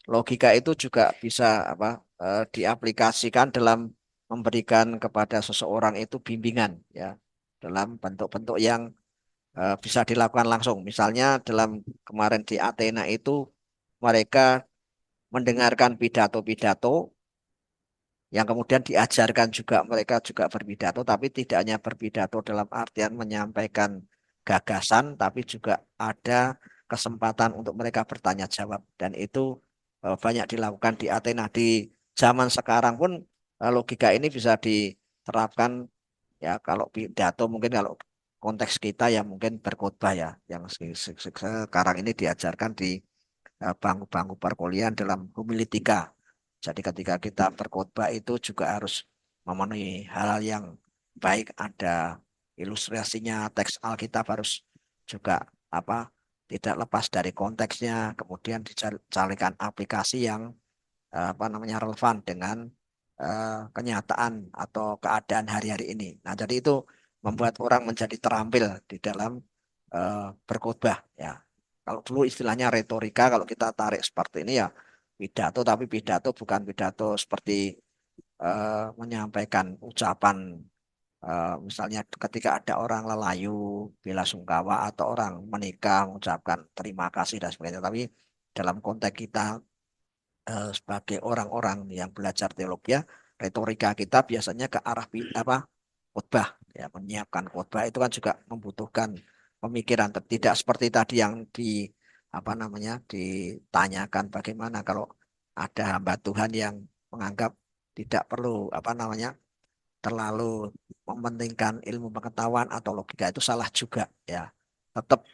logika itu juga bisa diaplikasikan dalam memberikan kepada seseorang itu bimbingan ya dalam bentuk-bentuk yang bisa dilakukan langsung. Misalnya dalam kemarin di Athena itu mereka mendengarkan pidato-pidato yang kemudian diajarkan juga mereka juga berpidato, tapi tidak hanya berpidato dalam artian menyampaikan gagasan, tapi juga ada kesempatan untuk mereka bertanya jawab. Dan itu banyak dilakukan di Athena. Di zaman sekarang pun logika ini bisa diterapkan ya kalau pidato mungkin kalau konteks kita ya mungkin berkhotbah ya yang sekarang ini diajarkan di bangku-bangku perkuliahan dalam homiletika. Jadi ketika kita berkhotbah itu juga harus memenuhi hal yang baik, ada ilustrasinya, teks Alkitab harus juga apa tidak lepas dari konteksnya, kemudian dicarikan aplikasi yang relevan dengan kenyataan atau keadaan hari-hari ini. Nah, jadi itu membuat orang menjadi terampil di dalam berkhotbah ya. Kalau dulu istilahnya retorika, kalau kita tarik seperti ini ya pidato, tapi pidato bukan pidato seperti menyampaikan ucapan misalnya ketika ada orang lelayu, bela sungkawa atau orang menikah mengucapkan terima kasih dan sebagainya. Tapi dalam konteks kita sebagai orang-orang yang belajar teologi ya, retorika kita biasanya ke arah khotbah ya menyiapkan khotbah itu kan juga membutuhkan pemikiran tidak seperti tadi yang ditanyakan bagaimana kalau ada hamba Tuhan yang menganggap tidak perlu terlalu mementingkan ilmu pengetahuan atau logika itu salah juga ya tetap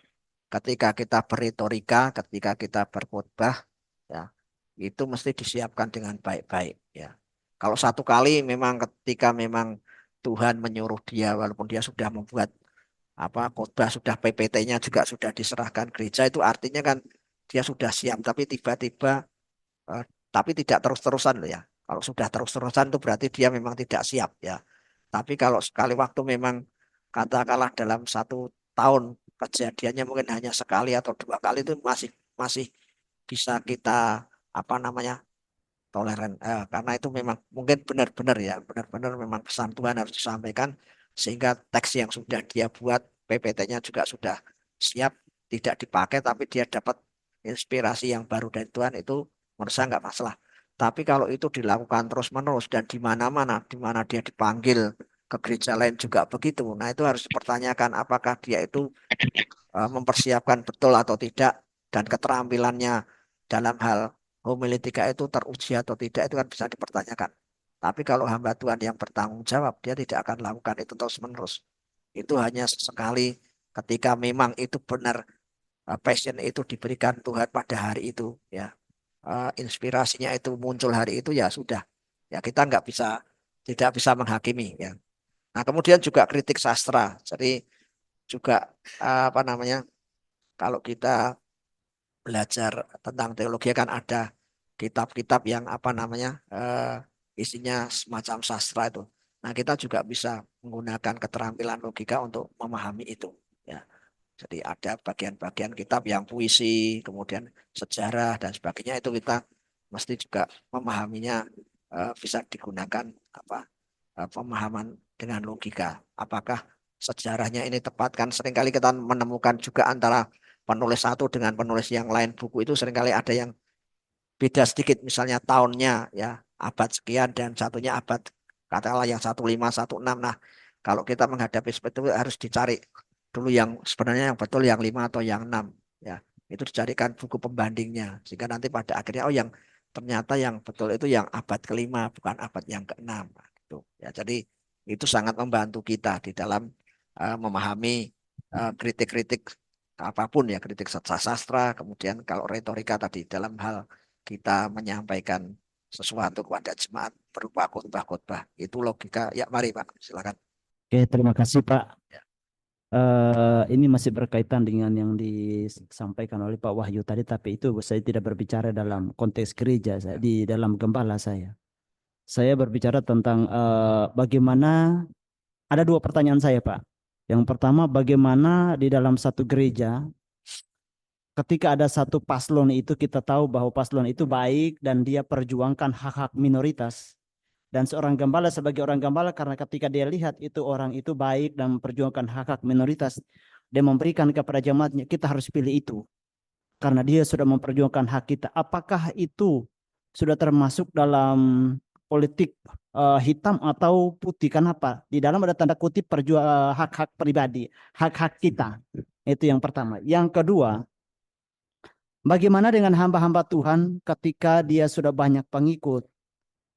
ketika kita berretorika ketika kita berkhotbah ya itu mesti disiapkan dengan baik-baik ya. Kalau satu kali memang ketika memang Tuhan menyuruh dia walaupun dia sudah membuat khotbah sudah PPT-nya juga sudah diserahkan gereja itu artinya kan dia sudah siap tapi tiba-tiba eh, tapi tidak terus-terusan loh ya. Kalau sudah terus-terusan itu berarti dia memang tidak siap ya. Tapi kalau sekali waktu memang katakanlah dalam 1 tahun kejadiannya mungkin hanya sekali atau 2 kali itu masih masih bisa kita apa namanya toleran karena itu memang mungkin benar-benar ya benar-benar memang pesan Tuhan harus disampaikan sehingga teks yang sudah dia buat PPT-nya juga sudah siap tidak dipakai tapi dia dapat inspirasi yang baru dari Tuhan itu menurut saya nggak masalah tapi kalau itu dilakukan terus-menerus dan di mana-mana di mana dia dipanggil ke gereja lain juga begitu nah itu harus dipertanyakan apakah dia itu mempersiapkan betul atau tidak dan keterampilannya dalam hal homiletika itu teruji atau tidak itu kan bisa dipertanyakan. Tapi kalau hamba Tuhan yang bertanggung jawab, dia tidak akan lakukan itu terus-menerus. Itu hanya sesekali ketika memang itu benar passion itu diberikan Tuhan pada hari itu ya. Inspirasinya itu muncul hari itu ya sudah. Ya kita nggak bisa tidak bisa menghakimi ya. Nah, kemudian juga kritik sastra. Jadi juga kalau kita belajar tentang teologi kan ada kitab-kitab yang isinya semacam sastra itu. Nah, kita juga bisa menggunakan keterampilan logika untuk memahami itu. Ya, jadi ada bagian-bagian kitab yang puisi, kemudian sejarah dan sebagainya itu kita mesti juga memahaminya bisa digunakan pemahaman dengan logika. Apakah sejarahnya ini tepat kan seringkali kita menemukan juga antara penulis satu dengan penulis yang lain buku itu seringkali ada yang beda sedikit misalnya tahunnya ya abad sekian dan satunya abad katakanlah yang 1516. Nah, kalau kita menghadapi seperti itu harus dicari dulu yang sebenarnya yang betul yang 5 atau yang 6 ya. Itu dicarikan buku pembandingnya sehingga nanti pada akhirnya oh yang ternyata yang betul itu yang abad kelima bukan abad yang keenam gitu. Ya, jadi itu sangat membantu kita di dalam memahami kritik-kritik apapun ya kritik sastra kemudian kalau retorika tadi dalam hal kita menyampaikan sesuatu kepada jemaat berupa khotbah-khotbah itu logika ya mari Pak silakan. Oke, terima kasih Pak. Ini masih berkaitan dengan yang disampaikan oleh Pak Wahyu tadi, tapi itu saya tidak berbicara dalam konteks gereja, di dalam gembala saya. Saya berbicara tentang bagaimana, ada dua pertanyaan saya Pak. Yang pertama, bagaimana di dalam satu gereja ketika ada satu paslon itu kita tahu bahwa paslon itu baik dan dia perjuangkan hak-hak minoritas. Dan seorang gembala sebagai orang gembala karena ketika dia lihat itu orang itu baik dan memperjuangkan hak-hak minoritas, dia memberikan kepada jemaatnya, kita harus pilih itu. Karena dia sudah memperjuangkan hak kita. Apakah itu sudah termasuk dalam politik hitam atau putih? Kenapa? Di dalam ada tanda kutip hak-hak pribadi, hak-hak kita. Itu yang pertama. Yang kedua, bagaimana dengan hamba-hamba Tuhan ketika dia sudah banyak pengikut,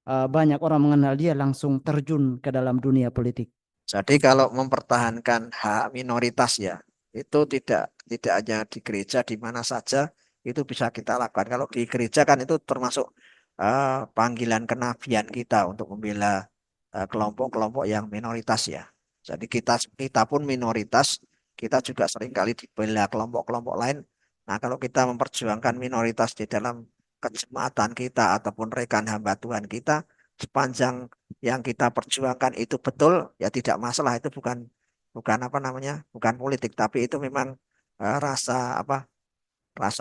banyak orang mengenal dia langsung terjun ke dalam dunia politik? Jadi kalau mempertahankan hak minoritas ya, itu tidak hanya di gereja, di mana saja itu bisa kita lakukan. Kalau di gereja kan itu termasuk panggilan kenabian kita untuk membela kelompok-kelompok yang minoritas ya. Jadi kita pun minoritas, kita juga seringkali dibela kelompok-kelompok lain. Nah, kalau kita memperjuangkan minoritas di dalam kejemaatan kita ataupun rekan hamba Tuhan kita, sepanjang yang kita perjuangkan itu betul, ya tidak masalah. Itu bukan bukan apa namanya, bukan politik, tapi itu memang rasa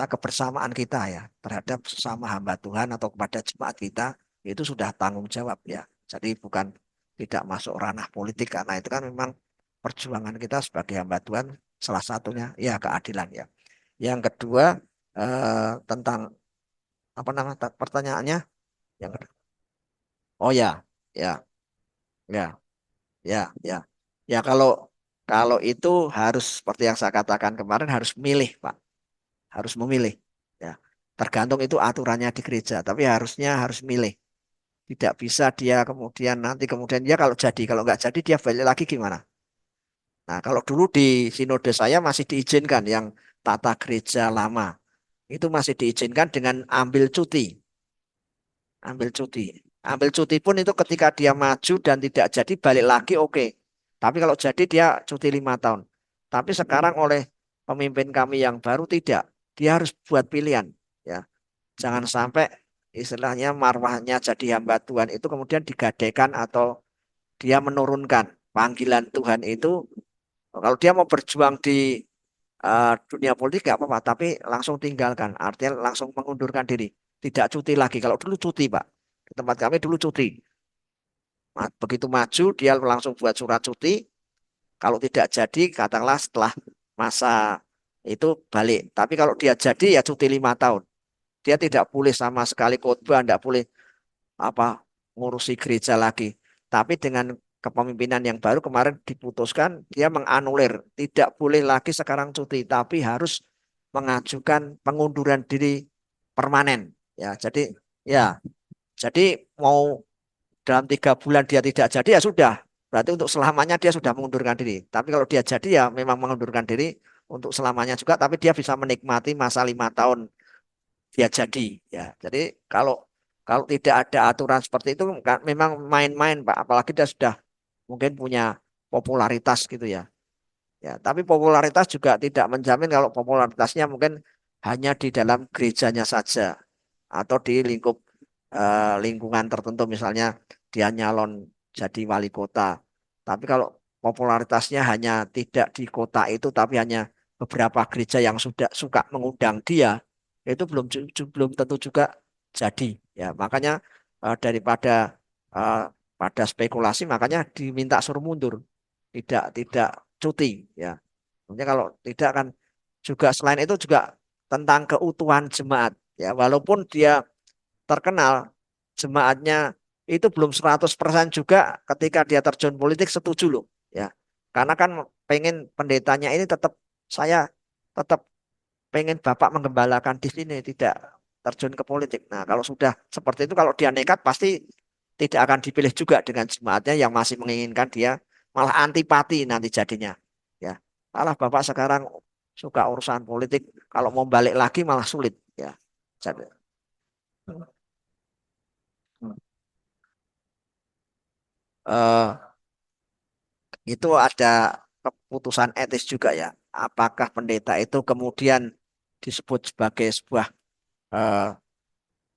kebersamaan kita ya terhadap sesama hamba Tuhan atau kepada jemaat kita, itu sudah tanggung jawab ya. Jadi bukan tidak masuk ranah politik, karena itu kan memang perjuangan kita sebagai hamba Tuhan, salah satunya ya keadilan ya. Yang kedua, tentang apa namanya pertanyaannya, yang kedua. Oh ya, ya, ya, ya, ya. Ya kalau kalau itu harus seperti yang saya katakan kemarin, harus milih, Pak. Harus memilih. Ya. Tergantung itu aturannya di gereja, tapi harus milih. Tidak bisa dia kemudian dia kalau jadi, kalau nggak jadi dia balik lagi gimana? Nah, kalau dulu di sinode saya masih diizinkan yang tata gereja lama. Itu masih diizinkan dengan ambil cuti. Ambil cuti. Ambil cuti pun itu ketika dia maju dan tidak jadi balik lagi oke. Tapi kalau jadi dia cuti 5 tahun. Tapi sekarang oleh pemimpin kami yang baru tidak. Dia harus buat pilihan. Ya, jangan sampai istilahnya marwahnya jadi hamba Tuhan itu kemudian digadaikan atau dia menurunkan panggilan Tuhan itu. Kalau dia mau berjuang di dunia politik nggak apa-apa, tapi langsung tinggalkan. Artinya langsung mengundurkan diri. Tidak cuti lagi. Kalau dulu cuti, Pak. Di tempat kami dulu cuti. Begitu maju, dia langsung buat surat cuti. Kalau tidak jadi, katakanlah setelah masa itu balik. Tapi kalau dia jadi, ya cuti 5 tahun. Dia tidak boleh sama sekali khotbah, tidak boleh apa ngurusi gereja lagi. Tapi dengan kepemimpinan yang baru kemarin diputuskan, dia menganulir. Tidak boleh lagi sekarang cuti, tapi harus mengajukan pengunduran diri permanen. Ya, ya, jadi mau dalam 3 bulan dia tidak jadi ya sudah. Berarti untuk selamanya dia sudah mengundurkan diri. Tapi kalau dia jadi ya memang mengundurkan diri untuk selamanya juga. Tapi dia bisa menikmati masa 5 tahun dia jadi. Ya, jadi kalau kalau tidak ada aturan seperti itu memang main-main Pak. Apalagi dia sudah mungkin punya popularitas gitu ya. Ya, tapi popularitas juga tidak menjamin kalau popularitasnya mungkin hanya di dalam gerejanya saja atau di lingkungan tertentu, misalnya dia nyalon jadi wali kota. Tapi kalau popularitasnya hanya tidak di kota itu, tapi hanya beberapa gereja yang sudah suka mengundang dia, itu belum tentu juga jadi. Ya, makanya daripada eh, pada spekulasi, makanya diminta suruh mundur, tidak cuti. Ya, maksudnya kalau tidak kan juga selain itu juga tentang keutuhan jemaat. Ya, walaupun dia terkenal, jemaatnya itu belum 100% juga ketika dia terjun politik setuju loh. Ya, karena kan pengen pendetanya ini saya tetap pengen Bapak menggembalakan di sini, tidak terjun ke politik. Nah, kalau sudah seperti itu, kalau dia nekat pasti tidak akan dipilih juga dengan jemaatnya yang masih menginginkan dia, malah antipati nanti jadinya. Ya, malah Bapak sekarang suka urusan politik, kalau mau balik lagi malah sulit. Ya, jadi, eh, itu ada keputusan etis juga ya. Apakah pendeta itu kemudian disebut sebagai sebuah eh,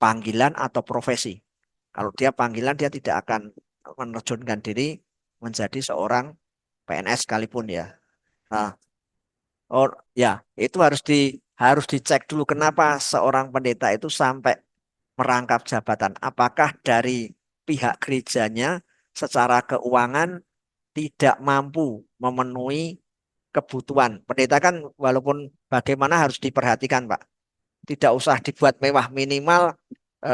panggilan atau profesi? Kalau dia panggilan, dia tidak akan menerjunkan diri menjadi seorang PNS sekalipun ya. Nah, oh ya, itu harus dicek dulu kenapa seorang pendeta itu sampai merangkap jabatan. Apakah dari pihak gerejanya secara keuangan tidak mampu memenuhi kebutuhan. Pendeta kan walaupun bagaimana harus diperhatikan, Pak. Tidak usah dibuat mewah, minimal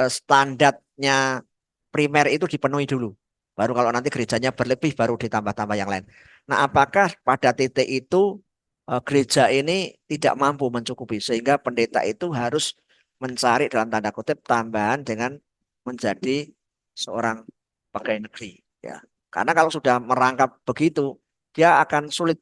standarnya primer itu dipenuhi dulu. Baru kalau nanti gerejanya berlebih baru ditambah-tambah yang lain. Nah, apakah pada titik itu gereja ini tidak mampu mencukupi sehingga pendeta itu harus mencari dalam tanda kutip tambahan dengan menjadi seorang pegawai negeri, ya. Karena kalau sudah merangkap begitu, dia akan sulit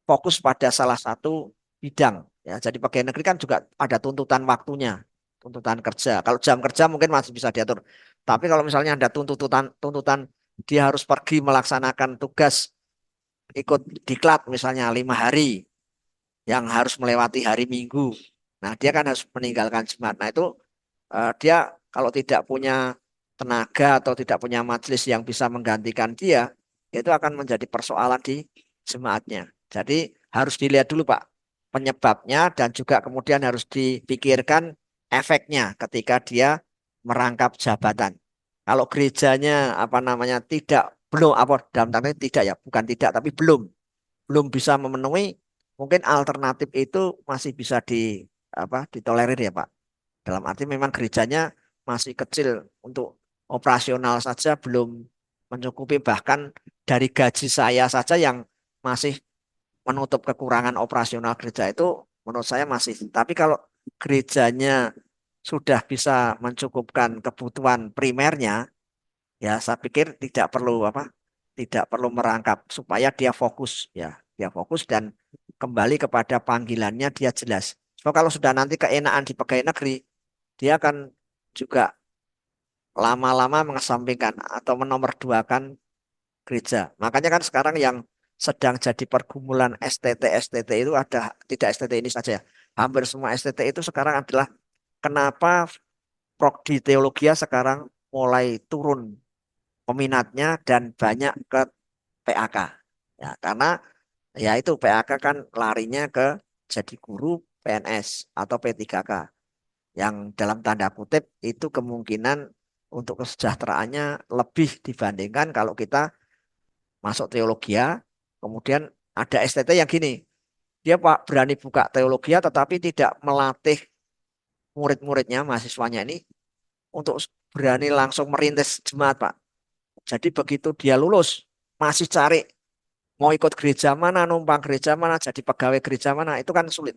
fokus pada salah satu bidang, ya. Jadi pegawai negeri kan juga ada tuntutan waktunya, tuntutan kerja. Kalau jam kerja mungkin masih bisa diatur. Tapi kalau misalnya ada tuntutan tuntutan dia harus pergi melaksanakan tugas ikut diklat misalnya 5 hari yang harus melewati hari Minggu. Nah, dia kan harus meninggalkan jemaat. Nah, itu dia kalau tidak punya tenaga atau tidak punya majelis yang bisa menggantikan dia, itu akan menjadi persoalan di jemaatnya. Jadi harus dilihat dulu Pak penyebabnya dan juga kemudian harus dipikirkan efeknya ketika dia merangkap jabatan. Kalau gerejanya apa namanya tidak belum apa dalam tanda tidak ya, bukan tidak tapi belum bisa memenuhi, mungkin alternatif itu masih bisa ditolerir ya Pak. Dalam arti memang gerejanya masih kecil untuk operasional saja belum mencukupi, bahkan dari gaji saya saja yang masih menutup kekurangan operasional gereja itu menurut saya masih. Tapi kalau gerejanya sudah bisa mencukupkan kebutuhan primernya, ya saya pikir tidak perlu merangkap supaya dia fokus, ya. Dia fokus dan kembali kepada panggilannya dia jelas. So kalau sudah nanti keenaan di pegawai negeri, dia akan juga lama-lama mengesampingkan atau menomorduakan gereja. Makanya kan sekarang yang sedang jadi pergumulan STT itu ada, tidak STT ini saja ya. Hampir semua STT itu sekarang adalah kenapa prodi teologi sekarang mulai turun peminatnya dan banyak ke PAK. Ya, karena ya itu PAK kan larinya ke jadi guru PNS atau P3K yang dalam tanda kutip itu kemungkinan untuk kesejahteraannya lebih dibandingkan kalau kita masuk teologi ya. Kemudian ada STT yang gini, dia Pak berani buka teologi tetapi tidak melatih murid-muridnya, mahasiswanya ini untuk berani langsung merintis jemaat Pak. Jadi begitu dia lulus, masih cari mau ikut gereja mana, numpang gereja mana, jadi pegawai gereja mana, itu kan sulit.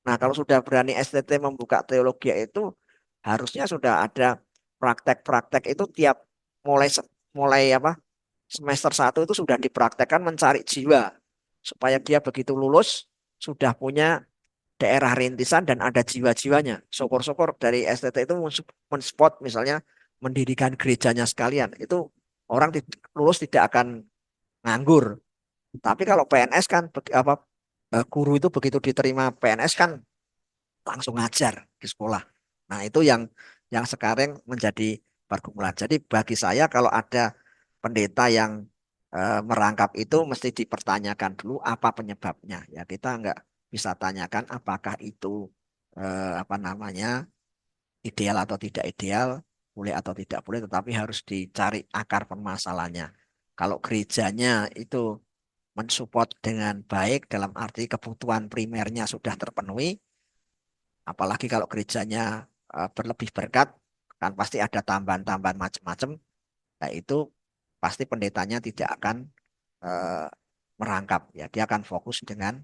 Nah, kalau sudah berani STT membuka teologi itu harusnya sudah ada praktek-praktek itu tiap mulai mulai apa semester 1 itu sudah dipraktekkan mencari jiwa supaya dia begitu lulus sudah punya daerah rintisan dan ada jiwa-jiwanya. Syukur-syukur dari STT itu menspot misalnya mendirikan gerejanya sekalian. Itu orang lulus tidak akan nganggur. Tapi kalau PNS kan guru itu begitu diterima PNS kan langsung ngajar di sekolah. Nah, itu yang sekarang menjadi pergumulan. Jadi bagi saya kalau ada pendeta yang merangkap itu mesti dipertanyakan dulu apa penyebabnya. Ya kita nggak bisa tanyakan apakah itu apa namanya ideal atau tidak ideal, boleh atau tidak boleh, tetapi harus dicari akar permasalahannya. Kalau gerejanya itu mensupport dengan baik dalam arti kebutuhan primernya sudah terpenuhi, apalagi kalau gerejanya berlebih berkat, kan pasti ada tambahan-tambahan macam-macam. Nah, itu pasti pendetanya tidak akan eh, merangkap, ya. Dia akan fokus dengan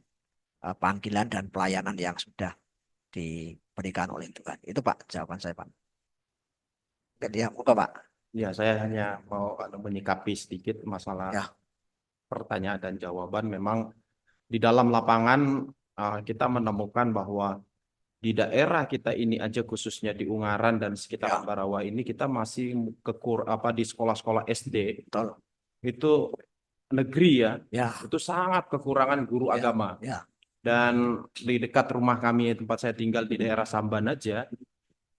panggilan dan pelayanan yang sudah diberikan oleh Tuhan. Itu Pak jawaban saya Pak. Oke, dia buka Pak. Ya, saya hanya mau menyikapi sedikit masalah Ya, pertanyaan dan jawaban. Memang di dalam lapangan kita menemukan bahwa di daerah kita ini aja khususnya di Ungaran dan sekitaran ya, Barawa ini kita masih di sekolah-sekolah SD betul. itu negeri ya, Ya, itu sangat kekurangan guru ya, agama. ya, Dan di dekat rumah kami tempat saya tinggal di daerah Samban aja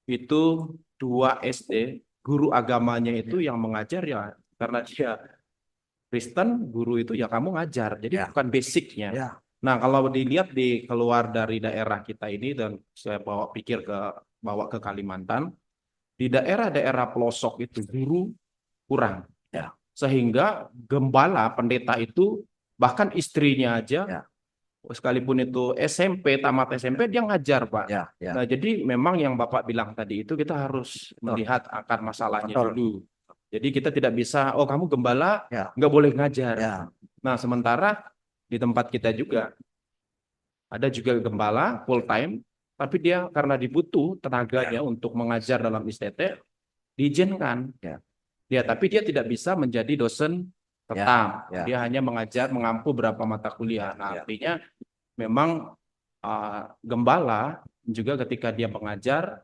itu 2 SD guru agamanya itu yang mengajar ya karena dia Kristen, guru itu ya kamu ngajar. Jadi ya, bukan basicnya. ya. Nah, kalau dilihat di keluar dari daerah kita ini dan saya bawa ke Kalimantan, di daerah-daerah pelosok itu guru kurang. Ya. Sehingga gembala pendeta itu bahkan istrinya aja Ya. sekalipun itu SMP, tamat SMP dia ngajar, Pak. Ya, ya. Nah, jadi memang yang Bapak bilang tadi itu kita harus Betul. melihat akar masalahnya Betul. dulu. Jadi kita tidak bisa, oh kamu gembala, Ya. nggak boleh ngajar. Ya. Nah, sementara di tempat kita juga ada juga gembala full time, tapi dia karena dibutuh tenaganya untuk mengajar dalam ISTT, diizinkan. Ya. Ya, tapi dia tidak bisa menjadi dosen Ya. tetap. Ya. Dia hanya mengajar, mengampu beberapa mata kuliah. Nah, Ya. artinya memang gembala juga ketika dia mengajar,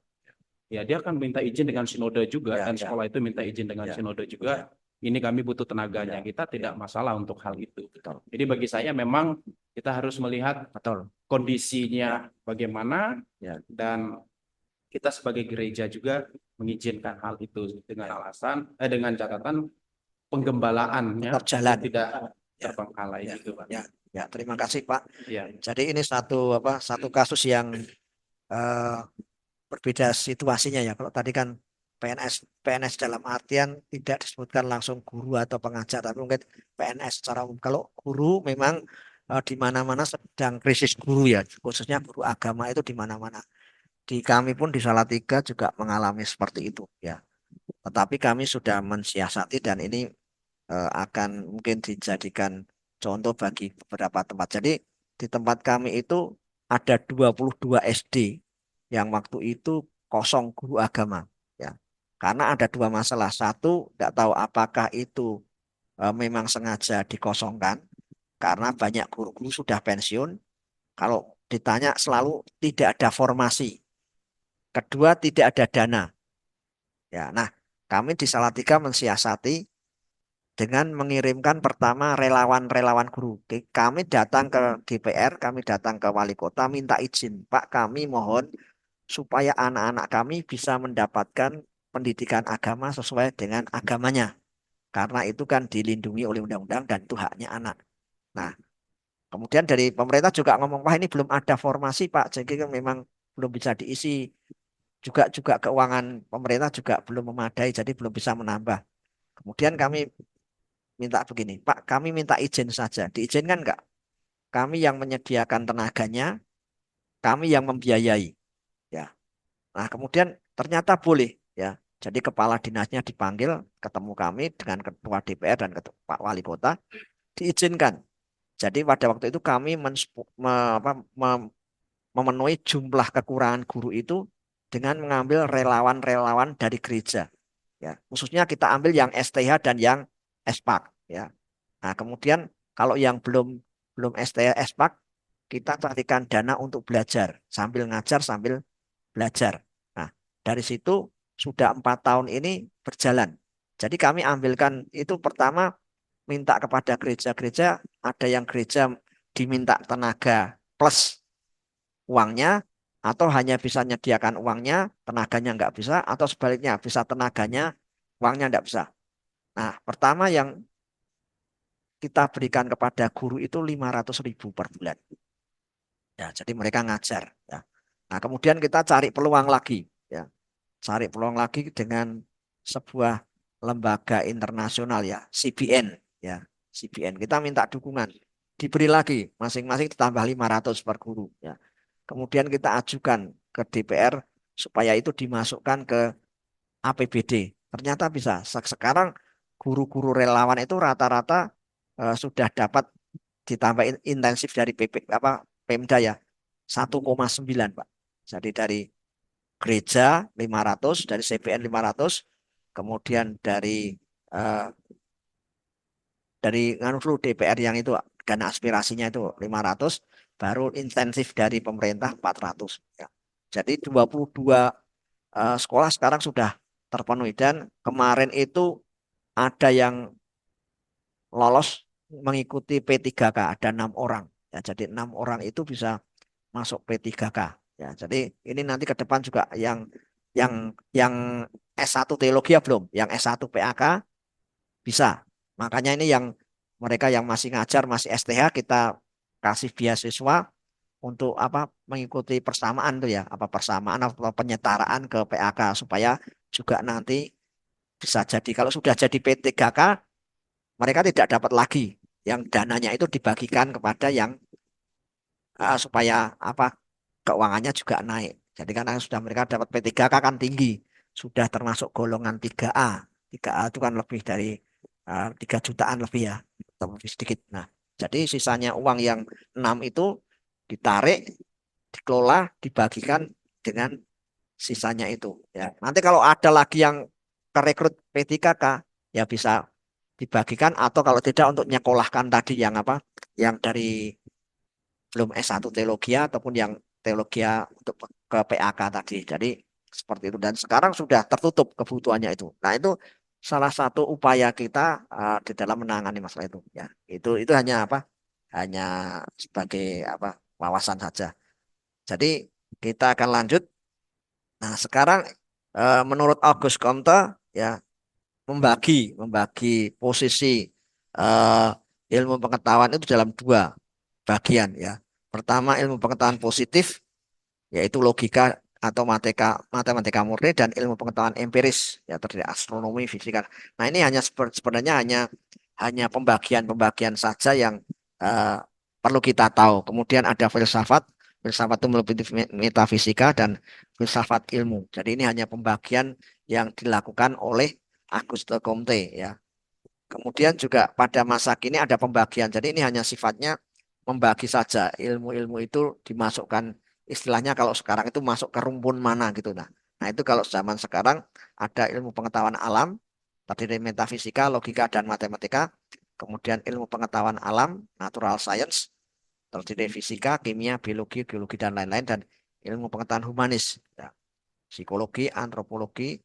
ya dia akan minta izin dengan sinode juga, Ya. dan Ya. sekolah itu minta izin dengan Ya. sinode juga. Ini kami butuh tenaganya. Ya. Kita tidak masalah untuk hal itu. Betul. Jadi bagi saya memang kita harus melihat Betul. kondisinya bagaimana, Ya. dan kita sebagai gereja juga mengizinkan hal itu dengan alasan dengan catatan penggembalaannya Tetap jalan. tidak Ya. terbengkalai Ya. gitu, Pak. Ya. Ya, terima kasih Pak. Ya. Jadi ini satu kasus yang berbeda situasinya ya. Kalau tadi kan PNS dalam artian tidak disebutkan langsung guru atau pengajar, tapi mungkin PNS secara umum. Kalau guru memang di mana-mana sedang krisis guru ya, khususnya guru agama itu di mana-mana. Di kami pun di Salatiga juga mengalami seperti itu ya. Tetapi kami sudah mensiasati dan ini akan mungkin dijadikan contoh bagi beberapa tempat. Jadi di tempat kami itu ada 22 SD yang waktu itu kosong guru agama ya. Karena ada dua masalah. Satu, tidak tahu apakah itu memang sengaja dikosongkan karena banyak guru-guru sudah pensiun. Kalau ditanya selalu tidak ada formasi. Kedua, tidak ada dana. Ya, nah, kami di Salatiga mensiasati dengan mengirimkan pertama relawan-relawan guru. Kami datang ke DPR, kami datang ke wali kota minta izin. Pak, kami mohon supaya anak-anak kami bisa mendapatkan pendidikan agama sesuai dengan agamanya. Karena itu kan dilindungi oleh undang-undang dan itu haknya anak. Nah, kemudian dari pemerintah juga ngomong, wah ini belum ada formasi Pak, jadi kan memang belum bisa diisi. Juga keuangan pemerintah juga belum memadai, jadi belum bisa menambah. Kemudian kami minta begini, Pak, kami minta izin saja. Diizinkan enggak? Kami yang menyediakan tenaganya, kami yang membiayai. Ya. Nah, kemudian ternyata boleh ya. Jadi kepala dinasnya dipanggil, ketemu kami dengan ketua DPR dan ketua Pak Wali Kota, diizinkan. Jadi pada waktu itu kami memenuhi jumlah kekurangan guru itu dengan mengambil relawan-relawan dari gereja. Ya, khususnya kita ambil yang STH dan yang SPAK. Ya. Nah, kemudian kalau yang belum STH SPAK, kita carikan dana untuk belajar sambil ngajar sambil belajar. Nah, dari situ sudah 4 tahun ini berjalan. Jadi kami ambilkan itu pertama minta kepada gereja-gereja, ada yang gereja diminta tenaga plus uangnya, atau hanya bisa menyediakan uangnya, tenaganya nggak bisa, atau sebaliknya bisa tenaganya, uangnya nggak bisa. Nah, pertama yang kita berikan kepada guru itu 500.000 per bulan. Ya, jadi mereka ngajar. Ya. Nah, kemudian kita cari peluang lagi. Ya. Cari peluang lagi dengan sebuah lembaga internasional ya, CBN. Ya, CBN. Kita minta dukungan. Diberi lagi, masing-masing ditambah 500 per guru. Ya. Kemudian kita ajukan ke DPR supaya itu dimasukkan ke APBD. Ternyata bisa. Sekarang guru-guru relawan itu rata-rata sudah dapat ditambah intensif dari Pemda ya 1,9 Pak. Jadi dari gereja 500, dari CPN 500, kemudian eh, dari DPR yang itu dana aspirasinya itu 500, baru intensif dari pemerintah 400 ya. Jadi 22 sekolah sekarang sudah terpenuhi dan kemarin itu ada yang lolos mengikuti P3K, ada 6 orang ya, jadi 6 orang itu bisa masuk P3K ya. Jadi ini nanti ke depan juga yang S1 teologi ya belum, yang S1 PAK bisa. Makanya ini yang mereka yang masih ngajar masih STH kita kasih beasiswa untuk apa mengikuti persamaan tuh ya, apa persamaan atau penyetaraan ke PAK supaya juga nanti bisa jadi kalau sudah jadi P3K mereka tidak dapat lagi yang dananya itu dibagikan kepada yang supaya apa keuangannya juga naik. Jadi karena sudah mereka dapat P3K kan tinggi, sudah termasuk golongan 3A. 3A itu kan lebih dari 3 jutaan lebih ya, atau lebih sedikit. Nah, jadi sisanya uang yang 6 itu ditarik, dikelola, dibagikan dengan sisanya itu. Ya, nanti kalau ada lagi yang kerekrut P3K ya bisa dibagikan atau kalau tidak untuk nyekolahkan tadi yang apa, yang dari belum S1 teologi ataupun yang teologi untuk ke PAK tadi. Jadi seperti itu dan sekarang sudah tertutup kebutuhannya itu. Nah, itu salah satu upaya kita di dalam menangani masalah itu ya. Itu hanya apa? Hanya sebagai apa? Wawasan saja. Jadi kita akan lanjut. Nah, sekarang menurut Auguste Comte ya membagi posisi eh, ilmu pengetahuan itu dalam dua bagian ya. Pertama ilmu pengetahuan positif yaitu logika atau matematika murni dan ilmu pengetahuan empiris ya terdiri astronomi, fisika. Nah, ini hanya sebenarnya hanya pembagian-pembagian saja yang eh, perlu kita tahu. Kemudian ada filsafat, filsafat itu meliputi metafisika dan filsafat ilmu. Jadi ini hanya pembagian yang dilakukan oleh Auguste Comte ya. Kemudian juga pada masa kini ada pembagian. Jadi ini hanya sifatnya membagi saja ilmu-ilmu itu dimasukkan istilahnya kalau sekarang itu masuk ke rumpun mana gitu. Nah itu kalau zaman sekarang ada ilmu pengetahuan alam, terdiri dari metafisika, logika, dan matematika. Kemudian ilmu pengetahuan alam, natural science, terdiri dari fisika, kimia, biologi, geologi, dan lain-lain. Dan ilmu pengetahuan humanis, ya, psikologi, antropologi,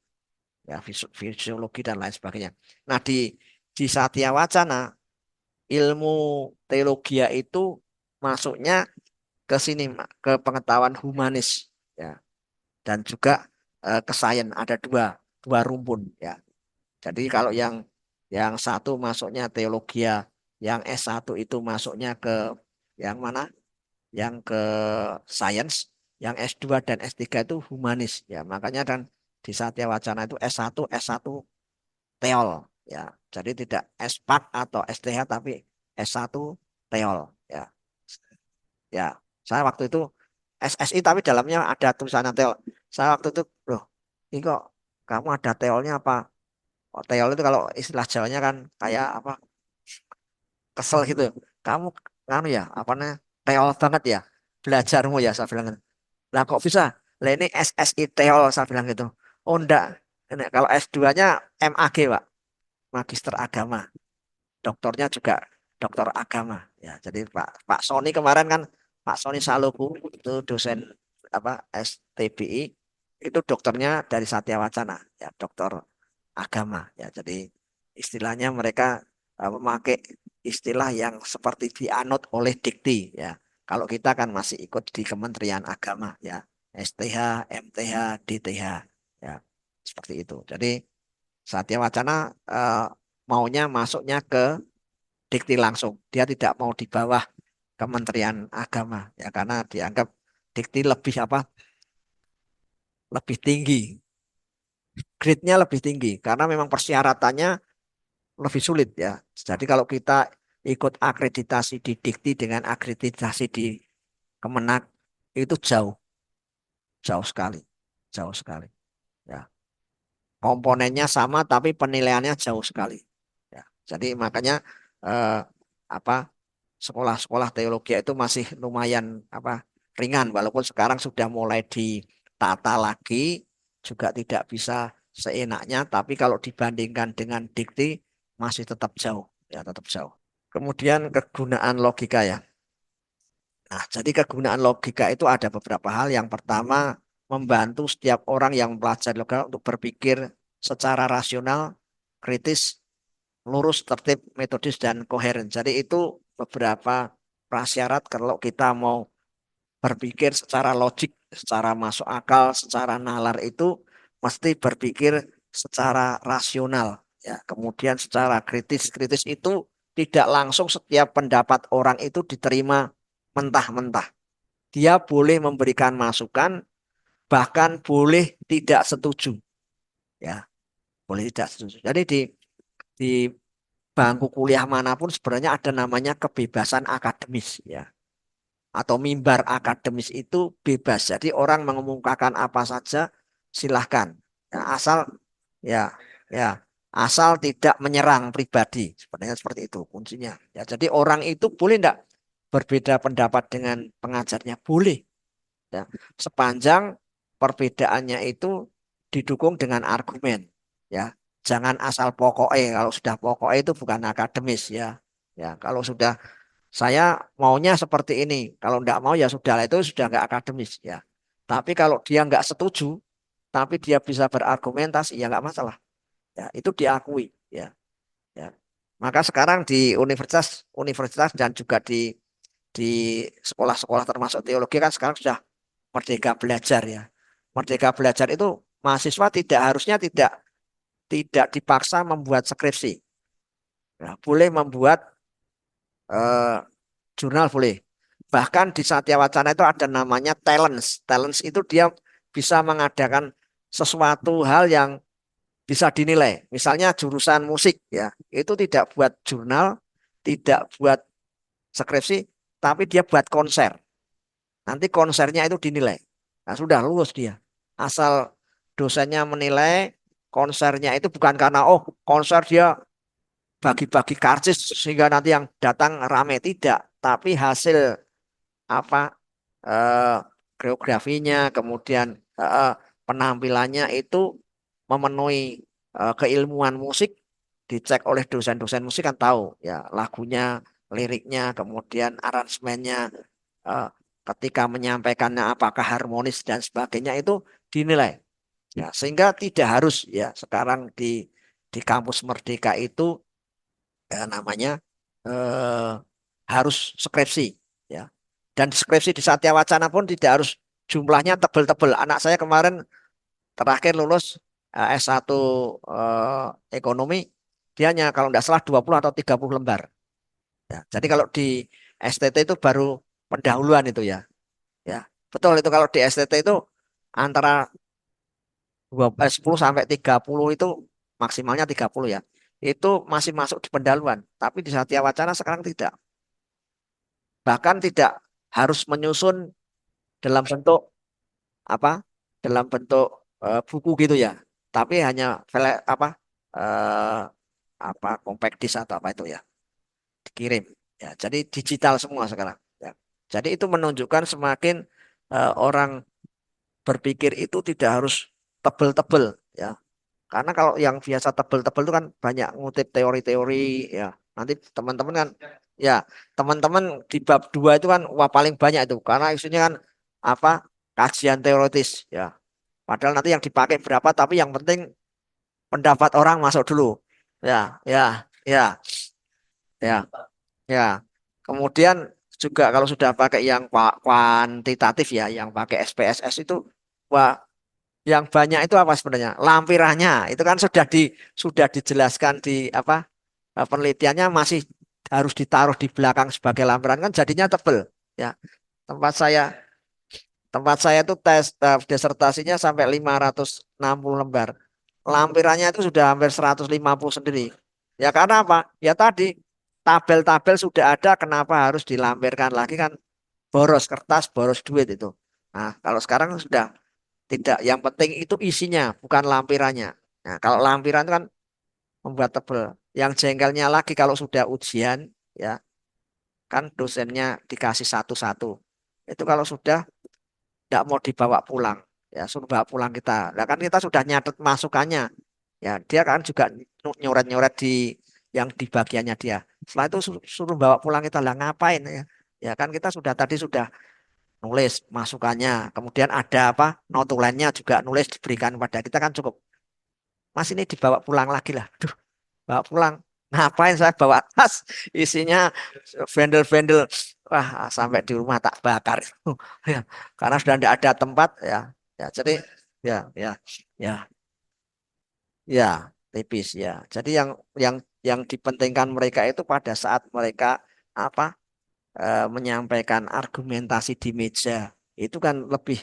ya, fisiologi, dan lain sebagainya. Nah di Satya Wacana ilmu teologi itu masuknya ke sini ke pengetahuan humanis ya dan juga ke sains ada dua rumpun ya. Jadi kalau yang satu masuknya teologi, yang S1 itu masuknya ke yang mana? Yang ke sains, yang S2 dan S3 itu humanis ya. Makanya dan di Satya Wacana itu S1 teol ya. Jadi tidak S4 atau STH tapi S1 teol ya. Ya, saya waktu itu SSI tapi dalamnya ada tulisannya teol. Saya waktu itu, loh, ini kok kamu ada teolnya apa? Oh, teol itu kalau istilah Jawanya kan kayak apa? Kesel gitu. Kamu kan ya, apa namanya? Teol banget ya. Belajarmu ya, saya bilang gitu. Lah kok bisa? Lah ini SSI teol saya bilang gitu. Oh enggak. Ini, kalau S2-nya MAG, Pak. Magister Agama. Doktornya juga doktor agama ya jadi Pak Sony kemarin kan Pak Sony Saloku itu dosen apa STBI itu dokternya dari Satya Wacana ya dokter agama ya jadi istilahnya mereka memakai istilah yang seperti dianut oleh Dikti ya kalau kita kan masih ikut di Kementerian Agama ya STH, MTH, DTH ya seperti itu jadi Satya Wacana maunya masuknya ke Dikti langsung. Dia tidak mau di bawah Kementerian Agama ya karena dianggap Dikti lebih apa? Lebih tinggi, grade-nya lebih tinggi karena memang persyaratannya lebih sulit ya. Jadi kalau kita ikut akreditasi di Dikti dengan akreditasi di Kemenak itu jauh sekali, jauh sekali. Ya, komponennya sama tapi penilaiannya jauh sekali. Ya, jadi makanya eh, apa sekolah-sekolah teologi itu masih lumayan apa ringan walaupun sekarang sudah mulai ditata lagi juga tidak bisa seenaknya tapi kalau dibandingkan dengan dikti masih tetap jauh ya tetap jauh. Kemudian kegunaan logika ya. Nah, jadi kegunaan logika itu ada beberapa hal. Yang pertama membantu setiap orang yang belajar logika untuk berpikir secara rasional, kritis, lurus, tertib, metodis, dan koheren. Jadi itu beberapa prasyarat kalau kita mau berpikir secara logik, secara masuk akal, secara nalar itu mesti berpikir secara rasional. Ya, kemudian secara kritis, kritis itu tidak langsung setiap pendapat orang itu diterima mentah-mentah. Dia boleh memberikan masukan, bahkan boleh tidak setuju, ya, boleh tidak setuju. Jadi di bangku kuliah manapun sebenarnya ada namanya kebebasan akademis, ya, atau mimbar akademis itu bebas. Jadi orang mengemukakan apa saja silahkan, ya, ya ya asal tidak menyerang pribadi. Sebenarnya seperti itu kuncinya. Ya, jadi orang itu boleh tidak berbeda pendapat dengan pengajarnya, boleh, ya, sepanjang perbedaannya itu didukung dengan argumen, ya. Jangan asal pokoknya. Kalau sudah pokoknya itu bukan akademis, ya. Ya, kalau sudah saya maunya seperti ini, kalau enggak mau ya sudah lah, itu sudah enggak akademis, ya. Tapi kalau dia enggak setuju, tapi dia bisa berargumentasi, ya enggak masalah. Ya, itu diakui, ya. Ya. Maka sekarang di universitas dan juga di sekolah-sekolah termasuk teologi kan sekarang sudah merdeka belajar, ya. Merdeka belajar itu mahasiswa tidak dipaksa membuat skripsi. Ya, boleh membuat eh, jurnal boleh. Bahkan di Satya Wacana itu ada namanya talents. Talents itu dia bisa mengadakan sesuatu hal yang bisa dinilai. Misalnya jurusan musik, ya, itu tidak buat jurnal, tidak buat skripsi, tapi dia buat konser. Nanti konsernya itu dinilai. Nah, sudah lulus dia. Asal dosennya menilai konsernya itu bukan karena oh konser dia bagi-bagi karcis sehingga nanti yang datang rame, tidak, tapi hasil apa eh, geografinya, kemudian penampilannya itu memenuhi keilmuan musik, dicek oleh dosen-dosen musik kan tahu, ya, lagunya, liriknya, kemudian aransemennya, eh, ketika menyampaikannya apakah harmonis dan sebagainya itu dinilai, ya, sehingga tidak harus, ya, sekarang di kampus Merdeka itu namanya eh, harus skripsi, ya. Dan skripsi di Satya Wacana pun tidak harus jumlahnya tebel-tebel. Anak saya kemarin terakhir lulus S1 ekonomi, dia hanya kalau tidak salah 20 atau 30 lembar. Ya. Jadi kalau di STT itu baru pendahuluan itu, ya. Ya. Betul itu, kalau di STT itu antara 10 sampai 30 itu maksimalnya 30, ya. Itu masih masuk di pendahuluan. Tapi di Satya Wacana sekarang tidak. Bahkan tidak harus menyusun dalam bentuk apa? Dalam bentuk buku gitu, ya. Tapi hanya eh, compact disc atau apa itu, ya, dikirim. Ya, jadi digital semua sekarang. Ya. Jadi itu menunjukkan semakin orang berpikir itu tidak harus tebel-tebel, ya. Karena kalau yang biasa tebel-tebel itu kan banyak ngutip teori-teori, ya. Nanti teman-teman kan, ya, teman-teman di bab 2 itu kan wah paling banyak itu karena isunya kan apa? Kajian teoritis, ya. Padahal nanti yang dipakai berapa, tapi yang penting pendapat orang masuk dulu. Ya, ya, ya, ya, ya. Kemudian juga kalau sudah pakai yang kuantitatif, ya, yang pakai SPSS itu, wah, yang banyak itu apa sebenarnya? Lampirannya itu kan sudah dijelaskan di apa penelitiannya, masih harus ditaruh di belakang sebagai lampiran kan jadinya tebel, ya. Tempat saya tempat saya itu tes disertasinya sampai 560 lembar. Lampirannya itu sudah hampir 150 sendiri. Ya karena apa? Ya tadi tabel-tabel sudah ada, kenapa harus dilampirkan lagi, kan boros kertas, boros duit itu. Nah, kalau sekarang sudah tidak, yang penting itu isinya, bukan lampirannya. Nah, kalau lampiran itu kan membuat tebel. Yang jengkelnya lagi kalau sudah ujian, ya, kan dosennya dikasih satu-satu. Itu kalau sudah tidak mau dibawa pulang, ya, suruh bawa pulang kita. Nah, kan kita sudah nyatet masukannya. Ya, dia kan juga nyoret-nyoret di yang di bagiannya dia. Setelah itu suruh bawa pulang kita, lah ngapain, ya? Ya kan kita sudah tadi sudah nulis masukannya, kemudian ada apa notulennya juga nulis diberikan kepada kita, kan cukup. Mas ini dibawa pulang lagi lah. Duh, bawa pulang. Ngapain saya bawa tas isinya vendel-vendel. Wah, sampai di rumah tak bakar. Ya, karena sudah tidak ada tempat, ya. Ya, jadi ya, ya, ya, ya, tipis, ya. Jadi yang dipentingkan mereka itu pada saat mereka apa? menyampaikan argumentasi di meja itu kan lebih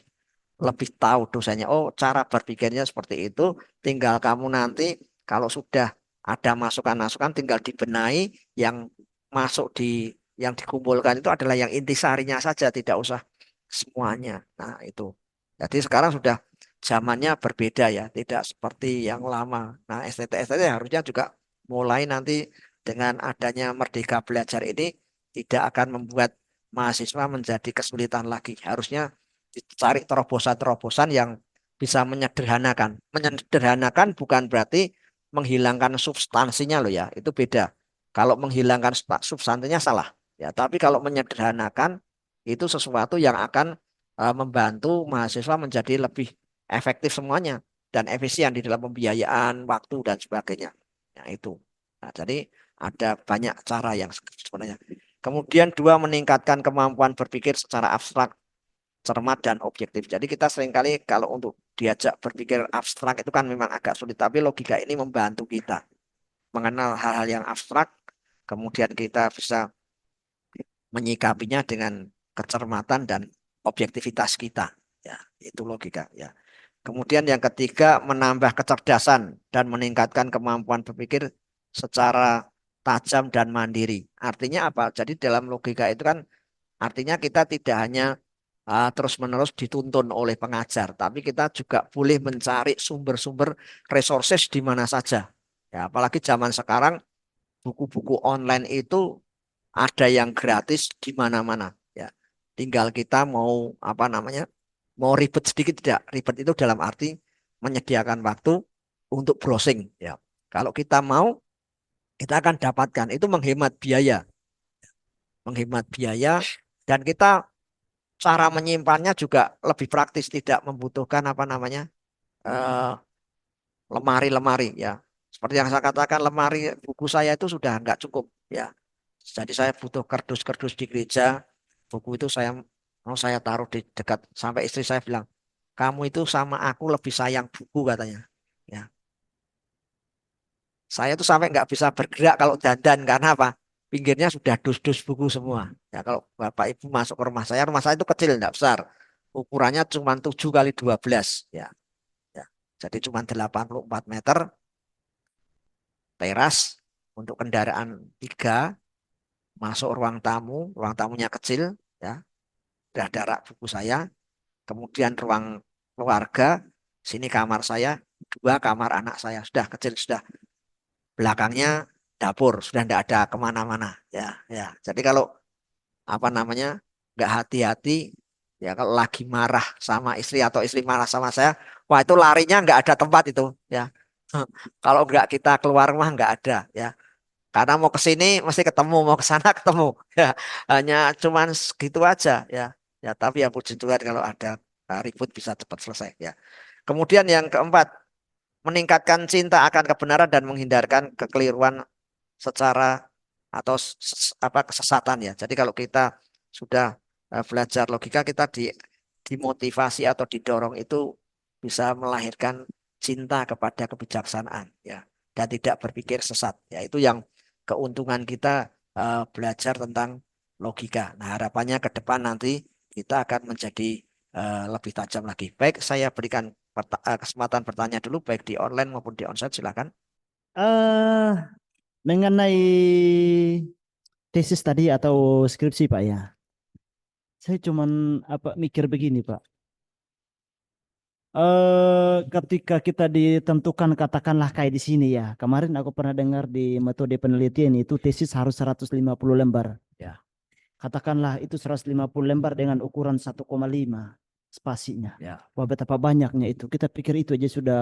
lebih tahu dosennya. Oh, cara berpikirnya seperti itu. Tinggal kamu nanti kalau sudah ada masukan-masukan tinggal dibenahi yang masuk di yang dikumpulkan itu adalah yang intisarinya saja, tidak usah semuanya. Nah, itu. Jadi sekarang sudah zamannya berbeda ya, tidak seperti yang lama. Nah, STT-STT harusnya juga mulai nanti dengan adanya Merdeka Belajar ini tidak akan membuat mahasiswa menjadi kesulitan lagi. Harusnya dicari terobosan-terobosan yang bisa menyederhanakan. Menyederhanakan bukan berarti menghilangkan substansinya loh ya, itu beda. Kalau menghilangkan substansinya salah. Ya, tapi kalau menyederhanakan itu sesuatu yang akan membantu mahasiswa menjadi lebih efektif semuanya dan efisien di dalam pembiayaan, waktu dan sebagainya. Nah, itu. Nah, jadi ada banyak cara yang sebenarnya. Kemudian dua, meningkatkan kemampuan berpikir secara abstrak, cermat dan objektif. Jadi kita seringkali kalau untuk diajak berpikir abstrak itu kan memang agak sulit, tapi logika ini membantu kita mengenal hal-hal yang abstrak, kemudian kita bisa menyikapinya dengan kecermatan dan objektivitas kita. Ya, itu logika ya. Kemudian yang ketiga, menambah kecerdasan dan meningkatkan kemampuan berpikir secara tajam dan mandiri. Artinya apa? Jadi dalam logika itu kan artinya kita tidak hanya terus-menerus dituntun oleh pengajar, tapi kita juga boleh mencari sumber-sumber resources di mana saja. Ya, apalagi zaman sekarang buku-buku online itu ada yang gratis di mana-mana. Ya, tinggal kita mau apa namanya, mau ribet sedikit tidak. Ribet itu dalam arti menyediakan waktu untuk browsing. Ya, kalau kita mau, kita akan dapatkan. Itu menghemat biaya, dan kita cara menyimpannya juga lebih praktis, tidak membutuhkan apa namanya eh, lemari-lemari ya. Seperti yang saya katakan, lemari buku saya itu sudah nggak cukup ya. Jadi saya butuh kardus-kardus di gereja. Buku itu saya taruh di dekat, sampai istri saya bilang, kamu itu sama aku lebih sayang buku katanya. Ya, saya tuh sampai nggak bisa bergerak kalau dandan karena apa? Pinggirnya sudah dus-dus buku semua. Ya kalau bapak ibu masuk ke rumah saya itu kecil, nggak besar. Ukurannya cuma 7 kali 12. Ya, ya. Jadi cuma 84 meter, teras untuk kendaraan 3, masuk ruang tamunya kecil, ya, udah ada rak buku saya, kemudian ruang keluarga, sini kamar saya, 2 kamar anak saya, sudah kecil, sudah belakangnya dapur, sudah tidak ada kemana-mana, ya, ya. Jadi kalau apa namanya nggak hati-hati, ya kalau lagi marah sama istri atau istri marah sama saya, wah itu larinya nggak ada tempat itu, ya. Kalau nggak kita keluar rumah nggak ada, ya. Karena mau ke sini mesti ketemu, mau ke sana ketemu. Ya, hanya cuman segitu aja ya. Ya, tapi ya puji Tuhan kalau ada ribut bisa cepat selesai ya. Kemudian yang keempat, meningkatkan cinta akan kebenaran dan menghindarkan kekeliruan secara atau apa kesesatan ya. Jadi kalau kita sudah belajar logika, kita dimotivasi atau didorong itu bisa melahirkan cinta kepada kebijaksanaan ya, dan tidak berpikir sesat. Ya, itu yang keuntungan kita belajar tentang logika. Nah, harapannya ke depan nanti kita akan menjadi lebih tajam lagi. Baik, saya berikan kesempatan bertanya dulu baik di online maupun di onsite, silakan. eh Mengenai tesis tadi atau skripsi Pak ya. Saya cuman mikir begini Pak. Ketika kita ditentukan katakanlah kayak di sini ya. Kemarin aku pernah dengar di metode penelitian itu tesis harus 150 lembar. Ya. Katakanlah itu 150 lembar dengan ukuran 1,5 spasinya. Ya. Wah, betapa banyaknya itu. Kita pikir itu aja sudah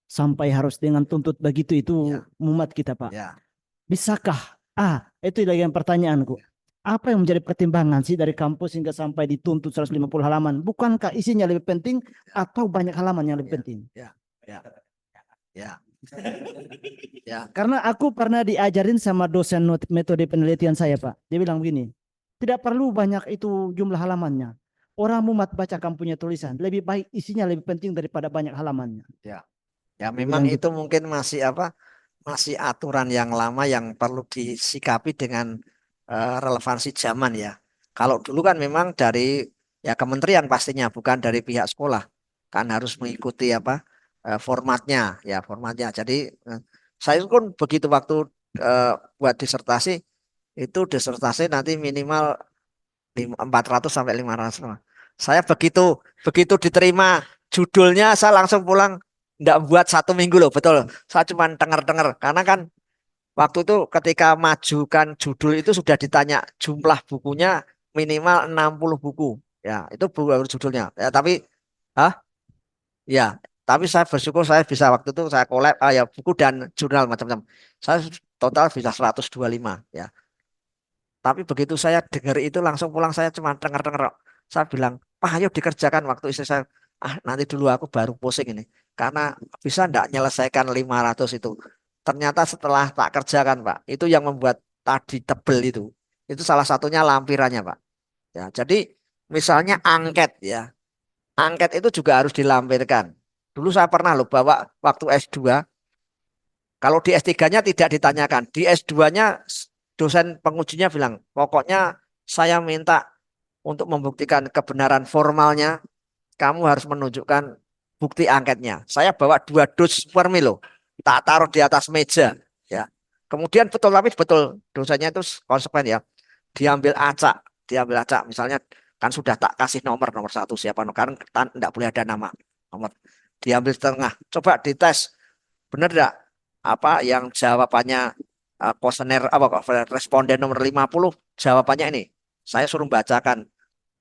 sampai harus dengan tuntut begitu itu Ya. mumat kita Pak. Ya. Bisakah? Itu lagi yang pertanyaanku. Apa yang menjadi pertimbangan sih dari kampus hingga sampai dituntut 150 halaman? Bukankah isinya lebih penting atau banyak halaman yang lebih penting? Ya. Ya. Ya. Ya. Karena aku pernah diajarin sama dosen metode penelitian saya Pak. Dia bilang begini, tidak perlu banyak itu jumlah halamannya. Orang mumat baca kamu punya tulisan, lebih baik isinya lebih penting daripada banyak halamannya. Ya. Ya, Dia memang bilang itu gitu. mungkin masih aturan yang lama yang perlu disikapi dengan relevansi zaman ya. Kalau dulu kan memang dari ya kementerian pastinya, bukan dari pihak sekolah, kan harus mengikuti apa formatnya ya formatnya. Jadi saya pun begitu waktu buat disertasi itu disertasi nanti minimal 400 sampai 500. Saya begitu begitu diterima judulnya saya langsung pulang, enggak buat 1 minggu loh, betul. Saya cuma denger-denger karena kan waktu itu ketika majukan judul itu sudah ditanya jumlah bukunya minimal 60 buku. Ya, itu buku baru judulnya. Ya, tapi ya, tapi saya bersyukur saya bisa waktu itu saya collab ya buku dan jurnal macam-macam. Saya total bisa 125 ya. Tapi begitu saya dengar itu langsung pulang saya cuma dengar-dengar. Saya bilang, "Pak, ayo dikerjakan." Waktu istri saya, nanti dulu aku baru pusing ini. Karena bisa enggak menyelesaikan 500 itu. Ternyata setelah tak kerjakan, Pak, itu yang membuat tadi tebel itu. Itu salah satunya lampirannya, Pak. Ya, jadi misalnya angket ya. Angket itu juga harus dilampirkan. Dulu saya pernah loh bawa waktu S2. Kalau di S3-nya tidak ditanyakan. Di S2-nya dosen pengujinya bilang, pokoknya saya minta untuk membuktikan kebenaran formalnya, kamu harus menunjukkan bukti angketnya. Saya bawa 2 dus Supermi loh, tak taruh di atas meja. Ya. Kemudian betul tapi betul dosennya itu konsekuen ya. Diambil acak. Misalnya kan sudah tak kasih nomor 1 siapa, karena tidak boleh ada nama nomor. Diambil setengah, coba dites, benar enggak apa yang jawabannya kuesioner apa responden nomor 50 jawabannya ini. Saya suruh bacakan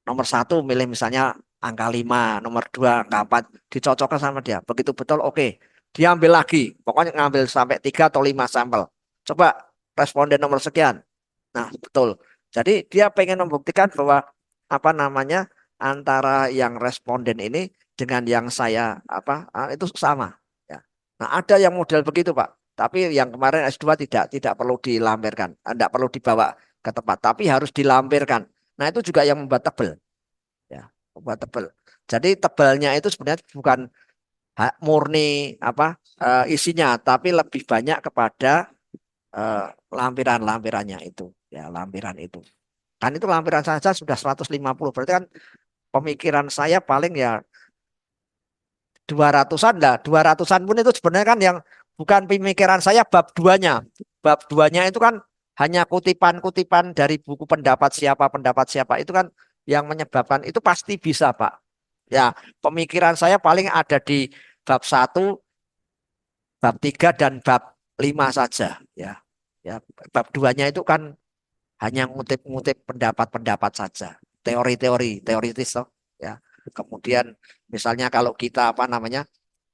nomor 1 milih misalnya angka 5, nomor 2 angka 4, dicocokkan sama dia. Begitu betul oke. Diambil lagi, pokoknya ngambil sampai 3 atau 5 sampel. Coba responden nomor sekian. Nah, betul. Jadi dia pengen membuktikan bahwa apa namanya antara yang responden ini dengan yang saya itu sama. Ya. Nah, ada yang model begitu, Pak. Tapi yang kemarin S2 tidak perlu dilampirkan, tidak perlu dibawa ke tempat, tapi harus dilampirkan. Nah, itu juga yang membuat tebel, ya, membuat tebel. Jadi tebalnya itu sebenarnya bukan murni isinya, tapi lebih banyak kepada lampiran-lampirannya itu, ya, lampiran itu. Kan itu lampiran saja sudah 150, berarti kan pemikiran saya paling ya 200-an lah, 200-an pun itu sebenarnya kan yang bukan pemikiran saya bab 2-nya. Bab 2-nya itu kan hanya kutipan-kutipan dari buku pendapat siapa itu kan yang menyebabkan itu pasti bisa, Pak. Ya, pemikiran saya paling ada di bab 1, bab 3 dan bab 5 saja, ya. Ya, bab 2-nya itu kan hanya ngutip-ngutip pendapat-pendapat saja, teori-teori, teoritis toh, ya. Kemudian misalnya kalau kita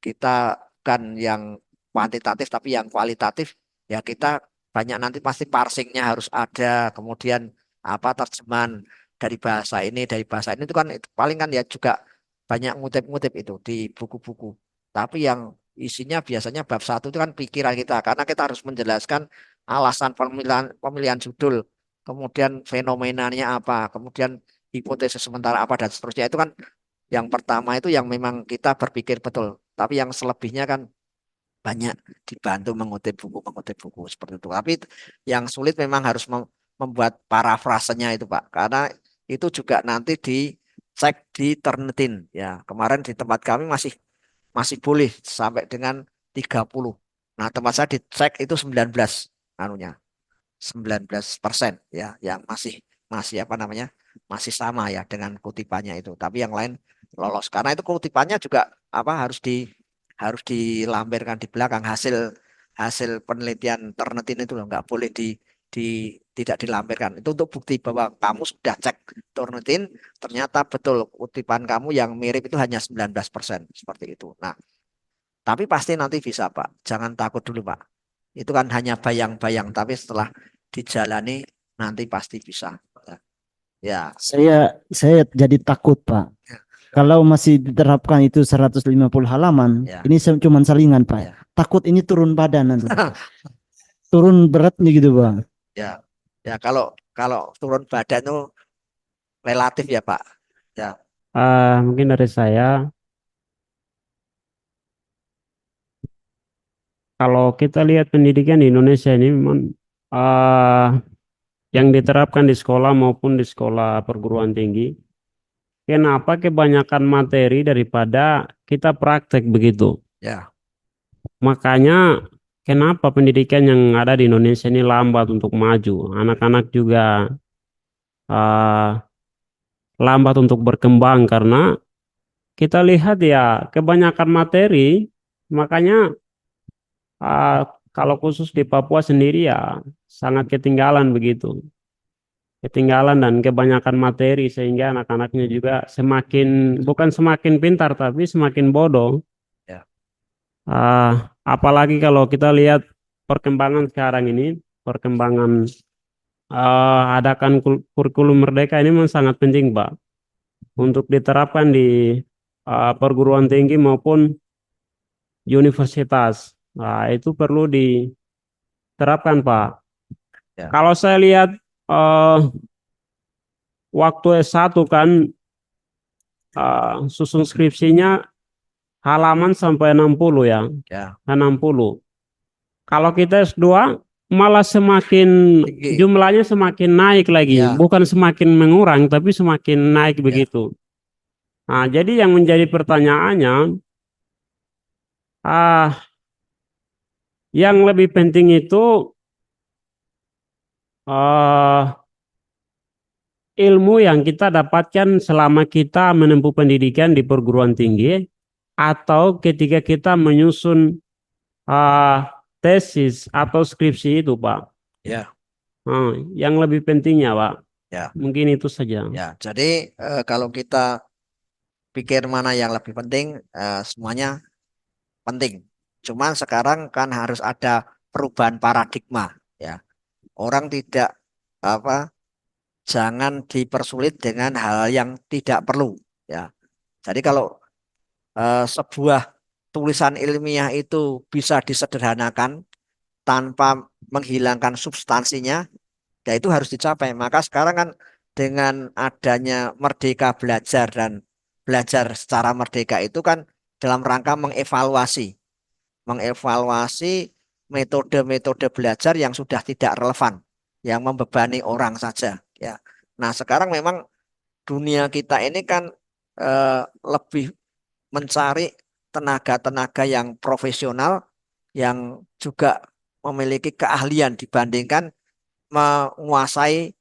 kita kan yang kuantitatif tapi yang kualitatif ya kita banyak nanti pasti parsingnya harus ada, kemudian terjemahan dari bahasa ini itu kan itu paling kan ya juga banyak ngutip-ngutip itu di buku-buku. Tapi yang isinya biasanya bab 1 itu kan pikiran kita karena kita harus menjelaskan alasan pemilihan pemilihan judul, kemudian fenomenanya apa, kemudian hipotesis sementara apa dan seterusnya itu kan yang pertama itu yang memang kita berpikir betul. Tapi yang selebihnya kan banyak dibantu mengutip buku seperti itu. Tapi yang sulit memang harus membuat parafrasenya itu, Pak. Karena itu juga nanti dicek di Turnitin ya. Kemarin di tempat kami masih masih boleh sampai dengan 30. Nah, tempat saya dicek itu 19 anunya. 19% ya yang masih masih masih sama ya dengan kutipannya itu, tapi yang lain lolos karena itu kutipannya juga harus dilampirkan di belakang hasil hasil penelitian Turnitin itu loh, nggak boleh di tidak dilampirkan itu untuk bukti bahwa kamu sudah cek Turnitin ternyata betul kutipan kamu yang mirip itu hanya 19% seperti itu. Nah, tapi pasti nanti bisa, Pak, jangan takut dulu, Pak. Itu kan hanya bayang-bayang, tapi setelah dijalani nanti pasti bisa. Ya, ya, Saya jadi takut, Pak. Kalau masih diterapkan itu 150 halaman, ya, ini cuma salingan, Pak. ya, Takut ini turun badan nanti. Turun beratnya gitu, Bang. ya, ya. Kalau kalau turun badan itu relatif ya, Pak. Ya, Mungkin dari saya, kalau kita lihat pendidikan di Indonesia ini memang yang diterapkan di sekolah maupun di sekolah perguruan tinggi, kenapa kebanyakan materi daripada kita praktek begitu? Ya, Makanya kenapa pendidikan yang ada di Indonesia ini lambat untuk maju? Anak-anak juga ah, lambat untuk berkembang karena kita lihat ya kebanyakan materi, makanya ah, kalau khusus di Papua sendiri ya sangat ketinggalan begitu. Ketinggalan dan kebanyakan materi sehingga anak-anaknya juga semakin bukan semakin pintar tapi semakin bodoh. ya, Apalagi kalau kita lihat perkembangan sekarang ini, perkembangan adakan kurikulum merdeka ini memang sangat penting, Pak, untuk diterapkan di perguruan tinggi maupun universitas. Itu perlu diterapkan, Pak. ya, Kalau saya lihat eh, waktu S1 kan susun skripsinya halaman sampai 60 ya, ya, 60. Kalau kita S2 malah semakin tinggi. jumlahnya semakin naik lagi, Ya, bukan semakin mengurang tapi semakin naik ya, begitu. Nah, jadi yang menjadi pertanyaannya, ah, yang lebih penting itu ah, ilmu yang kita dapatkan selama kita menempuh pendidikan di perguruan tinggi atau ketika kita menyusun tesis atau skripsi itu, Pak. ya, Yang lebih pentingnya, Pak. ya, Mungkin itu saja. ya. Jadi kalau kita pikir mana yang lebih penting, semuanya penting. Cuman sekarang kan harus ada perubahan paradigma, ya. Orang tidak apa, jangan dipersulit dengan hal yang tidak perlu, ya. Jadi kalau sebuah tulisan ilmiah itu bisa disederhanakan tanpa menghilangkan substansinya, ya itu harus dicapai. Maka sekarang kan dengan adanya Merdeka Belajar dan belajar secara merdeka itu kan dalam rangka mengevaluasi metode-metode belajar yang sudah tidak relevan, yang membebani orang saja. Ya, nah sekarang memang dunia kita ini kan lebih mencari tenaga-tenaga yang profesional, yang juga memiliki keahlian dibandingkan menguasai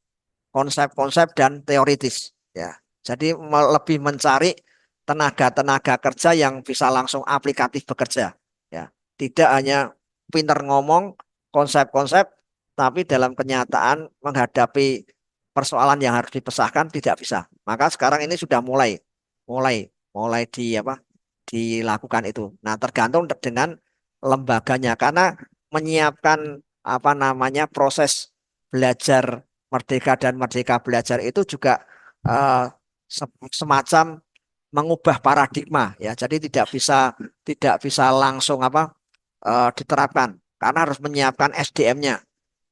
konsep-konsep dan teoritis. Ya, jadi lebih mencari tenaga-tenaga kerja yang bisa langsung aplikatif bekerja. Ya, tidak hanya pinter ngomong konsep-konsep, tapi dalam kenyataan menghadapi persoalan yang harus dipecahkan tidak bisa. Maka sekarang ini sudah mulai, mulai di apa? Dilakukan itu. Nah, tergantung dengan lembaganya karena menyiapkan apa namanya proses belajar Merdeka dan Merdeka Belajar itu juga eh, semacam mengubah paradigma, ya. Jadi tidak bisa langsung apa diterapkan karena harus menyiapkan SDM-nya,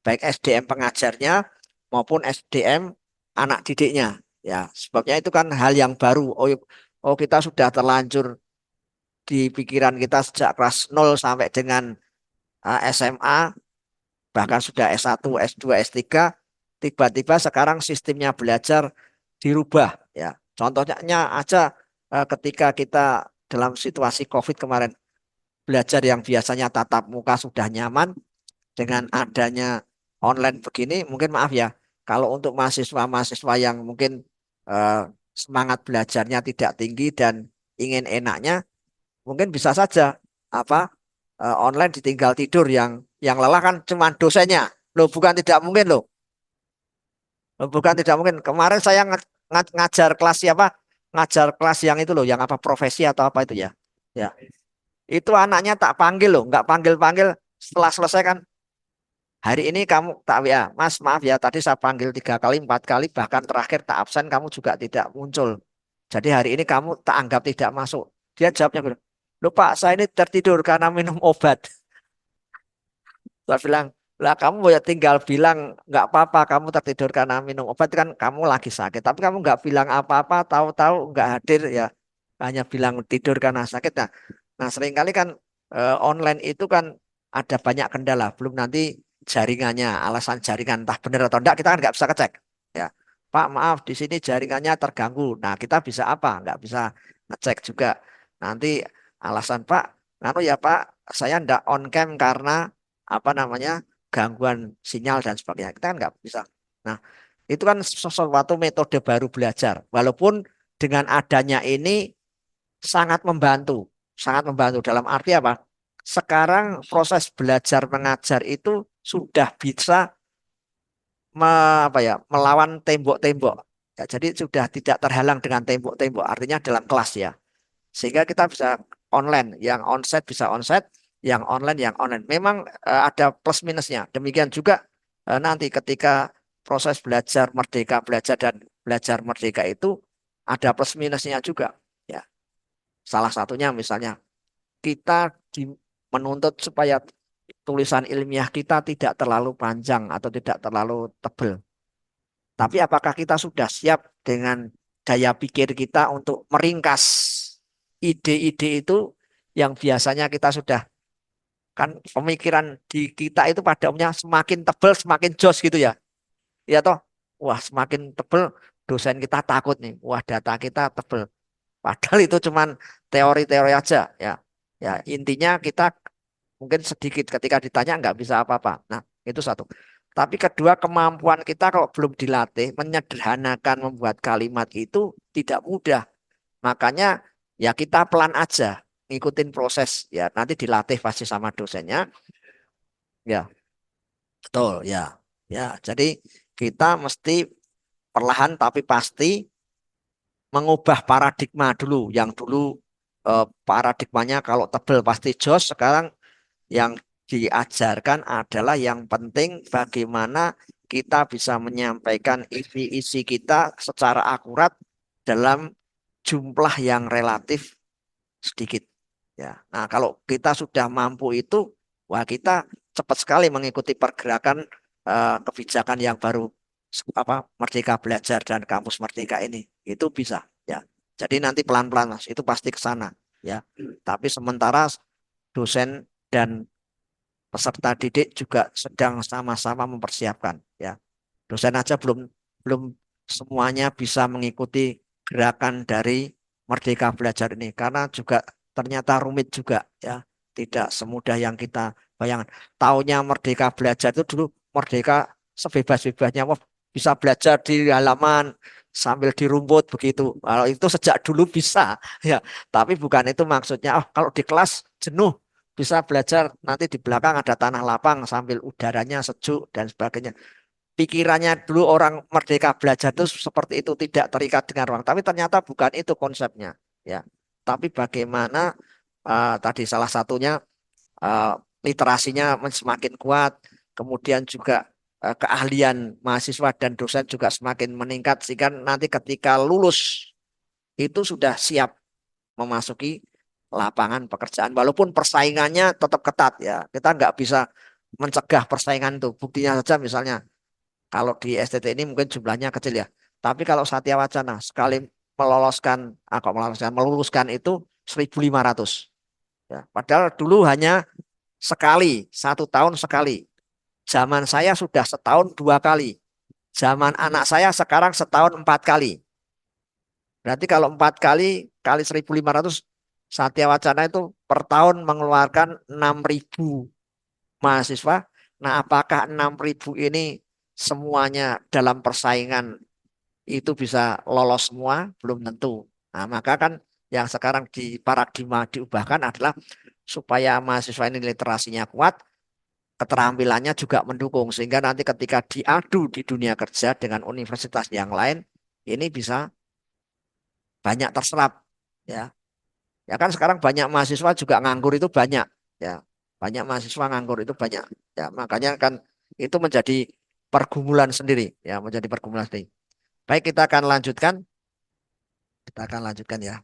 baik SDM pengajarnya maupun SDM anak didiknya. Ya, sebabnya itu kan hal yang baru. Oh, kita sudah terlanjur di pikiran kita sejak kelas 0 sampai dengan SMA, bahkan sudah S1, S2, S3, tiba-tiba sekarang sistemnya belajar dirubah, ya. Contohnya aja ketika kita dalam situasi COVID kemarin, belajar yang biasanya tatap muka sudah nyaman, dengan adanya online begini, mungkin maaf ya, kalau untuk mahasiswa-mahasiswa yang mungkin eh, semangat belajarnya tidak tinggi dan ingin enaknya, mungkin bisa saja apa online ditinggal tidur, yang lelah kan cuma dosennya. Loh, bukan tidak mungkin loh. Loh, bukan tidak mungkin. Kemarin saya ngajar kelas siapa? Ngajar kelas yang itu loh, yang apa profesi atau apa itu ya. Ya. Itu anaknya tak panggil loh, nggak panggil-panggil, setelah selesai kan hari ini kamu tak WA, Mas maaf ya tadi saya panggil 3 kali 4 kali bahkan terakhir tak absen kamu juga tidak muncul. Jadi hari ini kamu tak anggap tidak masuk. Dia jawabnya gini, "Loh Pak, saya ini tertidur karena minum obat." Saya bilang, lah kamu ya tinggal bilang nggak apa-apa kamu tertidur karena minum obat, kan kamu lagi sakit. Tapi kamu nggak bilang apa-apa, tahu-tahu nggak hadir ya, hanya bilang tidur karena sakit. Nah seringkali kan online itu kan ada banyak kendala. Belum nanti jaringannya, alasan jaringan entah benar atau enggak kita kan nggak bisa ngecek. Ya, Pak, maaf di sini jaringannya terganggu. Nah, kita bisa apa? Nggak bisa ngecek juga. Nanti alasan Pak, lalu ya Pak, saya ndak on cam karena apa namanya gangguan sinyal dan sebagainya. Kita kan nggak bisa. Nah, itu kan sesuatu metode baru belajar. Walaupun dengan adanya ini sangat membantu dalam arti apa? Sekarang proses belajar mengajar itu sudah bisa melawan tembok-tembok. Ya, jadi sudah tidak terhalang dengan tembok-tembok. Artinya dalam kelas ya. Sehingga kita bisa online, yang onsite bisa onsite, yang online yang online. Memang ada plus minusnya. Demikian juga nanti ketika proses belajar merdeka belajar dan belajar merdeka itu ada plus minusnya juga. Ya, salah satunya misalnya kita menuntut supaya tulisan ilmiah kita tidak terlalu panjang atau tidak terlalu tebal. Tapi apakah kita sudah siap dengan daya pikir kita untuk meringkas ide-ide itu yang biasanya kita sudah kan pemikiran di kita itu pada umumnya semakin tebal semakin jos gitu ya. Ya toh, wah semakin tebal dosen kita takut nih. Wah data kita tebal. Padahal itu cuman teori-teori aja ya. Ya intinya kita mungkin sedikit ketika ditanya nggak bisa apa-apa. Nah itu satu. Tapi kedua kemampuan kita kalau belum dilatih menyederhanakan membuat kalimat itu tidak mudah. Makanya ya kita pelan aja ngikutin proses ya nanti dilatih pasti sama dosennya. Ya betul ya. Ya jadi kita mesti perlahan tapi pasti mengubah paradigma dulu. Yang dulu paradigmanya kalau tebel pasti jos, sekarang yang diajarkan adalah yang penting bagaimana kita bisa menyampaikan isi-isi kita secara akurat dalam jumlah yang relatif sedikit. Ya. Nah, kalau kita sudah mampu itu, wah kita cepat sekali mengikuti pergerakan kebijakan yang baru apa Merdeka Belajar dan Kampus Merdeka ini. Itu bisa ya. Jadi nanti pelan-pelan Mas, itu pasti ke sana ya. Tapi sementara dosen dan peserta didik juga sedang sama-sama mempersiapkan ya. Dosen aja belum belum semuanya bisa mengikuti gerakan dari Merdeka Belajar ini karena juga ternyata rumit juga ya. Tidak semudah yang kita bayangkan. Taunya Merdeka Belajar itu dulu merdeka sebebas-bebasnya. Wah, bisa belajar di halaman sambil di rumput begitu. Kalau itu sejak dulu bisa ya. Tapi bukan itu maksudnya. Oh, kalau di kelas jenuh bisa belajar nanti di belakang ada tanah lapang sambil udaranya sejuk dan sebagainya. Pikirannya dulu orang merdeka belajar itu seperti itu tidak terikat dengan ruang. Tapi ternyata bukan itu konsepnya, ya. Tapi bagaimana tadi salah satunya uh, literasinya semakin kuat, kemudian juga keahlian mahasiswa dan dosen juga semakin meningkat sehingga nanti ketika lulus itu sudah siap memasuki lapangan pekerjaan walaupun persaingannya tetap ketat ya. Kita nggak bisa mencegah persaingan itu. Buktinya saja misalnya kalau di STT ini mungkin jumlahnya kecil ya. Tapi kalau Satya Wacana sekali meloloskan, meluluskan itu 1.500. Ya, padahal dulu hanya sekali, 1 tahun sekali. Zaman saya sudah setahun 2 kali. Zaman anak saya sekarang setahun 4 kali. Berarti kalau 4 kali kali 1.500 Satya Wacana itu per tahun mengeluarkan 6.000 mahasiswa. Nah, apakah 6.000 ini semuanya dalam persaingan itu bisa lolos semua? Belum tentu. Nah, maka kan yang sekarang di paradigma diubahkan adalah supaya mahasiswa ini literasinya kuat, keterampilannya juga mendukung. Sehingga nanti ketika diadu di dunia kerja dengan universitas yang lain, ini bisa banyak terserap. Ya, ya kan sekarang banyak mahasiswa juga nganggur itu banyak. Ya, banyak mahasiswa nganggur itu banyak. Ya, makanya kan itu menjadi pergumulan sendiri. Ya, menjadi pergumulan sendiri. Baik, kita akan lanjutkan. Kita akan lanjutkan ya.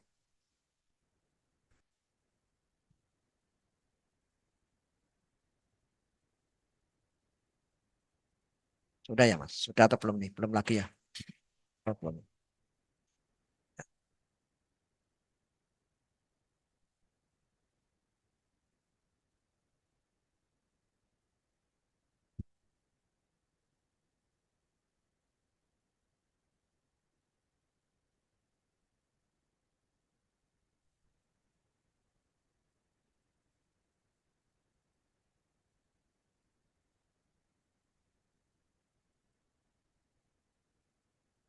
Sudah ya, Mas? Sudah atau belum nih? Belum lagi ya? Oh, belum.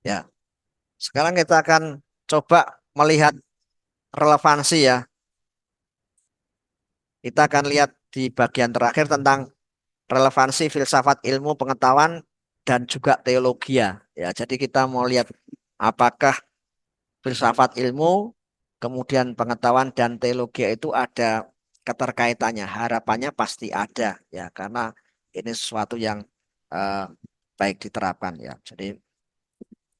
Ya, sekarang kita akan coba melihat relevansi ya. Kita akan lihat di bagian terakhir tentang relevansi filsafat ilmu pengetahuan dan juga teologi ya. Ya, jadi kita mau lihat apakah filsafat ilmu, kemudian pengetahuan dan teologi itu ada keterkaitannya. Harapannya pasti ada ya, karena ini sesuatu yang eh, baik diterapkan ya. Jadi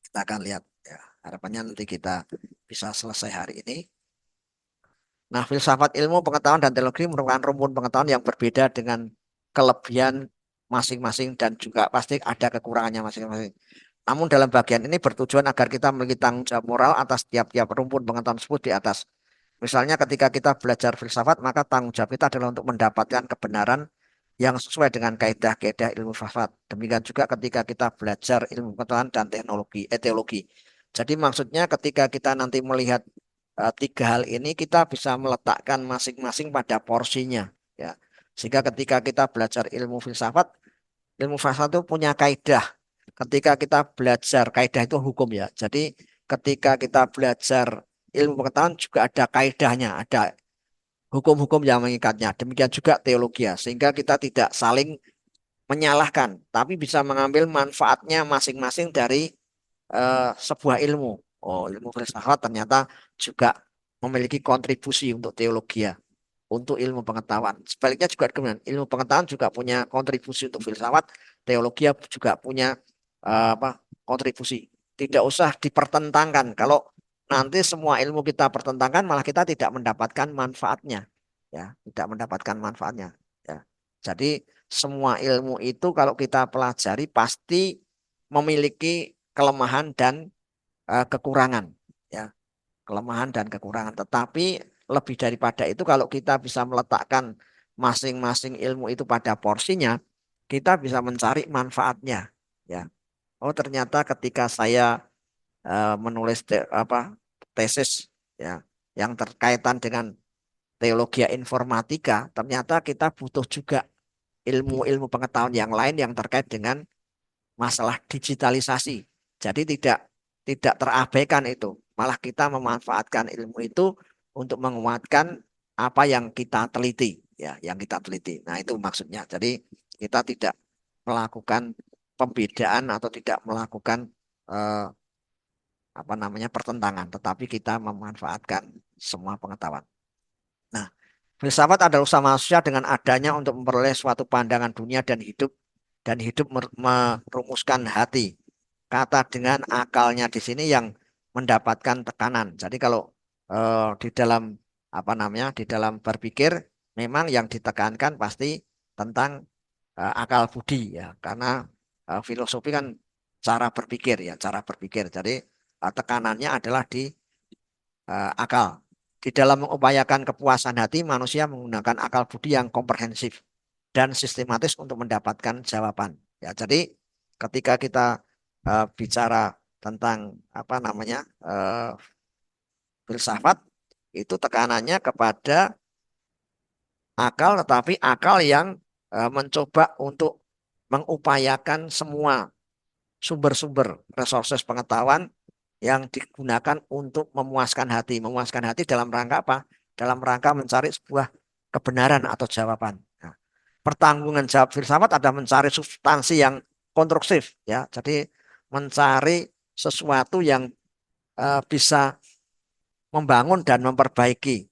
kita akan lihat ya. Harapannya nanti kita bisa selesai hari ini. Nah, filsafat ilmu pengetahuan dan teologi merupakan rumpun pengetahuan yang berbeda dengan kelebihan masing-masing dan juga pasti ada kekurangannya masing-masing. Namun dalam bagian ini bertujuan agar kita memiliki tanggung jawab moral atas tiap-tiap rumpun pengetahuan tersebut di atas. Misalnya ketika kita belajar filsafat, maka tanggung jawab kita adalah untuk mendapatkan kebenaran yang sesuai dengan kaidah-kaidah ilmu filsafat. Demikian juga ketika kita belajar ilmu pengetahuan dan teologi. Jadi maksudnya ketika kita nanti melihat tiga hal ini, kita bisa meletakkan masing-masing pada porsinya. Ya. Sehingga ketika kita belajar ilmu filsafat itu punya kaidah. Ketika kita belajar kaidah itu hukum ya. Jadi ketika kita belajar ilmu pengetahuan juga ada kaidahnya, ada hukum-hukum yang mengikatnya. Demikian juga teologi ya. Sehingga kita tidak saling menyalahkan, tapi bisa mengambil manfaatnya masing-masing dari sebuah ilmu. Oh, ilmu filsafat ternyata juga memiliki kontribusi untuk teologi ya, untuk ilmu pengetahuan. Sebaliknya juga kemudian ilmu pengetahuan juga punya kontribusi untuk filsafat, teologi juga punya kontribusi. Tidak usah dipertentangkan. Kalau nanti semua ilmu kita pertentangkan, malah kita tidak mendapatkan manfaatnya. Ya, tidak mendapatkan manfaatnya. Ya. Jadi semua ilmu itu kalau kita pelajari pasti memiliki kelemahan dan kekurangan. Ya, kelemahan dan kekurangan. Tetapi lebih daripada itu kalau kita bisa meletakkan masing-masing ilmu itu pada porsinya, kita bisa mencari manfaatnya. Ya. Oh, ternyata ketika saya menulis tesis ya yang terkaitan dengan teologi informatika, ternyata kita butuh juga ilmu-ilmu pengetahuan yang lain yang terkait dengan masalah digitalisasi. Jadi tidak terabaikan itu. Malah kita memanfaatkan ilmu itu untuk menguatkan apa yang kita teliti, ya, yang kita teliti. Nah, itu maksudnya. Jadi kita tidak melakukan pembedaan atau tidak melakukan eh, pertentangan, tetapi kita memanfaatkan semua pengetahuan. Nah, filsafat adalah usaha manusia dengan adanya untuk memperoleh suatu pandangan dunia dan hidup merumuskan hati. Kata dengan akalnya di sini yang mendapatkan tekanan. Jadi kalau di dalam di dalam berpikir memang yang ditekankan pasti tentang akal budi ya, karena filosofi kan cara berpikir ya, cara berpikir. Jadi tekanannya adalah di akal. Di dalam mengupayakan kepuasan hati, manusia menggunakan akal budi yang komprehensif dan sistematis untuk mendapatkan jawaban. Ya, jadi ketika kita bicara tentang filsafat, itu tekanannya kepada akal, tetapi akal yang mencoba untuk mengupayakan semua sumber-sumber resources pengetahuan yang digunakan untuk memuaskan hati. Memuaskan hati dalam rangka apa? Dalam rangka mencari sebuah kebenaran atau jawaban. Nah, pertanggungan jawab filsafat ada mencari substansi yang konstruksif, ya. Jadi mencari sesuatu yang bisa membangun dan memperbaiki.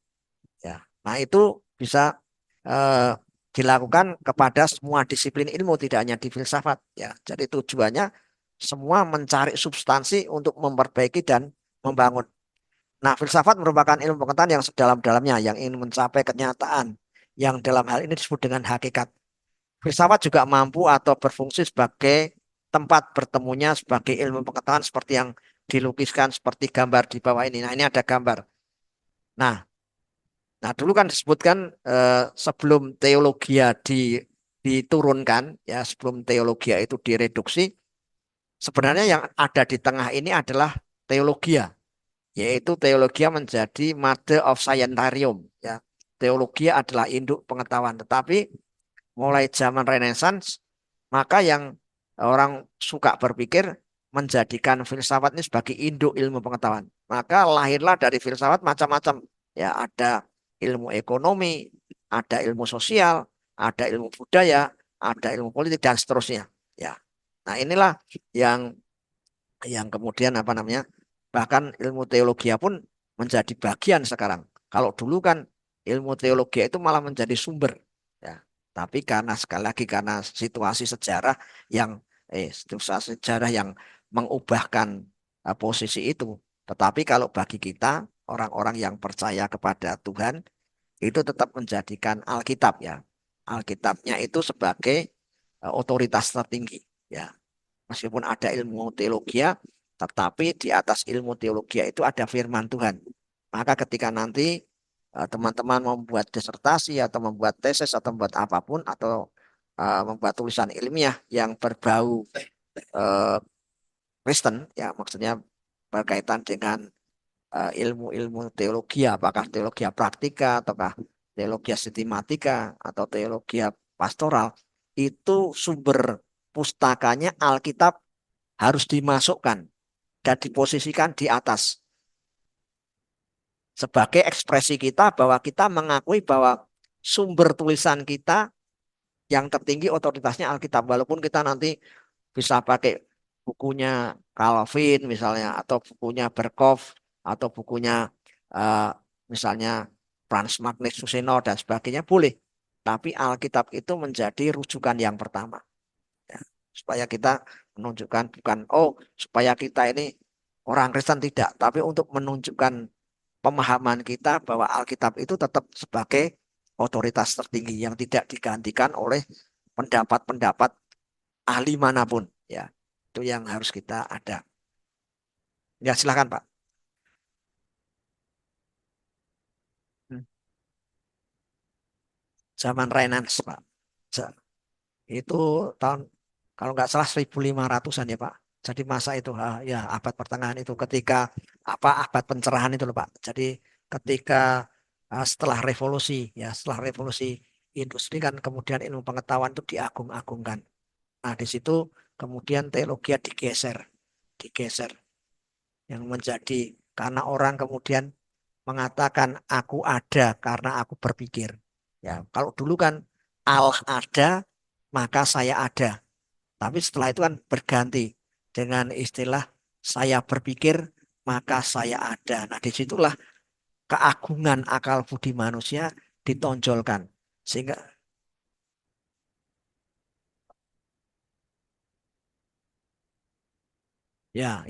Ya. Nah, itu bisa eh, dilakukan kepada semua disiplin ilmu, tidak hanya di filsafat. Ya. Jadi tujuannya semua mencari substansi untuk memperbaiki dan membangun. Nah, filsafat merupakan ilmu pengetahuan yang sedalam-dalamnya, yang ingin mencapai kenyataan, yang dalam hal ini disebut dengan hakikat. Filsafat juga mampu atau berfungsi sebagai tempat bertemunya sebagai ilmu pengetahuan seperti yang dilukiskan seperti gambar di bawah ini. Nah, ini ada gambar. Nah, dulu kan disebutkan sebelum teologia diturunkan, ya sebelum teologia itu direduksi, sebenarnya yang ada di tengah ini adalah teologia, yaitu teologia menjadi mother of scientarium. Ya, teologia adalah induk pengetahuan, tetapi mulai zaman Renaissance, maka yang orang suka berpikir menjadikan filsafat ini sebagai induk ilmu pengetahuan. Maka lahirlah dari filsafat macam-macam. Ya, ada ilmu ekonomi, ada ilmu sosial, ada ilmu budaya, ada ilmu politik dan seterusnya. Ya. Nah, inilah yang kemudian apa namanya? Bahkan ilmu teologi pun menjadi bagian sekarang. Kalau dulu kan ilmu teologi itu malah menjadi sumber. Ya. Tapi karena sekali lagi karena situasi sejarah yang situasi sejarah yang mengubahkan posisi itu. Tetapi kalau bagi kita orang-orang yang percaya kepada Tuhan itu tetap menjadikan Alkitab ya. Alkitabnya itu sebagai otoritas tertinggi ya. Meskipun ada ilmu teologi, tetapi di atas ilmu teologi itu ada firman Tuhan. Maka ketika nanti teman-teman membuat disertasi atau membuat tesis atau membuat apapun atau membuat tulisan ilmiah yang berbau Kristen, ya maksudnya berkaitan dengan ilmu-ilmu teologi, apakah teologi praktika ataukah teologi sistematika atau teologi pastoral, itu sumber pustakanya Alkitab harus dimasukkan dan diposisikan di atas sebagai ekspresi kita bahwa kita mengakui bahwa sumber tulisan kita yang tertinggi otoritasnya Alkitab, walaupun kita nanti bisa pakai bukunya Calvin misalnya atau bukunya Berkhof atau bukunya misalnya Franz Magnus Suseno dan sebagainya boleh, tapi Alkitab itu menjadi rujukan yang pertama ya, supaya kita menunjukkan bukan supaya kita ini orang Kristen tidak, tapi untuk menunjukkan pemahaman kita bahwa Alkitab itu tetap sebagai otoritas tertinggi yang tidak digantikan oleh pendapat-pendapat ahli manapun ya. Itu yang harus kita ada. Ya, silakan Pak. Zaman Renaissance Pak. Itu tahun kalau nggak salah 1500-an ya Pak. Jadi masa itu ya abad pertengahan itu ketika abad pencerahan itu loh Pak. Jadi ketika setelah revolusi industri kan kemudian ilmu pengetahuan itu diagung-agungkan. Nah, di situ kemudian teologi digeser yang menjadi karena orang kemudian mengatakan aku ada karena aku berpikir. Ya, kalau dulu kan Allah ada maka saya ada. Tapi setelah itu kan berganti dengan istilah saya berpikir maka saya ada. Nah, disitulah keagungan akal budi manusia ditonjolkan. Sehingga ya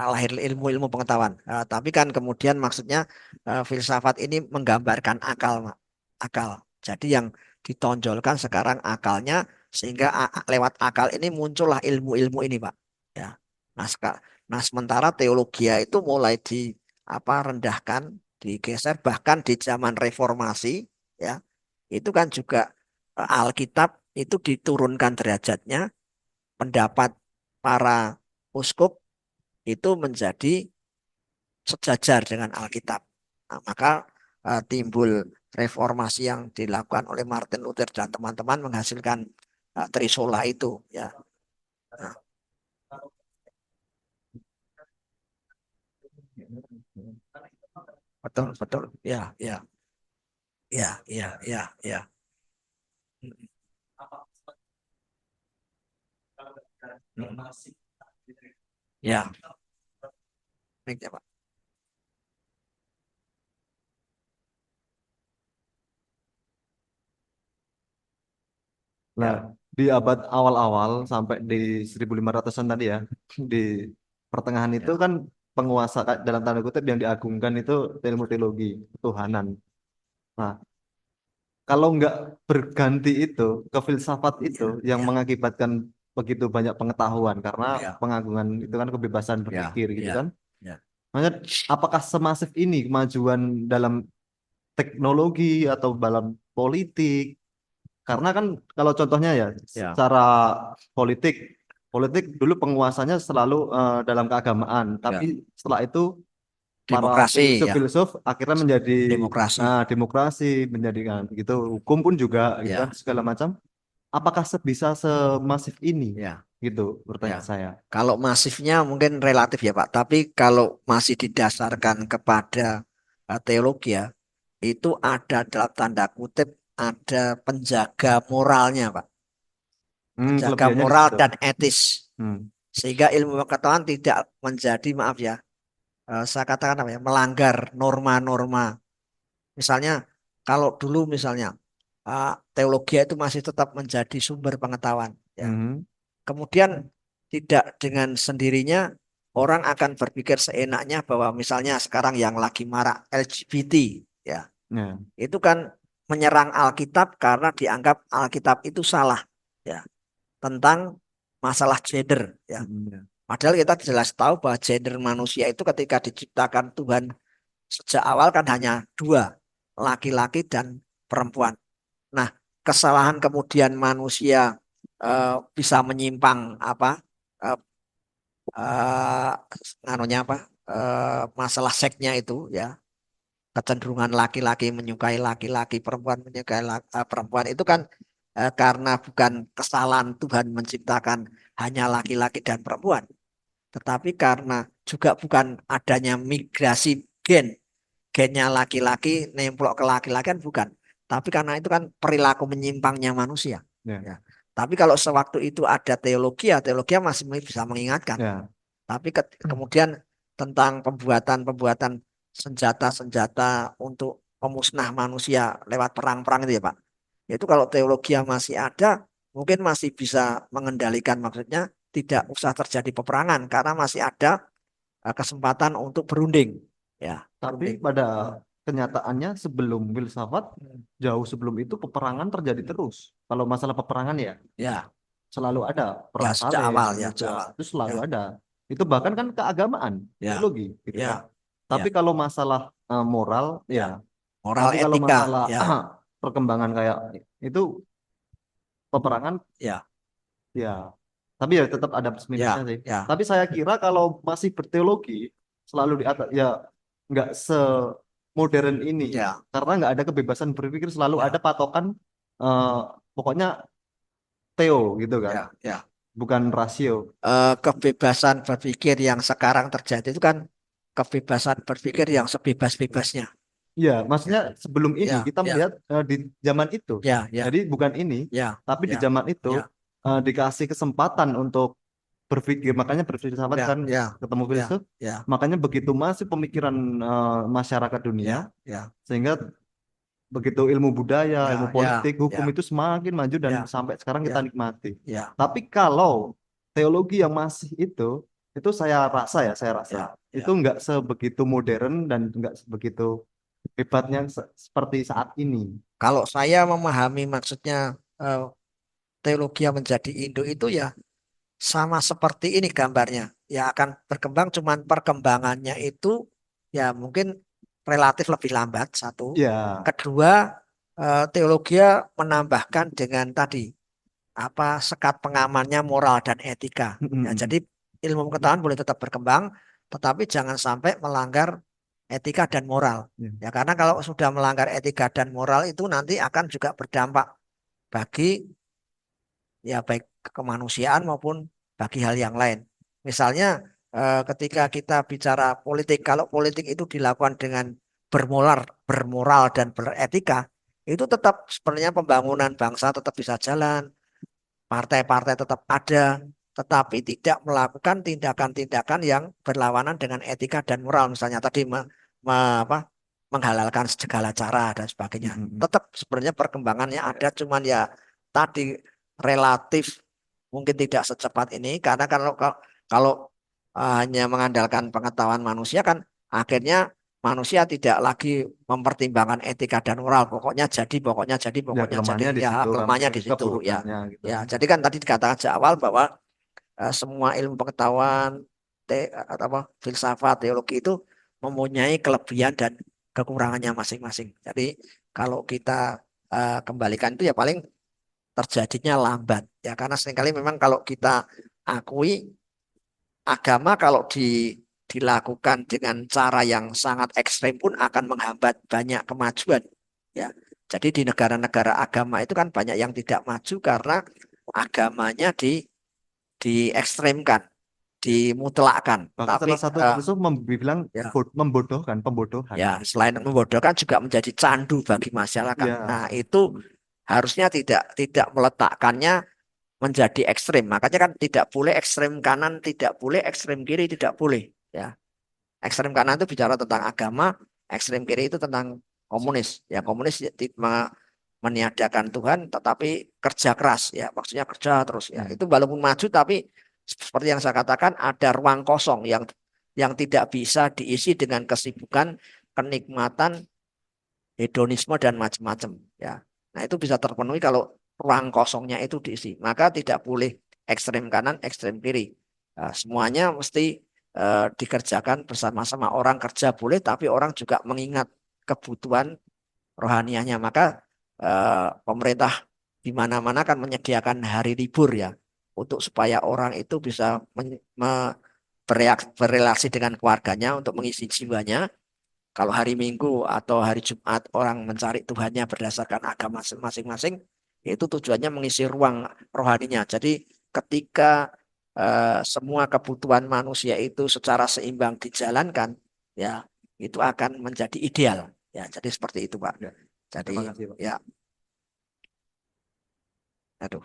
lahir ilmu-ilmu pengetahuan. Tapi kan kemudian maksudnya filsafat ini menggambarkan akal. Jadi yang ditonjolkan sekarang akalnya sehingga lewat akal ini muncullah ilmu-ilmu ini, Pak. Ya. Nah, nah sementara teologi itu mulai rendahkan, digeser bahkan di zaman reformasi ya. Itu kan juga Alkitab itu diturunkan derajatnya, pendapat para uskup itu menjadi sejajar dengan Alkitab. Nah, maka timbul reformasi yang dilakukan oleh Martin Luther dan teman-teman menghasilkan Trisola itu ya. Nah. Betul ya ya baik ya Pak. Nah, di abad awal-awal sampai di 1500-an tadi ya, di pertengahan itu kan penguasa dalam tanda kutip yang diagungkan itu ilmu teologi, ketuhanan. Nah, kalau nggak berganti itu ke filsafat itu yang mengakibatkan begitu banyak pengetahuan karena pengagungan itu kan kebebasan berpikir gitu kan. Makanya apakah semasif ini kemajuan dalam teknologi atau dalam politik? Karena kan kalau contohnya ya secara politik dulu penguasanya selalu dalam keagamaan, tapi setelah itu demokrasi para filsuf akhirnya menjadi demokrasi menjadikan gitu, hukum pun juga gitu kan segala macam. Apakah bisa semasif ini gitu pertanyaan Ya. saya. Kalau masifnya mungkin relatif ya Pak, tapi kalau masih didasarkan kepada teologi ya, itu ada dalam tanda kutip ada penjaga moralnya Pak, penjaga Kelebihannya di moral situ. dan etis, Hmm. sehingga ilmu pengetahuan tidak menjadi maaf ya, saya katakan apa ya, melanggar norma-norma. Misalnya kalau dulu misalnya teologi itu masih tetap menjadi sumber pengetahuan, ya. Mhm. Kemudian tidak dengan sendirinya orang akan berpikir seenaknya bahwa misalnya sekarang yang lagi marak LGBT, ya, Ya. itu kan menyerang Alkitab karena dianggap Alkitab itu salah, ya, tentang masalah gender, ya. Ya. Padahal kita jelas tahu bahwa gender manusia itu ketika diciptakan Tuhan sejak awal kan hanya dua, laki-laki dan perempuan. Nah, kesalahan kemudian manusia bisa menyimpang apa eh, nganunya apa masalah seksnya itu ya, kecenderungan laki-laki menyukai laki-laki, perempuan menyukai perempuan itu kan karena bukan kesalahan Tuhan menciptakan hanya laki-laki dan perempuan, tetapi karena juga bukan adanya migrasi gennya laki-laki nemplok ke laki-laki kan bukan, tapi karena itu kan perilaku menyimpangnya manusia, Ya. ya. Tapi kalau sewaktu itu ada teologi ya teologi masih bisa mengingatkan, Ya. tapi kemudian tentang pembuatan senjata-senjata untuk pemusnah manusia lewat perang-perang itu ya Pak, itu kalau teologi yang masih ada mungkin masih bisa mengendalikan, maksudnya tidak usah terjadi peperangan karena masih ada kesempatan untuk berunding, ya, Tapi berunding. pada kenyataannya sebelum filsafat, Hmm. jauh sebelum itu peperangan terjadi terus. Kalau masalah peperangan ya Ya, selalu ada ya perang sejak salib, awal ya, sejak juga awal. itu selalu Ya, ada. Itu bahkan kan keagamaan, ya, teologi gitu kan. ya, ya, Tapi kalau masalah moral ya. ya, Moral tapi kalau etika, masalah ya, perkembangan kayak itu peperangan ya, ya, tapi ya tetap ada plus minusnya ya, sih. ya, Tapi saya kira kalau masih berteologi selalu di atas ya, nggak semodern ini ya, karena nggak ada kebebasan berpikir, selalu ada ya, patokan eh, pokoknya Theo gitu kan, ya, ya. bukan rasio. Kebebasan berpikir yang sekarang terjadi itu kan kebebasan berpikir yang sebebas-bebasnya. Iya, maksudnya sebelum ini Ya, kita ya, melihat di zaman itu. ya, ya, Jadi bukan ini, ya, tapi di ya, zaman itu ya, dikasih kesempatan untuk berpikir. Makanya berfilsafat ya, kan ya, ketemu ya, filsuf. ya, Makanya begitu masih pemikiran masyarakat dunia, ya, ya, sehingga begitu ilmu budaya, ilmu ya, politik, ya, hukum ya, itu semakin maju dan ya, sampai sekarang kita ya, nikmati. ya, Tapi kalau teologi yang masih itu saya rasa ya, itu ya. nggak sebegitu modern dan nggak sebegitu hebatnya seperti saat ini. Kalau saya memahami maksudnya eh, teologi yang menjadi Indo itu ya sama seperti ini gambarnya. Ya akan berkembang, cuman perkembangannya itu ya mungkin relatif lebih lambat, satu. Ya, Kedua, teologi menambahkan dengan tadi apa sekat pengamannya moral dan etika. Ya, jadi ilmu pengetahuan boleh tetap berkembang, tetapi jangan sampai melanggar etika dan moral. ya, Ya, karena kalau sudah melanggar etika dan moral itu nanti akan juga berdampak bagi ya baik kemanusiaan maupun bagi hal yang lain. Misalnya ketika kita bicara politik, kalau politik itu dilakukan dengan bermoral dan beretika, itu tetap sebenarnya pembangunan bangsa tetap bisa jalan, partai-partai tetap ada, tetapi tidak melakukan tindakan-tindakan yang berlawanan dengan etika dan moral. Misalnya tadi menghalalkan segala cara dan sebagainya. Tetap sebenarnya perkembangannya ada, cuman ya tadi relatif mungkin tidak secepat ini karena kalau hanya mengandalkan pengetahuan manusia kan akhirnya manusia tidak lagi mempertimbangkan etika dan moral. Pokoknya jadi, ya pokoknya jadi. kelemahannya di Ya, situ kan, kelemahannya di situ ya. keburukannya gitu. Ya, jadi kan tadi dikatakan sejak awal bahwa semua ilmu pengetahuan, apa, filsafat, teologi itu mempunyai kelebihan dan kekurangannya masing-masing. Jadi kalau kita kembalikan itu ya paling terjadinya lambat ya karena seringkali memang kalau kita akui agama kalau dilakukan dengan cara yang sangat ekstrem pun akan menghambat banyak kemajuan ya. Jadi di negara-negara agama itu kan banyak yang tidak maju karena agamanya diekstrimkan, dimutlakkan. Bahkan Tapi salah satu filsuf bilang ya, membodohkan, pembodohan. ya selain membodohkan juga menjadi candu bagi masyarakat. Ya, Nah, itu harusnya tidak meletakkannya menjadi ekstrim. Makanya kan tidak boleh ekstrim kanan, tidak boleh ekstrim kiri, tidak boleh. Ya, ekstrem kanan itu bicara tentang agama, ekstrem kiri itu tentang komunis. Ya, komunis meniadakan Tuhan, tetapi kerja keras. Ya, maksudnya kerja terus. Ya, itu walaupun maju, tapi seperti yang saya katakan ada ruang kosong yang tidak bisa diisi dengan kesibukan, kenikmatan, hedonisme dan macam-macam. Ya, nah itu bisa terpenuhi kalau ruang kosongnya itu diisi. Maka tidak boleh ekstrem kanan, ekstrem kiri. Nah, semuanya mesti dikerjakan bersama-sama. Orang kerja boleh, tapi orang juga mengingat kebutuhan rohanianya. Maka pemerintah di mana-mana kan menyediakan hari libur ya, untuk supaya orang itu bisa berrelasi dengan keluarganya untuk mengisi jiwanya. Kalau hari Minggu atau hari Jumat orang mencari Tuhannya berdasarkan agama masing-masing, itu tujuannya mengisi ruang rohaninya. Jadi ketika semua kebutuhan manusia itu secara seimbang dijalankan, ya itu akan menjadi ideal. Ya, jadi seperti itu, Pak. Jadi terima kasih, Pak. ya, aduh,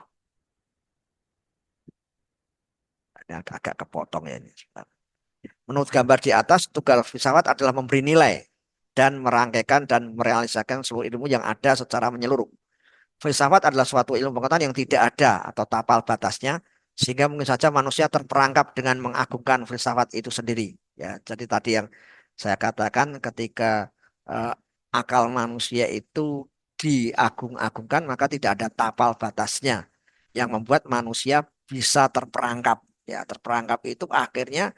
ini agak kepotong ya ini. Menurut gambar di atas, tugas filsafat adalah memberi nilai dan merangkaikan dan merealisasikan seluruh ilmu yang ada secara menyeluruh. Filsafat adalah suatu ilmu pengetahuan yang tidak ada atau tapal batasnya, sehingga mungkin saja manusia terperangkap dengan mengagungkan filsafat itu sendiri. Ya, jadi tadi yang saya katakan ketika eh, akal manusia itu diagung-agungkan, maka tidak ada tapal batasnya yang membuat manusia bisa terperangkap. Ya, terperangkap itu akhirnya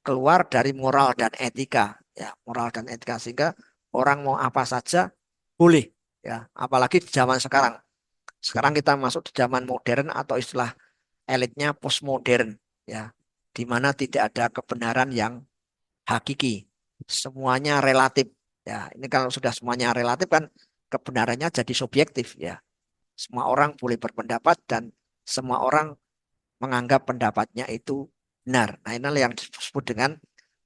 keluar dari moral dan etika, ya moral dan etika, sehingga orang mau apa saja boleh, ya apalagi di zaman sekarang kita masuk di zaman modern atau istilah elitnya postmodern, ya di mana tidak ada kebenaran yang hakiki, semuanya relatif. Ya ini kalau sudah semuanya relatif kan kebenarannya jadi subjektif. Ya semua orang boleh berpendapat dan semua orang menganggap pendapatnya itu benar. Nah inilah yang disebut dengan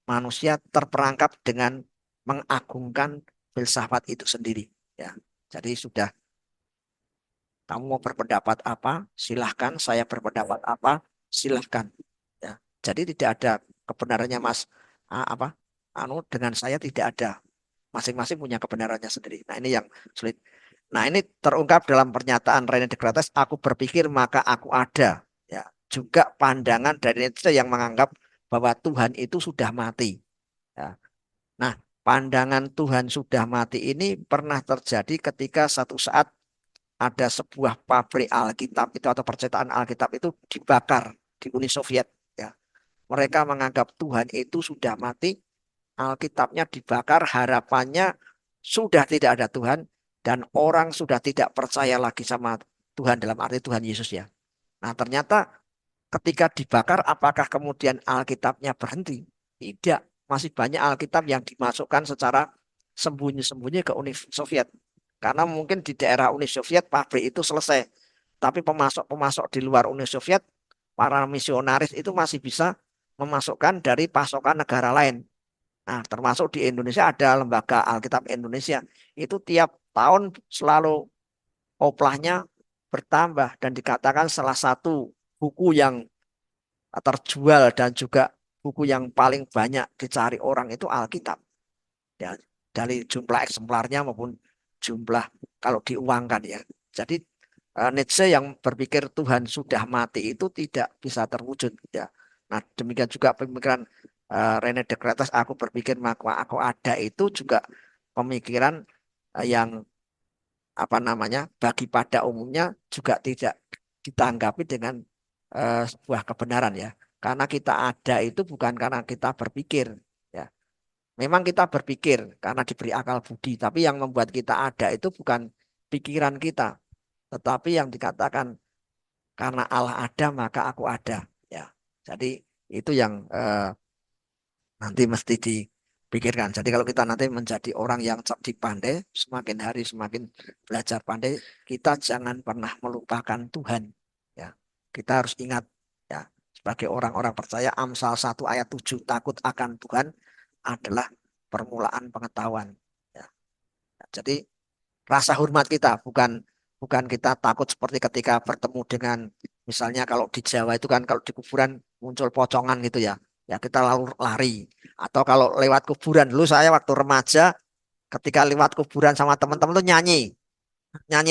manusia terperangkap dengan mengagungkan filsafat itu sendiri. Ya, jadi sudah kamu mau berpendapat apa, silahkan. Saya berpendapat apa, silahkan. Ya, jadi tidak ada kebenarannya Mas apa dengan saya tidak ada. Masing-masing punya kebenarannya sendiri. Nah ini yang sulit. Nah ini terungkap dalam pernyataan René Descartes. Aku berpikir maka aku ada. Ya, juga pandangan dari Nietzsche yang menganggap bahwa Tuhan itu sudah mati. Ya. Nah, pandangan Tuhan sudah mati ini pernah terjadi ketika satu saat ada sebuah pabrik Alkitab itu atau percetakan Alkitab itu dibakar di Uni Soviet. Ya. Mereka menganggap Tuhan itu sudah mati, Alkitabnya dibakar, harapannya sudah tidak ada Tuhan dan orang sudah tidak percaya lagi sama Tuhan dalam arti Tuhan Yesus ya. Nah, ternyata ketika dibakar, apakah kemudian Alkitabnya berhenti? Tidak, masih banyak Alkitab yang dimasukkan secara sembunyi-sembunyi ke Uni Soviet. Karena mungkin di daerah Uni Soviet pabrik itu selesai. Tapi pemasok-pemasok di luar Uni Soviet, para misionaris itu masih bisa memasukkan dari pasokan negara lain. Nah, termasuk di Indonesia ada lembaga Alkitab Indonesia. Itu tiap tahun selalu oplahnya bertambah dan dikatakan salah satu buku yang terjual dan juga buku yang paling banyak dicari orang itu Alkitab. Ya, dari jumlah eksemplarnya maupun jumlah kalau diuangkan ya. Jadi Nietzsche yang berpikir Tuhan sudah mati itu tidak bisa terwujud ya. Nah, demikian juga pemikiran René Descartes aku berpikir maka aku ada itu juga pemikiran yang apa namanya bagi pada umumnya juga tidak ditanggapi dengan sebuah kebenaran ya. Karena kita ada itu bukan karena kita berpikir ya. Memang kita berpikir karena diberi akal budi, tapi yang membuat kita ada itu bukan pikiran kita, tetapi yang dikatakan karena Allah ada maka aku ada ya. Jadi itu yang nanti mesti dipikirkan. Jadi kalau kita nanti menjadi orang yang cerdik pandai, semakin hari semakin belajar pandai, kita jangan pernah melupakan Tuhan. Ya, kita harus ingat. Ya, sebagai orang-orang percaya Amsal 1 ayat 7 takut akan Tuhan adalah permulaan pengetahuan. Ya. Jadi rasa hormat kita bukan bukan kita takut seperti ketika bertemu dengan misalnya kalau di Jawa itu kan kalau di kuburan muncul pocongan gitu ya. Ya kita lalu lari atau kalau lewat kuburan dulu saya waktu remaja ketika lewat kuburan sama teman-teman tuh nyanyi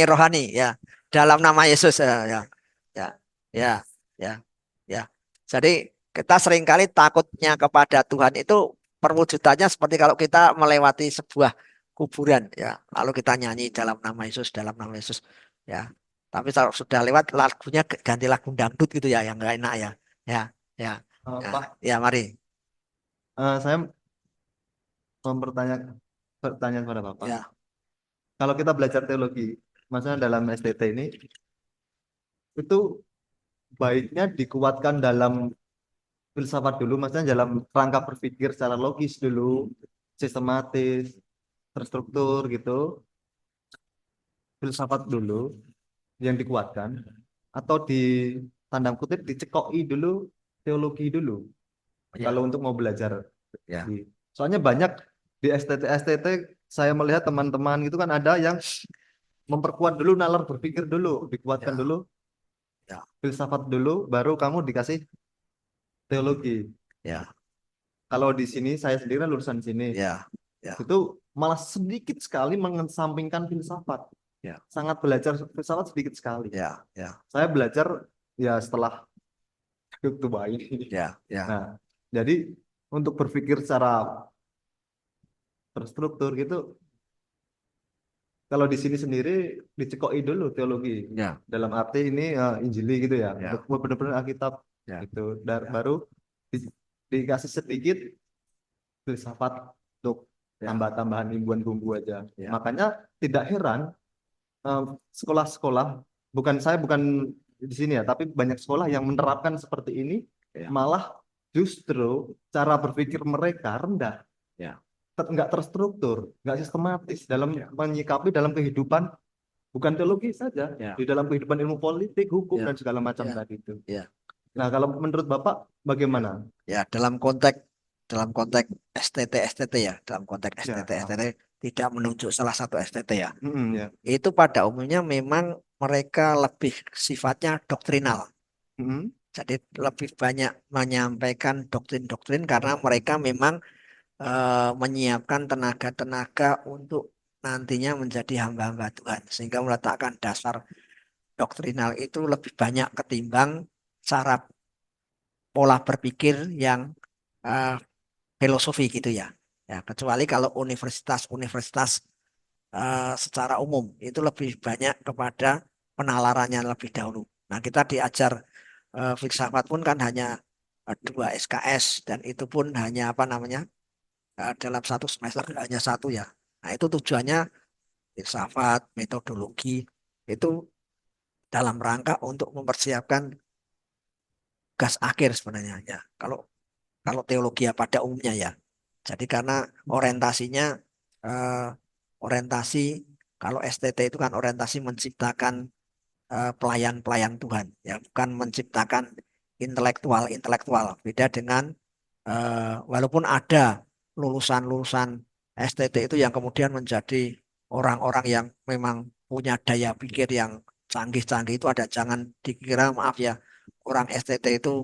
rohani ya dalam nama Yesus ya ya ya ya ya. Jadi kita seringkali takutnya kepada Tuhan itu perwujudannya seperti kalau kita melewati sebuah kuburan ya lalu kita nyanyi dalam nama Yesus ya. Tapi kalau sudah lewat lagunya ganti lagu dangdut gitu ya yang enggak enak ya ya ya. Nah, Pak, ya mari saya mempertanyakan pertanyaan kepada Bapak. ya Kalau kita belajar teologi, maksudnya dalam STT ini, itu baiknya dikuatkan dalam filsafat dulu, maksudnya dalam rangka berpikir secara logis dulu, sistematis, terstruktur gitu, filsafat dulu yang dikuatkan, atau di tanda kutip dicekoi dulu teologi dulu. ya Kalau untuk mau belajar. ya Soalnya banyak di STT saya melihat teman-teman gitu kan ada yang memperkuat dulu nalar berpikir dulu, dikuatkan ya dulu ya filsafat dulu, baru kamu dikasih teologi. ya Kalau di sini saya sendiri kan lulusan sini, ya ya itu malah sedikit sekali mengesampingkan filsafat. ya Sangat belajar filsafat sedikit sekali. ya ya Saya belajar ya setelah hidup tua ini. ya ya Nah, jadi untuk berpikir secara terstruktur gitu, kalau di sini sendiri dicekoi dulu teologi. ya Dalam arti ini Injili gitu ya, ya benar-benar Alkitab ya gitu. ya Baru dikasih sedikit filsafat untuk ya tambah-tambahan imbuhan bumbu aja. ya Makanya tidak heran sekolah-sekolah, bukan di sini ya, tapi banyak sekolah yang menerapkan seperti ini, ya malah justru cara berpikir mereka rendah, ya nggak terstruktur, nggak sistematis dalam ya menyikapi dalam kehidupan, bukan teologi saja, ya di dalam kehidupan ilmu politik, hukum, ya dan segala macam ya tadi itu. ya Nah, kalau menurut Bapak bagaimana? ya dalam konteks STT ya dalam konteks Ya, STT tidak menunjuk salah satu STT ya ya. itu pada umumnya memang mereka lebih sifatnya doktrinal. Mm-mm. Jadi lebih banyak menyampaikan doktrin-doktrin karena mereka memang menyiapkan tenaga-tenaga untuk nantinya menjadi hamba-hamba Tuhan. Sehingga meletakkan dasar doktrinal itu lebih banyak ketimbang cara pola berpikir yang eh, filosofi gitu ya. Ya, kecuali kalau universitas-universitas secara umum itu lebih banyak kepada penalarannya lebih dahulu. Nah, kita diajar filsafat pun kan hanya 2 SKS dan itu pun hanya apa namanya dalam satu semester hanya satu ya. Nah, itu tujuannya filsafat, metodologi itu dalam rangka untuk mempersiapkan tugas akhir sebenarnya ya. Kalau kalau teologi ya pada umumnya ya. Jadi karena orientasinya eh, orientasi kalau STT itu kan orientasi menciptakan pelayan-pelayan Tuhan ya bukan menciptakan intelektual beda dengan walaupun ada lulusan-lulusan STT itu yang kemudian menjadi orang-orang yang memang punya daya pikir yang canggih-canggih itu ada jangan dikira maaf ya orang STT itu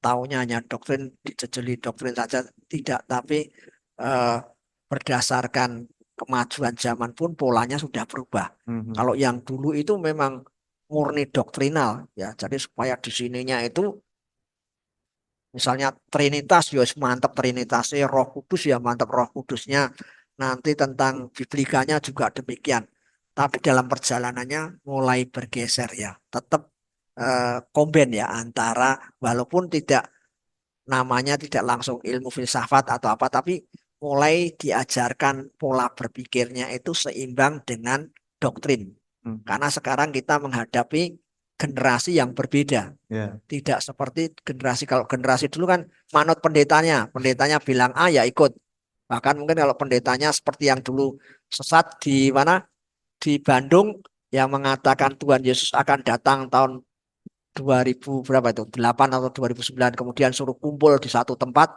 taunya hanya doktrin dijejeli doktrin saja tidak tapi eh, berdasarkan kemajuan zaman pun polanya sudah berubah. Mhm. Kalau yang dulu itu memang murni doktrinal ya. Jadi supaya di sininya itu misalnya Trinitas ya mantap Trinitasnya, Roh Kudus ya mantap Roh Kudusnya. Nanti tentang biblikanya juga demikian. Tapi dalam perjalanannya mulai bergeser ya. Tetap komben ya antara walaupun tidak namanya tidak langsung ilmu filsafat atau apa tapi mulai diajarkan pola berpikirnya itu seimbang dengan doktrin. Hmm. Karena sekarang kita menghadapi generasi yang berbeda. Ya. Tidak seperti generasi kalau generasi dulu kan manut pendetanya bilang A ya ikut. Bahkan mungkin kalau pendetanya seperti yang dulu sesat di mana di Bandung yang mengatakan Tuhan Yesus akan datang tahun 2000 berapa itu 8 atau 2009 kemudian suruh kumpul di satu tempat,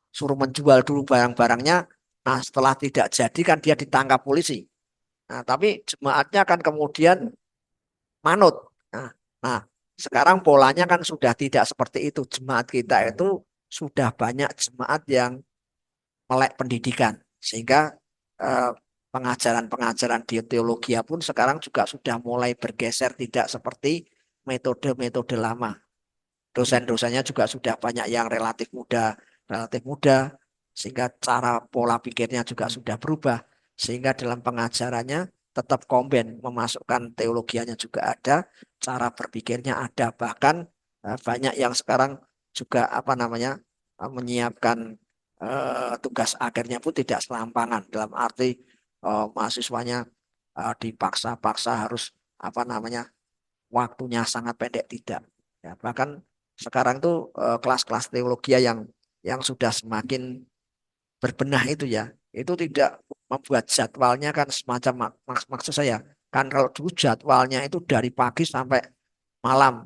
suruh menjual dulu barang-barangnya. Nah, setelah tidak jadi kan dia ditangkap polisi. Nah, tapi jemaatnya kan kemudian manut. Nah, sekarang polanya kan sudah tidak seperti itu. Jemaat kita itu sudah banyak jemaat yang melek pendidikan, sehingga eh, pengajaran-pengajaran di teologi pun sekarang juga sudah mulai bergeser, tidak seperti metode-metode lama. Dosen-dosennya juga sudah banyak yang relatif muda, sehingga cara pola pikirnya juga sudah berubah, sehingga dalam pengajarannya tetap komben, memasukkan teologianya juga ada, cara berpikirnya ada, bahkan banyak yang sekarang juga apa namanya menyiapkan tugas akhirnya pun tidak selampangan, dalam arti mahasiswanya dipaksa-paksa harus apa namanya waktunya sangat pendek, tidak. Ya, bahkan sekarang tuh kelas-kelas teologi yang sudah semakin berbenah itu ya, itu tidak membuat jadwalnya kan semacam maksud saya kan kalau dulu jadwalnya itu dari pagi sampai malam,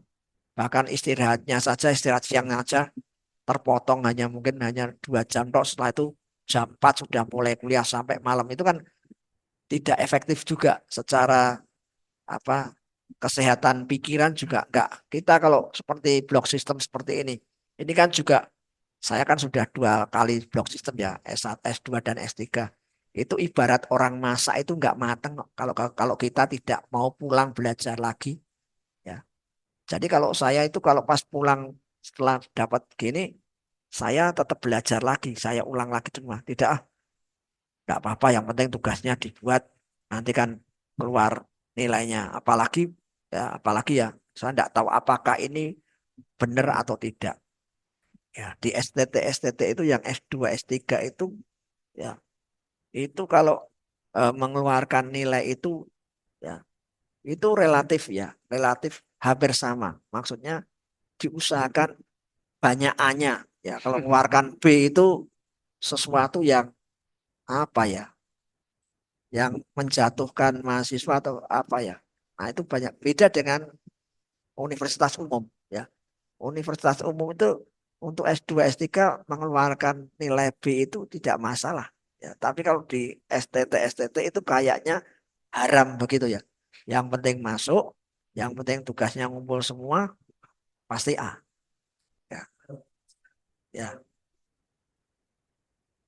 bahkan istirahatnya saja istirahat siang aja terpotong mungkin hanya 2 jam toh, setelah itu jam 4 sudah mulai kuliah sampai malam, itu kan tidak efektif juga secara apa kesehatan pikiran juga enggak. Kita kalau seperti blok sistem seperti ini kan juga saya kan sudah 2 kali blok sistem ya, S1, S2 dan S3. Itu ibarat orang masak itu enggak matang kalau kalau kita tidak mau pulang belajar lagi ya. Jadi kalau saya itu kalau pas pulang setelah dapat gini, saya tetap belajar lagi, saya ulang lagi di rumah. Tidak, enggak apa-apa, yang penting tugasnya dibuat, nanti kan keluar nilainya. Apalagi ya, saya enggak tahu apakah ini benar atau tidak. Ya, di STT itu yang S2, S3 itu ya, itu kalau mengeluarkan nilai itu ya, itu relatif hampir sama. Maksudnya diusahakan banyak A-nya. Ya, kalau mengeluarkan B itu sesuatu yang apa ya? Yang menjatuhkan mahasiswa atau apa ya? Nah, itu banyak beda dengan universitas umum ya. Universitas umum itu untuk S2, S3 mengeluarkan nilai B itu tidak masalah. Ya, tapi kalau di STT itu kayaknya haram begitu ya. Yang penting masuk, yang penting tugasnya ngumpul semua, pasti A. Ya, ya,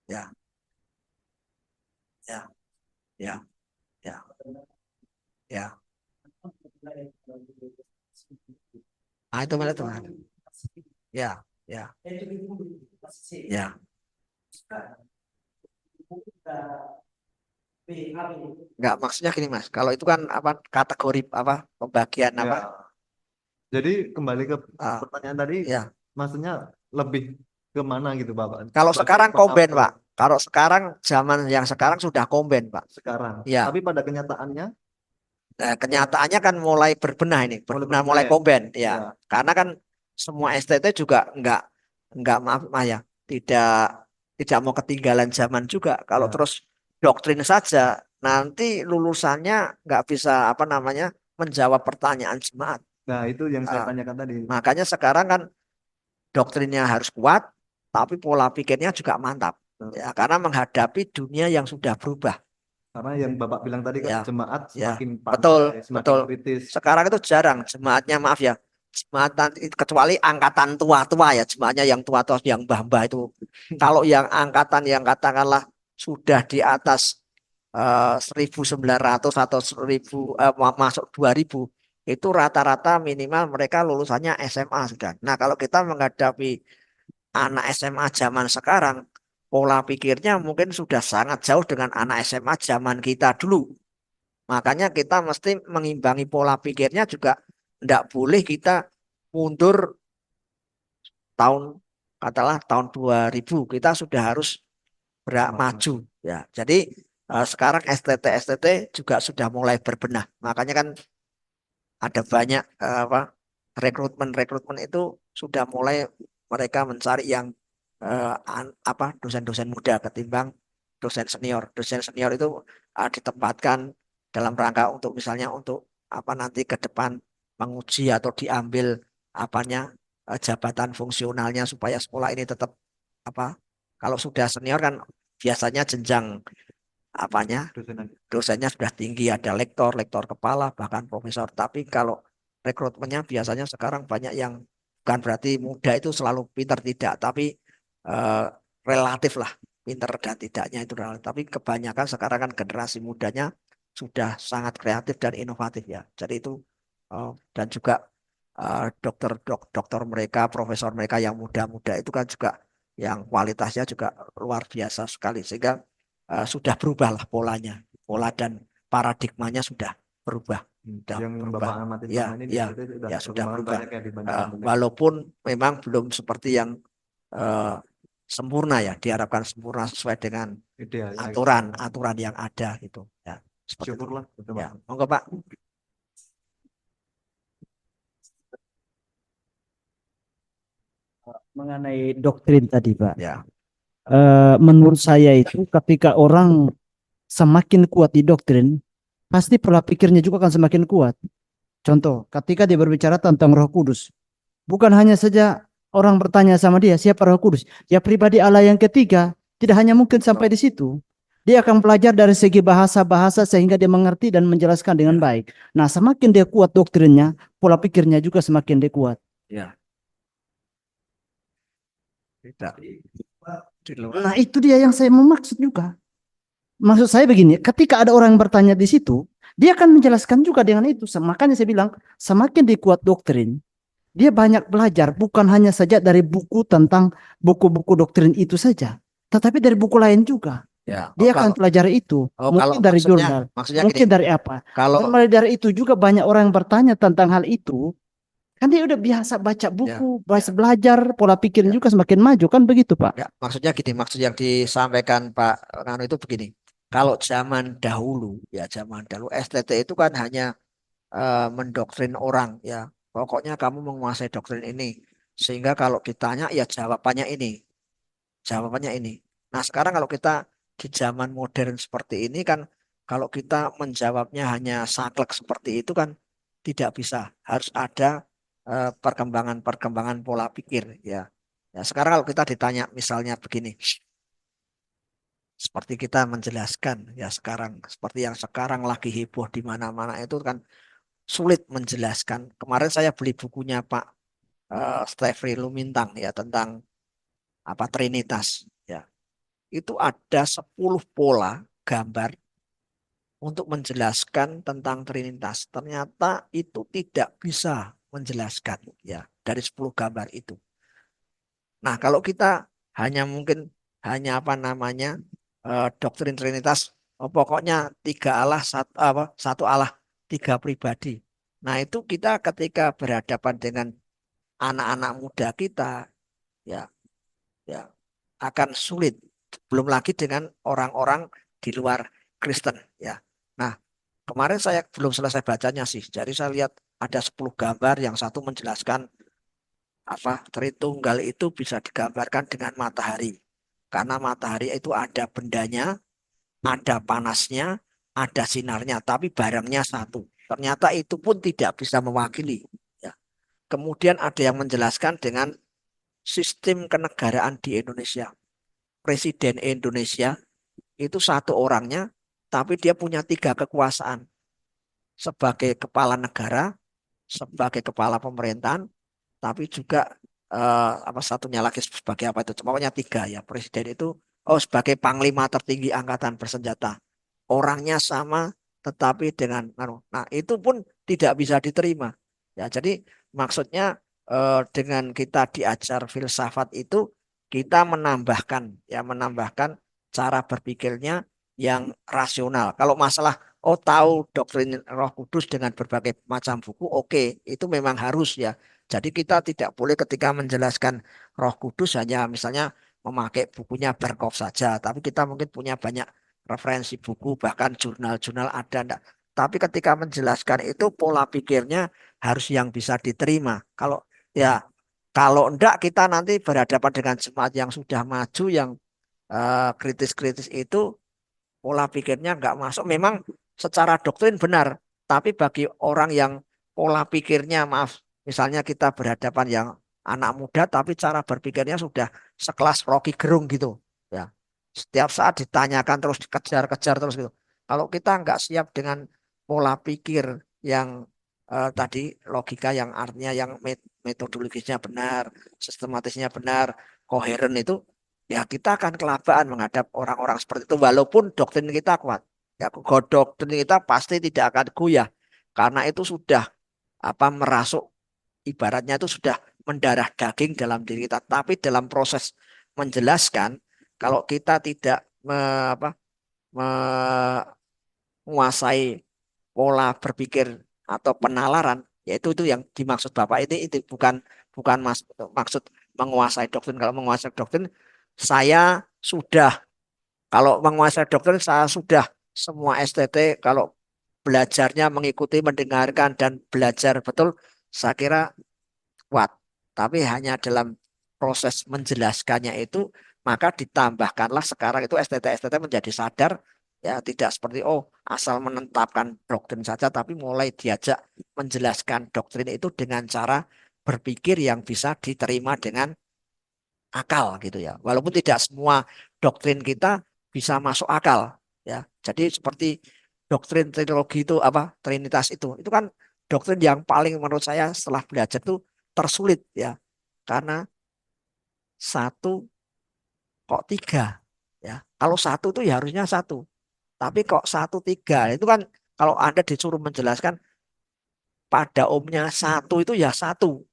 ya, ya, ya, ya, ya. Ah, itu mana teman? Ya, ya, ya. Enggak, maksudnya gini Mas. Kalau itu kan apa kategori apa pembagian apa? Ya. Jadi kembali ke Ah, pertanyaan tadi, ya. maksudnya lebih ke mana gitu Bapak? Kalau Sebagai sekarang komben, pengapel Pak. Kalau sekarang zaman yang sekarang sudah komben, Pak. sekarang. Ya. Tapi pada kenyataannya Nah, kenyataannya kan mulai berbenah ini, mulai ya. komben, ya. Ya. Karena kan semua STT juga enggak maaf ya, tidak mau ketinggalan zaman juga. Kalau Ya. terus doktrin saja, nanti lulusannya enggak bisa apa namanya menjawab pertanyaan jemaat. Nah, itu yang saya Ah, tanyakan tadi. makanya sekarang kan doktrinnya harus kuat, tapi pola pikirnya juga mantap. Ya, karena menghadapi dunia yang sudah berubah. Karena yang Bapak bilang tadi kan Ya, jemaat ya, semakin betul, pandai, semakin betul. kritis. Sekarang itu jarang jemaatnya, maaf ya, jemaatan kecuali angkatan tua-tua ya, jemaatnya yang tua-tua, yang mbah-mbah itu. Kalau yang angkatan yang katakanlah sudah di atas 1900 atau 1000 masuk 2000, itu rata-rata minimal mereka lulusannya SMA sudah. Nah, kalau kita menghadapi anak SMA zaman sekarang, pola pikirnya mungkin sudah sangat jauh dengan anak SMA zaman kita dulu. Makanya kita mesti mengimbangi pola pikirnya juga, tidak boleh kita mundur tahun, katalah tahun 2000, kita sudah harus maju ya. Jadi sekarang STT juga sudah mulai berbenah. Makanya kan ada banyak apa rekrutmen itu sudah mulai mereka mencari yang apa dosen-dosen muda ketimbang dosen senior. Dosen senior itu ditempatkan dalam rangka untuk misalnya untuk apa nanti ke depan menguji atau diambil apanya jabatan fungsionalnya supaya sekolah ini tetap apa, kalau sudah senior kan biasanya jenjang apanya Dosenan. dosennya sudah tinggi, ada lektor, lektor kepala, bahkan profesor. Tapi kalau rekrutmennya biasanya sekarang banyak yang bukan berarti muda itu selalu pintar, tidak, tapi eh, relatif lah pintar dan tidaknya itu relatif. Tapi kebanyakan sekarang kan generasi mudanya sudah sangat kreatif dan inovatif ya. Jadi itu dan juga dokter mereka, profesor mereka yang muda-muda itu kan juga yang kualitasnya juga luar biasa sekali, sehingga sudah berubahlah pola dan paradigmanya sudah berubah, sudah Yang berubah. Bapak amatin Ya, selama ini di ya, ITT sudah ya sudah perkembangan berubah. banyak ya dibandingkan dulu. Walaupun memang belum seperti yang eh, sempurna ya, diharapkan sempurna sesuai dengan Ideal. aturan yang ada gitu. Ya, seperti itu. Syukurlah. Betul, Ya, Pak. monggo Pak. Mengenai doktrin tadi, Pak. Ya, Menurut saya itu ketika orang semakin kuat di doktrin, pasti pola pikirnya juga akan semakin kuat. Contoh, ketika dia berbicara tentang Roh Kudus, bukan hanya saja orang bertanya sama dia, siapa Roh Kudus? Ya pribadi Allah yang ketiga, tidak hanya mungkin sampai di situ. Dia akan belajar dari segi bahasa-bahasa sehingga dia mengerti dan menjelaskan dengan baik. Nah, semakin dia kuat doktrinnya, pola pikirnya juga semakin dia kuat. ya. Tidak. Di luar. Nah, itu dia yang saya memaksud juga. Maksud saya begini, ketika ada orang yang bertanya di situ, dia akan menjelaskan juga dengan itu. Makanya saya bilang, semakin dikuat doktrin, dia banyak belajar, bukan hanya saja dari buku tentang buku-buku doktrin itu saja, tetapi dari buku lain juga. Ya, Dia akan pelajari itu. kalau Mungkin dari jurnal, maksudnya mungkin gini, dari apa. kalau Dan mulai dari itu juga banyak orang yang bertanya tentang hal itu. Kan dia udah biasa baca ya, buku, biasa belajar, pola pikirnya juga semakin maju. Kan begitu, Pak? ya, maksudnya gini, maksud yang disampaikan Pak Nganu itu begini. Kalau zaman dahulu, ya zaman dahulu STT itu kan hanya mendoktrin orang, ya. Pokoknya kamu menguasai doktrin ini, sehingga kalau ditanya, ya jawabannya ini. Nah, sekarang kalau kita di zaman modern seperti ini kan, kalau kita menjawabnya hanya saklek seperti itu kan tidak bisa. Harus ada perkembangan pola pikir, ya. Ya, sekarang kalau kita ditanya misalnya begini, seperti kita menjelaskan ya sekarang, seperti yang sekarang lagi heboh di mana-mana itu kan sulit menjelaskan. Kemarin saya beli bukunya Pak Stefri Lumintang ya tentang apa Trinitas ya. Itu ada 10 pola gambar untuk menjelaskan tentang Trinitas. Ternyata itu tidak bisa menjelaskan ya dari 10 gambar itu. Nah, kalau kita mungkin hanya apa namanya doktrin Trinitas, pokoknya tiga Allah satu Allah tiga pribadi. Nah, itu kita ketika berhadapan dengan anak-anak muda kita ya ya akan sulit. Belum lagi dengan orang-orang di luar Kristen ya. Nah, kemarin saya belum selesai bacanya sih. Jadi saya lihat ada 10 gambar, yang satu menjelaskan apa Tritunggal itu bisa digambarkan dengan matahari. Karena matahari itu ada bendanya, ada panasnya, ada sinarnya, tapi barangnya satu. Ternyata itu pun tidak bisa mewakili. Ya. Kemudian ada yang menjelaskan dengan sistem kenegaraan di Indonesia. Presiden Indonesia itu satu orangnya, tapi dia punya tiga kekuasaan. Sebagai kepala negara, sebagai kepala pemerintahan, tapi juga apa satunya lagi sebagai apa itu? Pokoknya tiga ya. Presiden itu sebagai panglima tertinggi angkatan bersenjata. Orangnya sama, tetapi dengan nah itu pun tidak bisa diterima. Ya, jadi maksudnya dengan kita diajar filsafat itu kita menambahkan cara berpikirnya yang rasional. Kalau masalah tahu doktrin Roh Kudus dengan berbagai macam buku, oke, itu memang harus ya. Jadi kita tidak boleh ketika menjelaskan Roh Kudus hanya misalnya memakai bukunya Berkhof saja, tapi kita mungkin punya banyak referensi buku, bahkan jurnal-jurnal ada enggak. Tapi ketika menjelaskan itu pola pikirnya harus yang bisa diterima. Kalau enggak kita nanti berhadapan dengan jemaat yang sudah maju, yang kritis-kritis itu pola pikirnya enggak masuk. Memang secara doktrin benar, tapi bagi orang yang pola pikirnya, maaf, misalnya kita berhadapan yang anak muda tapi cara berpikirnya sudah sekelas Rocky Gerung gitu ya. Setiap saat ditanyakan terus dikejar-kejar terus gitu. Kalau kita nggak siap dengan pola pikir yang tadi logika yang artinya yang metodologisnya benar, sistematisnya benar, koheren itu ya kita akan kelabaan menghadap orang-orang seperti itu walaupun doktrin kita kuat. Ya, doktrin kita pasti tidak akan goyah karena itu sudah merasuk ibaratnya itu sudah mendarah daging dalam diri kita. Tapi dalam proses menjelaskan, kalau kita tidak menguasai pola berpikir atau penalaran, yaitu itu yang dimaksud Bapak itu bukan bukan maksud menguasai doktrin. Kalau menguasai doktrin, saya sudah kalau menguasai doktrin saya sudah semua STT kalau belajarnya mengikuti, mendengarkan dan belajar betul, saya kira kuat. Tapi hanya dalam proses menjelaskannya itu, maka ditambahkanlah sekarang itu STT-STT menjadi sadar, ya tidak seperti asal menetapkan doktrin saja, tapi mulai diajak menjelaskan doktrin itu dengan cara berpikir yang bisa diterima dengan akal gitu ya. Walaupun tidak semua doktrin kita bisa masuk akal ya. Jadi seperti doktrin trilogi itu Trinitas itu kan doktrin yang paling menurut saya setelah belajar itu tersulit ya. Karena satu kok tiga ya. Kalau satu itu ya harusnya satu. Tapi kok satu tiga itu kan kalau Anda disuruh menjelaskan pada umumnya satu itu ya satu.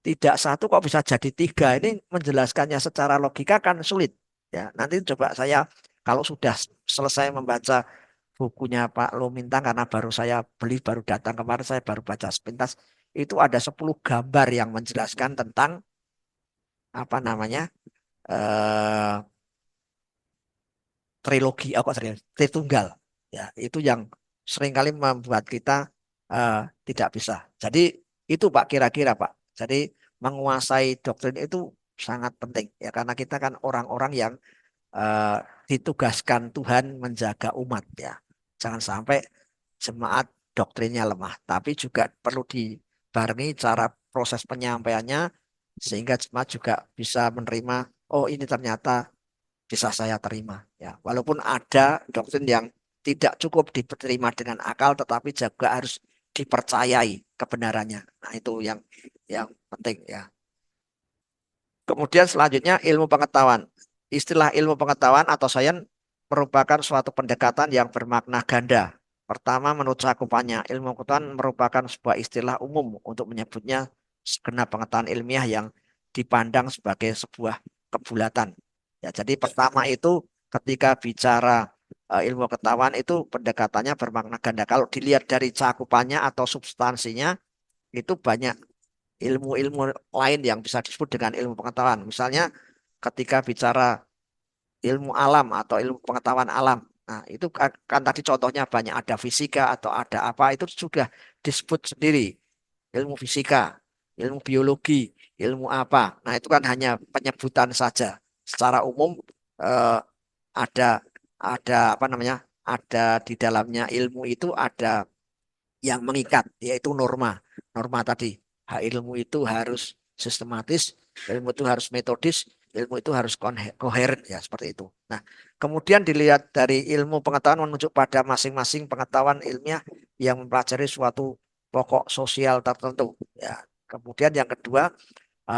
Tidak satu kok bisa jadi tiga. Ini menjelaskannya secara logika kan sulit. Ya, nanti coba saya kalau sudah selesai membaca bukunya Pak Lumintang karena baru saya beli, baru datang kemarin, saya baru baca sepintas. Itu ada 10 gambar yang menjelaskan tentang apa namanya eh, trilogi, Tritunggal. Ya, itu yang seringkali membuat kita eh, tidak bisa. Jadi itu Pak kira-kira Pak. Jadi menguasai doktrin itu sangat penting ya karena kita kan orang-orang yang eh, ditugaskan Tuhan menjaga umat ya. Jangan sampai jemaat doktrinnya lemah, tapi juga perlu dibarengi cara proses penyampaiannya sehingga jemaat juga bisa menerima, oh ini ternyata bisa saya terima ya. Walaupun ada doktrin yang tidak cukup diterima dengan akal tetapi juga harus dipercayai kebenarannya. Nah, itu yang penting ya. Kemudian selanjutnya ilmu pengetahuan. Istilah ilmu pengetahuan atau sains merupakan suatu pendekatan yang bermakna ganda. Pertama, menurut cakupannya, ilmu pengetahuan merupakan sebuah istilah umum untuk menyebutnya segenap pengetahuan ilmiah yang dipandang sebagai sebuah kebulatan. Ya, jadi pertama itu ketika bicara ilmu pengetahuan itu pendekatannya bermakna ganda. Kalau dilihat dari cakupannya atau substansinya itu banyak ilmu-ilmu lain yang bisa disebut dengan ilmu pengetahuan. Misalnya ketika bicara ilmu alam atau ilmu pengetahuan alam. Nah, itu kan tadi contohnya banyak ada fisika atau ada apa itu sudah disebut sendiri. Ilmu fisika, ilmu biologi, ilmu apa. Nah, itu kan hanya penyebutan saja. Secara umum eh, ada apa namanya? Ada di dalamnya ilmu itu ada yang mengikat yaitu norma. Norma tadi, ilmu itu harus sistematis, ilmu itu harus metodis, ilmu itu harus koheren ya seperti itu. Nah, kemudian dilihat dari ilmu pengetahuan menunjuk pada masing-masing pengetahuan ilmiah yang mempelajari suatu pokok sosial tertentu ya. Kemudian yang kedua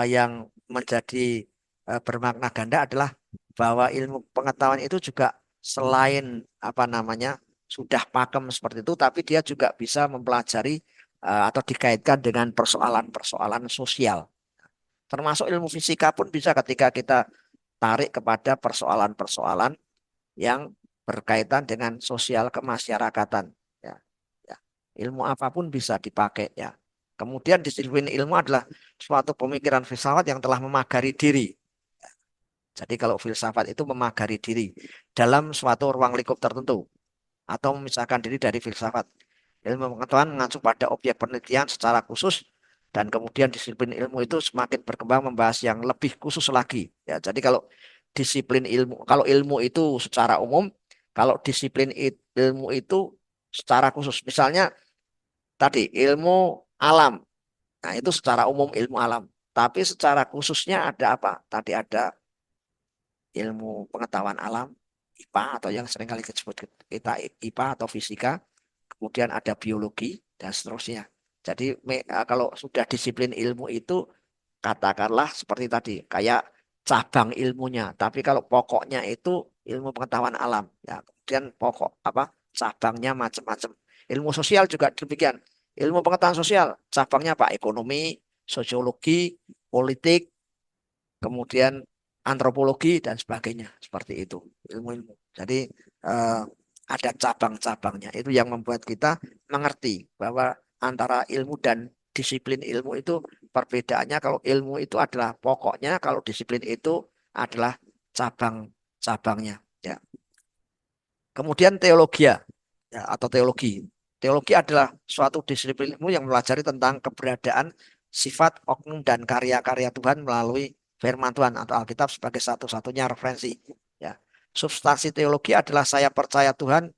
yang menjadi bermakna ganda adalah bahwa ilmu pengetahuan itu juga selain apa namanya sudah pakem seperti itu, tapi dia juga bisa mempelajari atau dikaitkan dengan persoalan-persoalan sosial. Termasuk ilmu fisika pun bisa ketika kita tarik kepada persoalan-persoalan yang berkaitan dengan sosial kemasyarakatan. Ya, ya. Ilmu apapun bisa dipakai ya. Kemudian disiplin ilmu adalah suatu pemikiran filsafat yang telah memagari diri. Jadi kalau filsafat itu memagari diri dalam suatu ruang lingkup tertentu atau memisahkan diri dari filsafat. Ilmu pengetahuan mengacu pada objek penelitian secara khusus dan kemudian disiplin ilmu itu semakin berkembang membahas yang lebih khusus lagi. Ya, jadi kalau disiplin ilmu, kalau ilmu itu secara umum, kalau disiplin ilmu itu secara khusus. Misalnya tadi ilmu alam. Nah, itu secara umum ilmu alam. Tapi secara khususnya ada apa? Tadi ada ilmu pengetahuan alam, IPA atau yang sering kali disebut kita IPA atau fisika, kemudian ada biologi dan seterusnya. Jadi kalau sudah disiplin ilmu itu katakanlah seperti tadi, kayak cabang ilmunya. Tapi kalau pokoknya itu ilmu pengetahuan alam, ya kemudian pokok apa cabangnya macam-macam. Ilmu sosial juga demikian. Ilmu pengetahuan sosial cabangnya apa? Ekonomi, sosiologi, politik, kemudian antropologi dan sebagainya. Seperti itu ilmu-ilmu. Jadi eh, ada cabang-cabangnya. Itu yang membuat kita mengerti bahwa antara ilmu dan disiplin ilmu itu perbedaannya. Kalau ilmu itu adalah pokoknya, kalau disiplin itu adalah cabang-cabangnya. Ya. Kemudian teologi ya, atau teologi. Teologi adalah suatu disiplin ilmu yang mempelajari tentang keberadaan sifat, oknum, dan karya-karya Tuhan melalui firman Tuhan atau Alkitab sebagai satu-satunya referensi. Ya. Substansi teologi adalah saya percaya Tuhan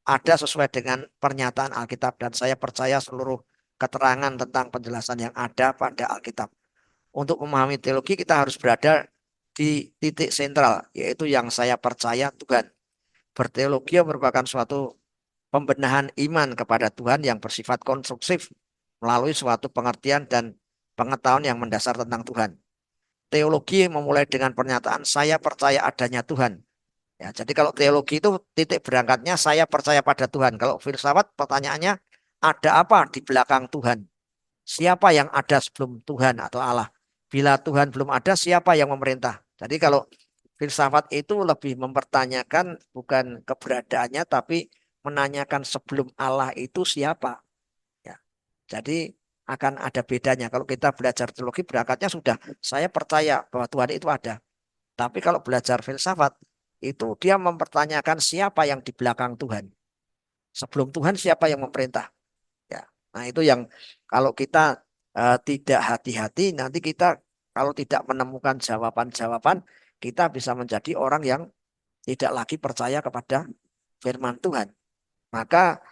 ada sesuai dengan pernyataan Alkitab dan saya percaya seluruh keterangan tentang penjelasan yang ada pada Alkitab. Untuk memahami teologi kita harus berada di titik sentral, yaitu yang saya percaya Tuhan. Berteologi merupakan suatu pembenahan iman kepada Tuhan yang bersifat konstruksif melalui suatu pengertian dan pengetahuan yang mendasar tentang Tuhan. Teologi memulai dengan pernyataan saya percaya adanya Tuhan. Ya, jadi kalau teologi itu titik berangkatnya saya percaya pada Tuhan. Kalau filsafat pertanyaannya ada apa di belakang Tuhan? Siapa yang ada sebelum Tuhan atau Allah? Bila Tuhan belum ada, siapa yang memerintah? Jadi kalau filsafat itu lebih mempertanyakan bukan keberadaannya, tapi menanyakan sebelum Allah itu siapa. Ya. Jadi akan ada bedanya. Kalau kita belajar teologi berangkatnya sudah saya percaya bahwa Tuhan itu ada. Tapi kalau belajar filsafat itu dia mempertanyakan siapa yang di belakang Tuhan. Sebelum Tuhan siapa yang memerintah. Ya. Nah itu yang kalau kita tidak hati-hati nanti kita kalau tidak menemukan jawaban-jawaban kita bisa menjadi orang yang tidak lagi percaya kepada firman Tuhan. Maka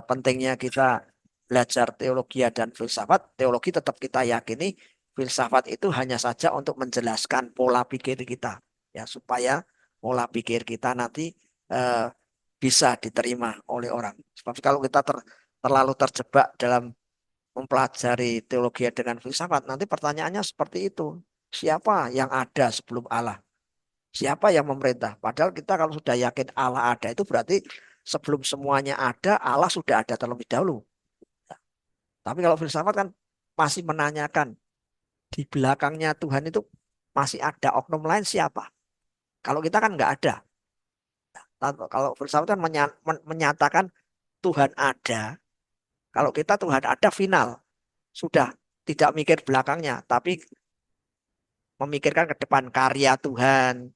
pentingnya kita belajar teologi dan filsafat. Teologi tetap kita yakini, filsafat itu hanya saja untuk menjelaskan pola pikir kita, ya supaya pola pikir kita nanti eh, bisa diterima oleh orang. Sebab kalau kita terlalu terjebak dalam mempelajari teologi dengan filsafat, nanti pertanyaannya seperti itu. Siapa yang ada sebelum Allah? Siapa yang memerintah? Padahal kita kalau sudah yakin Allah ada itu berarti sebelum semuanya ada, Allah sudah ada terlebih dahulu. Tapi kalau filsafat kan masih menanyakan di belakangnya Tuhan itu masih ada oknum lain siapa? Kalau kita kan nggak ada. Kalau filsafat kan menyatakan Tuhan ada. Kalau kita Tuhan ada final. Sudah tidak mikir belakangnya, tapi memikirkan ke depan karya Tuhan,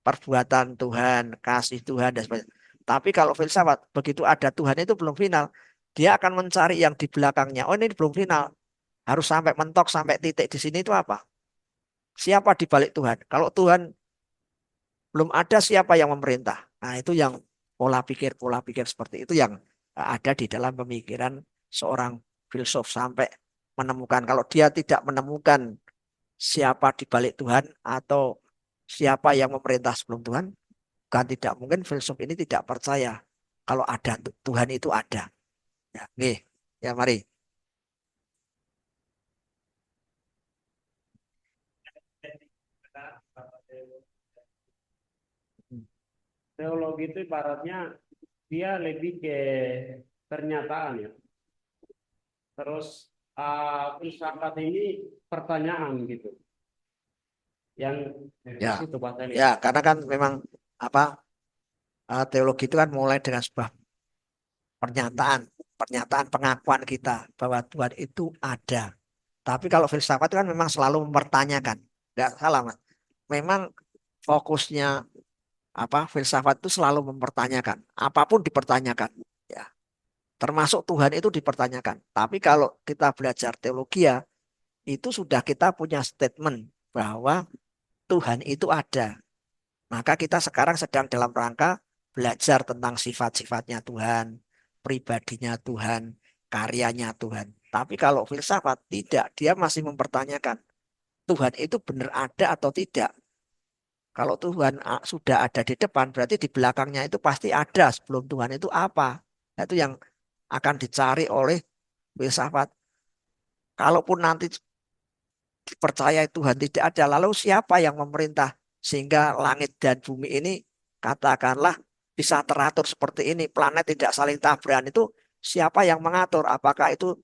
perbuatan Tuhan, kasih Tuhan dan sebagainya. Tapi kalau filsafat begitu ada Tuhan itu belum final, dia akan mencari yang di belakangnya. Oh ini belum final, harus sampai mentok sampai titik di sini itu apa? Siapa di balik Tuhan? Kalau Tuhan belum ada siapa yang memerintah? Nah itu yang pola pikir seperti itu yang ada di dalam pemikiran seorang filsuf sampai menemukan. Kalau dia tidak menemukan siapa di balik Tuhan atau siapa yang memerintah sebelum Tuhan, kan tidak mungkin filsuf ini tidak percaya kalau ada Tuhan itu ada. Ya, nih, ya mari. Teologi itu ibaratnya dia lebih ke pernyataan ya. Terus filsafat ini pertanyaan gitu. Yang Ya, situ Pak Teli. ya, karena kan memang apa teologi itu kan mulai dengan sebuah pernyataan pengakuan kita bahwa Tuhan itu ada. Tapi kalau filsafat itu kan memang selalu mempertanyakan. Tidak salah, Mas. Memang fokusnya filsafat itu selalu mempertanyakan. Apapun dipertanyakan. Ya, termasuk Tuhan itu dipertanyakan. Tapi kalau kita belajar teologi ya, itu sudah kita punya statement bahwa Tuhan itu ada. Maka kita sekarang sedang dalam rangka belajar tentang sifat-sifatnya Tuhan, pribadinya Tuhan, karyanya Tuhan. Tapi kalau filsafat tidak, dia masih mempertanyakan Tuhan itu benar ada atau tidak. Kalau Tuhan sudah ada di depan, berarti di belakangnya itu pasti ada sebelum Tuhan itu apa. Nah, itu yang akan dicari oleh filsafat. Kalaupun nanti dipercaya Tuhan tidak ada, lalu siapa yang memerintah sehingga langit dan bumi ini katakanlah bisa teratur seperti ini, planet tidak saling tabrakan, itu siapa yang mengatur? Apakah itu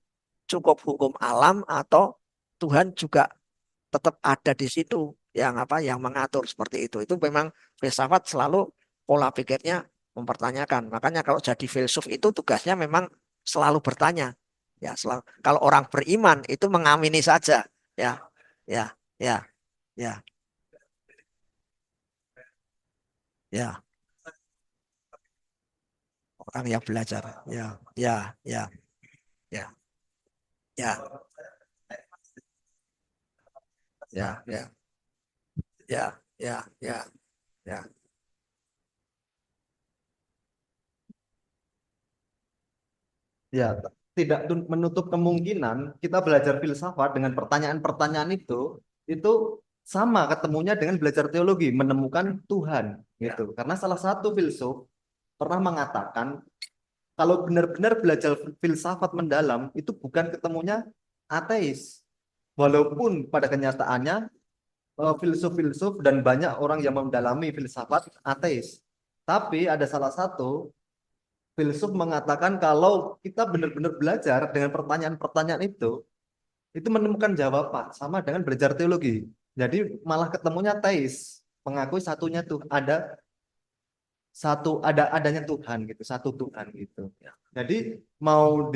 cukup hukum alam atau Tuhan juga tetap ada di situ yang yang mengatur seperti itu. Itu memang filsafat selalu pola pikirnya mempertanyakan. Makanya kalau jadi filsuf itu tugasnya memang selalu bertanya. Ya, selalu. Kalau orang beriman itu mengamini saja. Ya, ya, ya, ya, ya. Orang yang belajar. Ya, ya, ya, ya, ya, ya, ya, ya, ya, ya, ya. Ya, tidak menutup kemungkinan kita belajar filsafat dengan pertanyaan-pertanyaan itu sama ketemunya dengan belajar teologi, menemukan Tuhan gitu. Karena salah satu filsuf pernah mengatakan kalau benar-benar belajar filsafat mendalam itu bukan ketemunya ateis. Walaupun pada kenyataannya filsuf-filsuf dan banyak orang yang mendalami filsafat ateis. Tapi ada salah satu filsuf mengatakan kalau kita benar-benar belajar dengan pertanyaan-pertanyaan itu menemukan jawaban sama dengan belajar teologi. Jadi malah ketemunya teis, mengakui satunya tuh adanya Tuhan gitu, satu Tuhan gitu. Jadi mau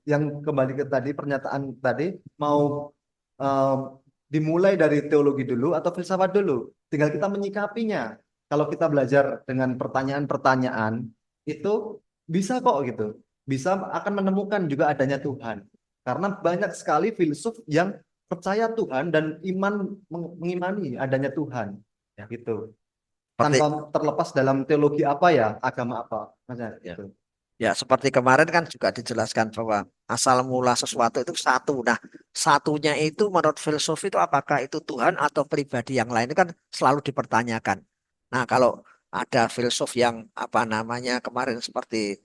yang kembali ke tadi pernyataan tadi mau em, dimulai dari teologi dulu atau filsafat dulu, tinggal kita menyikapinya. Kalau kita belajar dengan pertanyaan-pertanyaan itu bisa kok gitu, bisa akan menemukan juga adanya Tuhan. Karena banyak sekali filsuf yang percaya Tuhan dan mengimani adanya Tuhan, ya gitu Seperti tanpa terlepas dalam teologi apa ya, agama apa. Maksudnya, ya. gitu. Ya, seperti kemarin kan juga dijelaskan bahwa asal mula sesuatu itu satu. Nah, satunya itu menurut filsuf itu apakah itu Tuhan atau pribadi yang lain itu kan selalu dipertanyakan. Nah, kalau ada filsuf yang kemarin seperti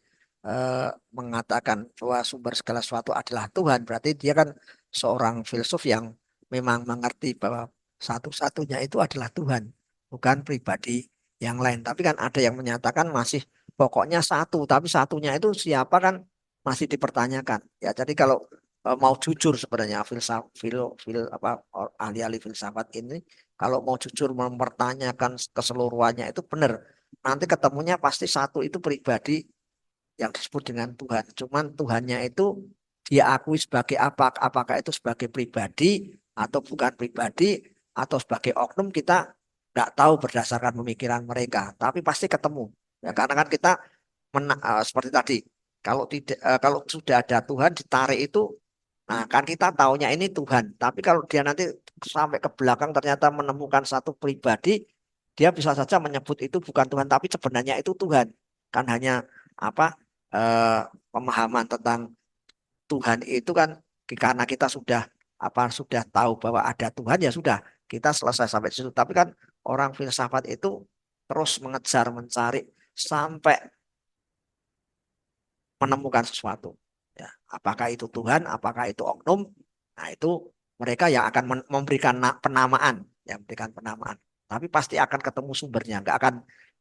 mengatakan bahwa sumber segala sesuatu adalah Tuhan, berarti dia kan seorang filsuf yang memang mengerti bahwa satu-satunya itu adalah Tuhan, bukan pribadi yang lain. Tapi kan ada yang menyatakan masih pokoknya satu, tapi satunya itu siapa kan masih dipertanyakan. Ya, jadi kalau mau jujur sebenarnya ahli-ahli filsafat ini kalau mau jujur mempertanyakan keseluruhannya itu benar. Nanti ketemunya pasti satu itu pribadi yang disebut dengan Tuhan. Cuman Tuhannya itu dia akui sebagai apa? Apakah itu sebagai pribadi atau bukan pribadi atau sebagai oknum kita nggak tahu berdasarkan pemikiran mereka. Tapi pasti ketemu. Ya, karena kan kita seperti tadi, kalau sudah ada Tuhan ditarik itu, nah kan kita taunya ini Tuhan. Tapi kalau dia nanti sampai ke belakang ternyata menemukan satu pribadi, dia bisa saja menyebut itu bukan Tuhan, tapi sebenarnya itu Tuhan. Kan hanya apa eh, pemahaman tentang Tuhan itu kan karena kita sudah tahu bahwa ada Tuhan ya sudah kita selesai sampai situ. Tapi kan orang filsafat itu terus mengejar mencari sampai menemukan sesuatu. Ya, apakah itu Tuhan, apakah itu oknum? Nah, itu mereka yang akan memberikan penamaan, yang memberikan penamaan. Tapi pasti akan ketemu sumbernya, nggak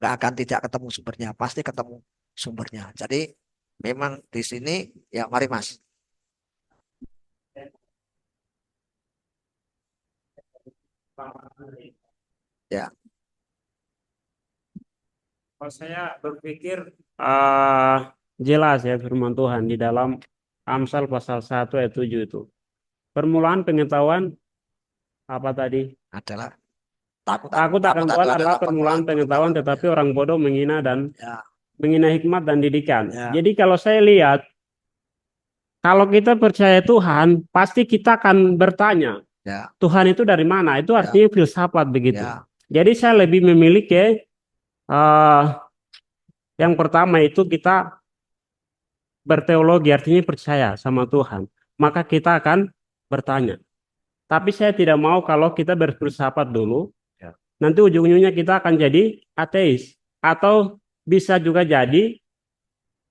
akan tidak ketemu sumbernya, pasti ketemu sumbernya. Jadi memang di sini ya mari Mas. Ya, Kalau saya berpikir jelas ya firman Tuhan di dalam Amsal pasal 1 ayat 7 itu. Permulaan pengetahuan apa tadi? adalah Takut akan Tuhan adalah permulaan pengetahuan, tetapi orang bodoh menghina ya, hikmat dan didikan. ya, Jadi kalau saya lihat, kalau kita percaya Tuhan, pasti kita akan bertanya, ya, Tuhan itu dari mana? Itu ya, artinya filsafat begitu. ya, Jadi saya lebih memiliki yang pertama itu kita berteologi, artinya percaya sama Tuhan. maka kita akan bertanya. Tapi saya tidak mau kalau kita berfilsafat dulu, Ya. nanti ujung-ujungnya kita akan jadi ateis. Atau bisa juga jadi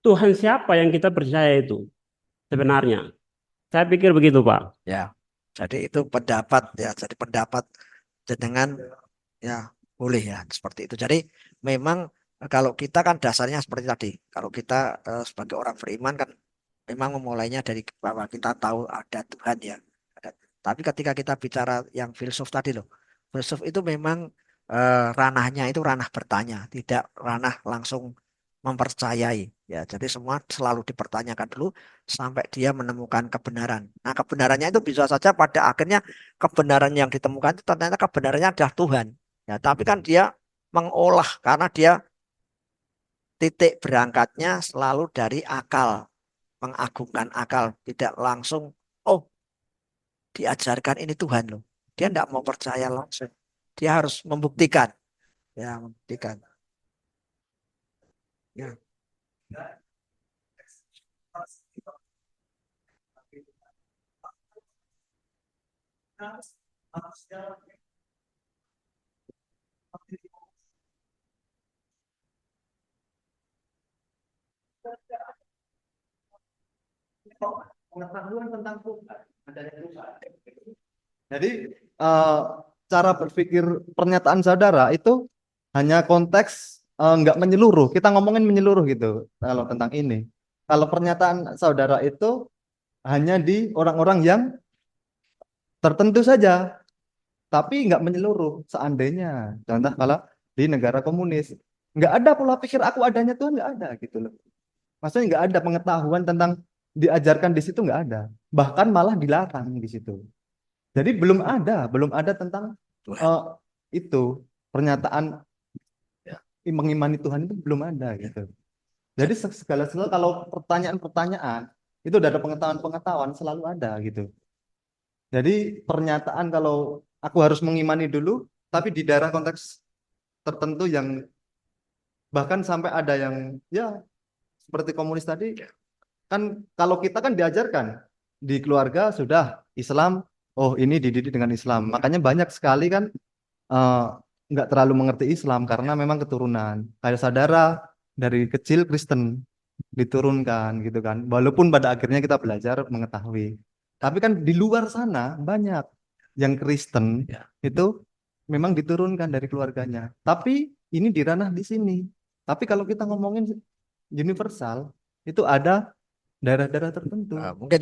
Tuhan siapa yang kita percaya itu sebenarnya. Saya pikir begitu, Pak. Ya, jadi itu pendapat ya. Jadi pendapat jenengan ya boleh ya seperti itu. Jadi memang kalau kita kan dasarnya seperti tadi. Kalau kita sebagai orang beriman kan memang memulainya dari bahwa kita tahu ada Tuhan ya. Tapi ketika kita bicara yang filsuf tadi loh, filsuf itu memang ranahnya itu ranah bertanya, tidak ranah langsung mempercayai. Ya, jadi semua selalu dipertanyakan dulu sampai dia menemukan kebenaran. Nah, kebenarannya itu bisa saja pada akhirnya kebenaran yang ditemukan itu ternyata kebenarannya adalah Tuhan. Ya, tapi kan dia mengolah karena dia titik berangkatnya selalu dari akal, mengagungkan akal, tidak langsung, oh diajarkan ini Tuhan loh. Dia tidak mau percaya langsung. Dia harus membuktikan. Ya, membuktikan. Ya. Pengetahuan tentang Tuhan, adanya Tuhan. Jadi eh, cara berpikir pernyataan saudara itu hanya konteks nggak menyeluruh. Kita ngomongin menyeluruh gitu kalau tentang ini. Kalau pernyataan saudara itu hanya di orang-orang yang tertentu saja, tapi nggak menyeluruh. Seandainya, contoh kalau di negara komunis, nggak ada pola pikir aku adanya Tuhan, nggak ada gitu loh. Maksudnya nggak ada pengetahuan tentang diajarkan di situ, nggak ada. Bahkan malah dilarang di situ. Jadi belum ada tentang Tuhan. eh, itu pernyataan mengimani Tuhan itu belum ada gitu. Jadi segala kalau pertanyaan-pertanyaan itu udah ada pengetahuan-pengetahuan selalu ada gitu. Jadi pernyataan kalau aku harus mengimani dulu, tapi di daerah konteks tertentu yang bahkan sampai ada yang ya seperti komunis tadi kan kalau kita kan diajarkan di keluarga sudah Islam, oh ini dididik dengan Islam. Makanya banyak sekali kan eh, nggak terlalu mengerti Islam karena memang keturunan. Kayak saudara dari kecil Kristen diturunkan gitu kan. Walaupun pada akhirnya kita belajar mengetahui. Tapi kan di luar sana banyak yang Kristen Ya. itu memang diturunkan dari keluarganya. Tapi ini di ranah di sini. Tapi kalau kita ngomongin universal itu ada daerah-daerah tertentu. Mungkin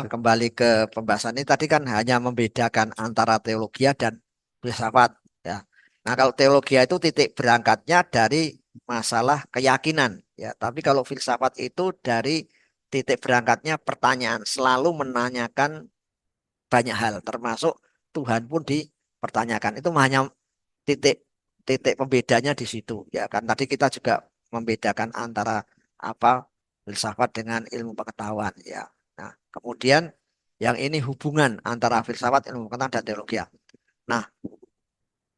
kembali ke pembahasan ini tadi kan hanya membedakan antara teologi dan filsafat ya. Nah, kalau teologi itu titik berangkatnya dari masalah keyakinan ya, tapi kalau filsafat itu dari titik berangkatnya pertanyaan, selalu menanyakan banyak hal termasuk Tuhan pun dipertanyakan. Itu hanya titik titik pembedanya di situ ya kan. Tadi kita juga membedakan antara apa filsafat dengan ilmu pengetahuan ya. Nah, kemudian yang ini hubungan antara filsafat, ilmu pengetahuan dan teologi ya. Nah,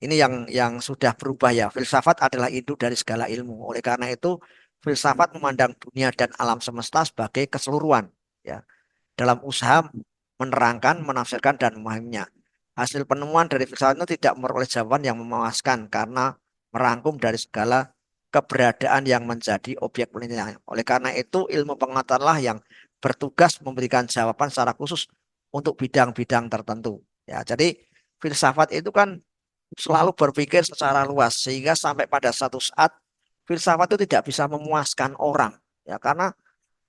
ini yang sudah berubah ya. Filsafat adalah induk dari segala ilmu. Oleh karena itu, filsafat memandang dunia dan alam semesta sebagai keseluruhan ya. Dalam usaha menerangkan, menafsirkan dan memahaminya. Hasil penemuan dari filsafat itu tidak memperoleh jawaban yang memuaskan karena merangkum dari segala keberadaan yang menjadi objek penelitian. Oleh karena itu, ilmu pengetahuanlah yang bertugas memberikan jawaban secara khusus untuk bidang-bidang tertentu. Ya, jadi filsafat itu kan selalu berpikir secara luas sehingga sampai pada satu saat filsafat itu tidak bisa memuaskan orang. Ya, karena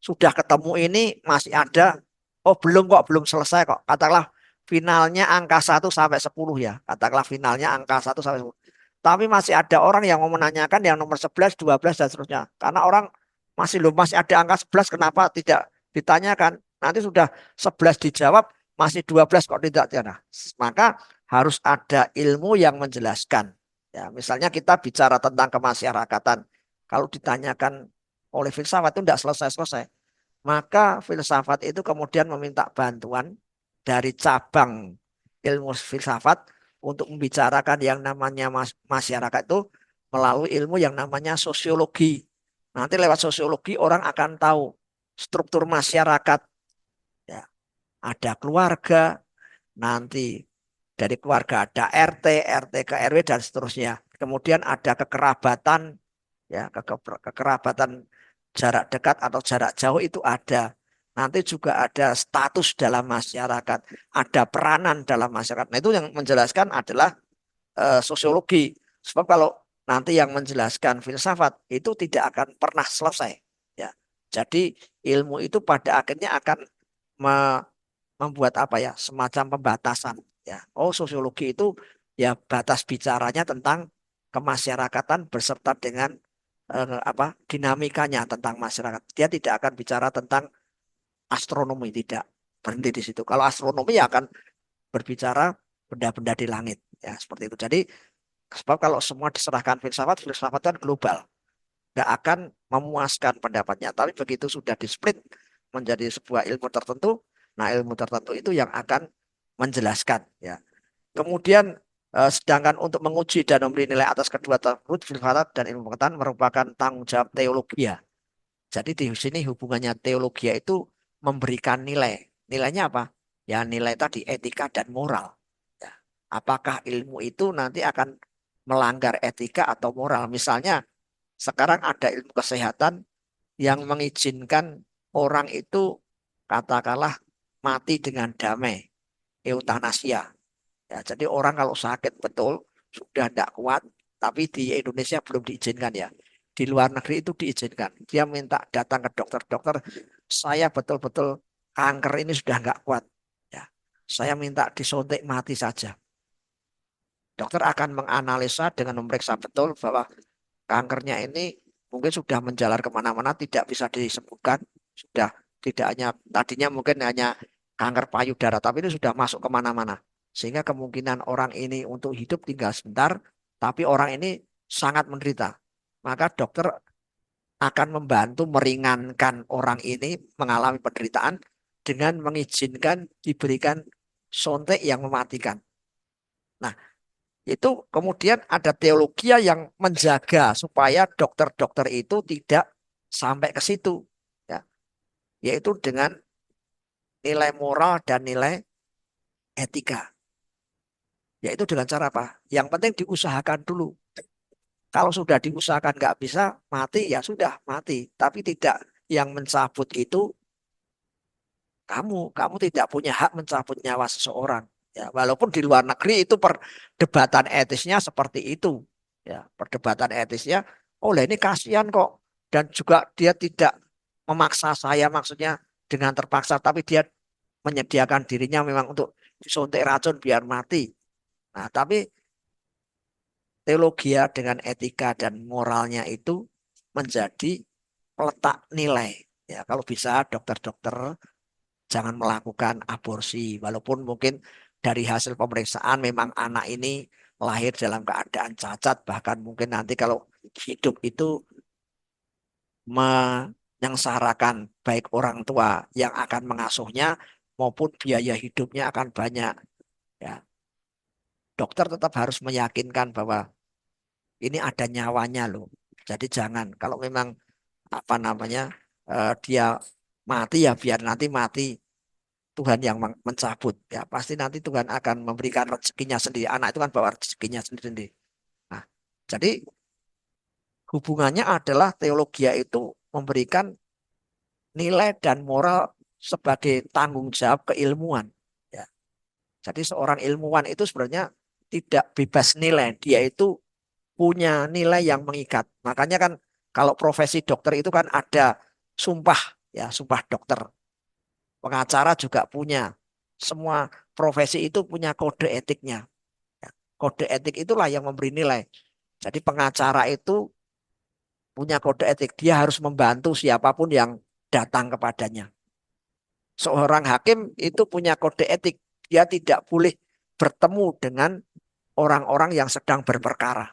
sudah ketemu ini masih ada, oh belum kok, belum selesai kok. Katakanlah finalnya angka 1 sampai 10 ya. Katakanlah finalnya angka 1 sampai 10. Tapi masih ada orang yang mau menanyakan yang nomor 11, 12 dan seterusnya. Karena orang masih ada angka 11, kenapa tidak ditanyakan? Nanti sudah 11 dijawab, masih 12 kok tidak. Nah, maka harus ada ilmu yang menjelaskan. Ya, misalnya kita bicara tentang kemasyarakatan. Kalau ditanyakan oleh filsafat itu tidak selesai-selesai. Maka filsafat itu kemudian meminta bantuan dari cabang ilmu filsafat untuk membicarakan yang namanya masyarakat itu melalui ilmu yang namanya sosiologi. Nanti lewat sosiologi orang akan tahu struktur masyarakat. Ya. ada keluarga, nanti dari keluarga ada RT, RT ke RW dan seterusnya. Kemudian ada kekerabatan, ya kekerabatan jarak dekat atau jarak jauh itu ada. Nanti juga ada status dalam masyarakat, ada peranan dalam masyarakat. Nah, itu yang menjelaskan adalah sosiologi. Sebab kalau nanti yang menjelaskan filsafat itu tidak akan pernah selesai. Ya, jadi ilmu itu pada akhirnya akan membuat apa ya, semacam pembatasan. Ya, oh sosiologi itu ya batas bicaranya tentang kemasyarakatan beserta dengan apa dinamikanya tentang masyarakat. Dia tidak akan bicara tentang astronomi, tidak berhenti di situ. Kalau astronomi ya akan berbicara benda-benda di langit, ya seperti itu. Jadi sebab kalau semua diserahkan filsafat, filsafat kan global, nggak akan memuaskan pendapatnya. Tapi begitu sudah di-split menjadi sebuah ilmu tertentu, nah ilmu tertentu itu yang akan menjelaskan. Ya. Kemudian sedangkan untuk menguji dan memberi nilai atas kedua tersebut, filsafat dan ilmu pengetahuan merupakan tanggung jawab teologi. Jadi di sini hubungannya teologi itu memberikan nilai. Nilainya apa? Ya nilai tadi etika dan moral. Ya. Apakah ilmu itu nanti akan melanggar etika atau moral? Misalnya sekarang ada ilmu kesehatan yang mengizinkan orang itu katakanlah mati dengan damai, eutanasia. Ya, jadi orang kalau sakit betul sudah tidak kuat, tapi di Indonesia belum diizinkan ya. Di luar negeri itu diizinkan. Dia minta datang ke dokter-dokter, saya betul-betul kanker ini sudah nggak kuat. Ya, saya minta disuntik mati saja. Dokter akan menganalisa dengan memeriksa betul bahwa kankernya ini mungkin sudah menjalar kemana-mana, tidak bisa disembuhkan, sudah tidak hanya tadinya mungkin hanya kanker payudara, tapi ini sudah masuk kemana-mana. Sehingga kemungkinan orang ini untuk hidup tinggal sebentar, tapi orang ini sangat menderita. Maka dokter akan membantu meringankan orang ini mengalami penderitaan dengan mengizinkan diberikan suntik yang mematikan. Nah, itu kemudian ada teologi yang menjaga supaya dokter-dokter itu tidak sampai ke situ, ya, yaitu dengan nilai moral dan nilai etika. Yaitu dengan cara apa? Yang penting diusahakan dulu. Kalau sudah diusahakan nggak bisa mati ya sudah mati. Tapi tidak yang mencabut itu kamu tidak punya hak mencabut nyawa seseorang. Ya, walaupun di luar negeri itu perdebatan etisnya seperti itu. Ya, perdebatan etisnya, oh lah ini kasihan kok. Dan juga dia tidak memaksa saya, maksudnya dengan terpaksa, tapi dia menyediakan dirinya memang untuk disuntik racun biar mati. Nah, tapi teologi dengan etika dan moralnya itu menjadi peletak nilai. Ya, kalau bisa dokter-dokter jangan melakukan aborsi, walaupun mungkin dari hasil pemeriksaan memang anak ini lahir dalam keadaan cacat, bahkan mungkin nanti kalau hidup itu menyengsarakan baik orang tua yang akan mengasuhnya maupun biaya hidupnya akan banyak. Ya, dokter tetap harus meyakinkan bahwa ini ada nyawanya loh. Jadi jangan kalau memang apa namanya dia mati ya biar nanti mati. Tuhan yang mencabut ya pasti nanti Tuhan akan memberikan rezekinya sendiri, anak itu kan bawa rezekinya sendiri. Nah, jadi hubungannya adalah teologi itu memberikan nilai dan moral sebagai tanggung jawab keilmuan ya. Jadi seorang ilmuwan itu sebenarnya tidak bebas nilai, dia itu punya nilai yang mengikat. Makanya kan kalau profesi dokter itu kan ada sumpah ya, sumpah dokter. Pengacara juga punya. Semua profesi itu punya kode etiknya. Ya, kode etik itulah yang memberi nilai. Jadi pengacara itu punya kode etik. Dia harus membantu siapapun yang datang kepadanya. Seorang hakim itu punya kode etik. Dia tidak boleh bertemu dengan orang-orang yang sedang berperkara.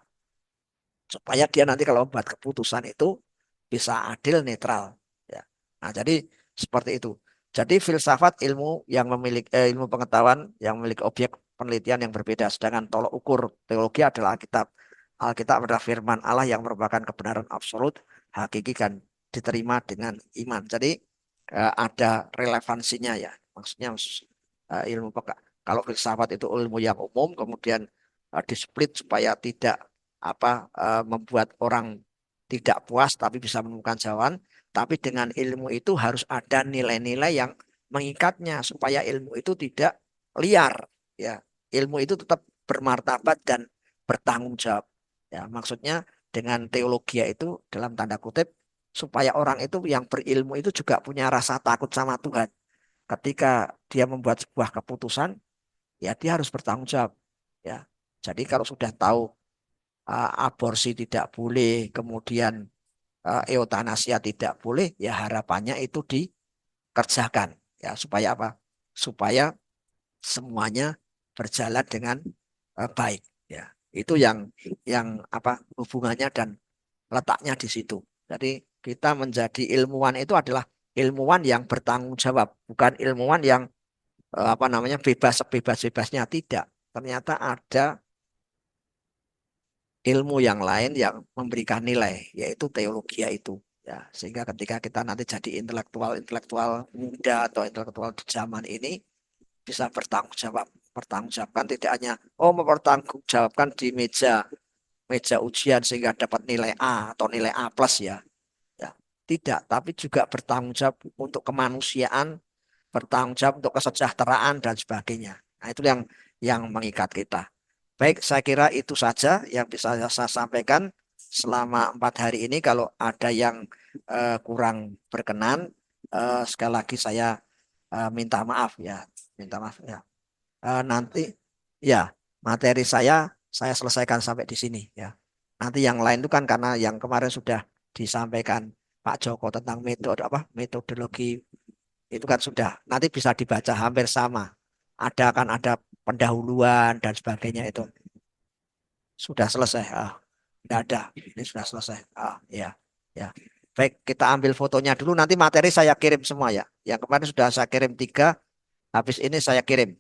Supaya dia nanti kalau membuat keputusan itu bisa adil, netral. Ya. Nah, jadi seperti itu. Jadi filsafat ilmu yang memiliki ilmu pengetahuan yang memiliki objek penelitian yang berbeda. Sedangkan tolok ukur teologi adalah Alkitab. Alkitab adalah firman Allah yang merupakan kebenaran absolut, hakiki dan diterima dengan iman. Jadi ada relevansinya ya. Maksudnya kalau filsafat itu ilmu yang umum, kemudian displit supaya tidak membuat orang tidak puas tapi bisa menemukan jawaban. Tapi dengan ilmu itu harus ada nilai-nilai yang mengikatnya supaya ilmu itu tidak liar. Ya, ilmu itu tetap bermartabat dan bertanggung jawab. Ya, maksudnya dengan teologi itu dalam tanda kutip supaya orang itu yang berilmu itu juga punya rasa takut sama Tuhan. Ketika dia membuat sebuah keputusan, ya dia harus bertanggung jawab. Ya, jadi kalau sudah tahu aborsi tidak boleh, kemudian eutanasia tidak boleh, ya harapannya itu dikerjakan. Ya, supaya apa? Supaya semuanya berjalan dengan baik. Ya, itu yang hubungannya dan letaknya di situ. Jadi kita menjadi ilmuwan itu adalah ilmuwan yang bertanggung jawab, bukan ilmuwan yang bebas-bebasnya tidak. Ternyata ada ilmu yang lain yang memberikan nilai, yaitu teologi itu. Ya, sehingga ketika kita nanti jadi intelektual muda atau intelektual di zaman ini bisa bertanggung jawab. Pertanggungjawabkan tidak hanya mempertanggungjawabkan di meja ujian sehingga dapat nilai A atau nilai A plus ya. Ya, tidak, tapi juga bertanggung jawab untuk kemanusiaan, bertanggung jawab untuk kesejahteraan dan sebagainya. Nah, itu yang mengikat kita. Baik, saya kira itu saja yang bisa saya sampaikan selama 4 hari ini. Kalau ada yang kurang berkenan, sekali lagi saya minta maaf ya, minta maaf ya. Nanti ya materi saya selesaikan sampai di sini ya. Nanti yang lain itu kan karena yang kemarin sudah disampaikan Pak Joko tentang metodologi itu kan sudah nanti bisa dibaca hampir sama. Kan ada pendahuluan dan sebagainya itu sudah selesai. Tidak ada. Ini sudah selesai. Ya, ya. Baik, kita ambil fotonya dulu. Nanti materi saya kirim semua ya. Yang kemarin sudah saya kirim 3. Habis ini saya kirim.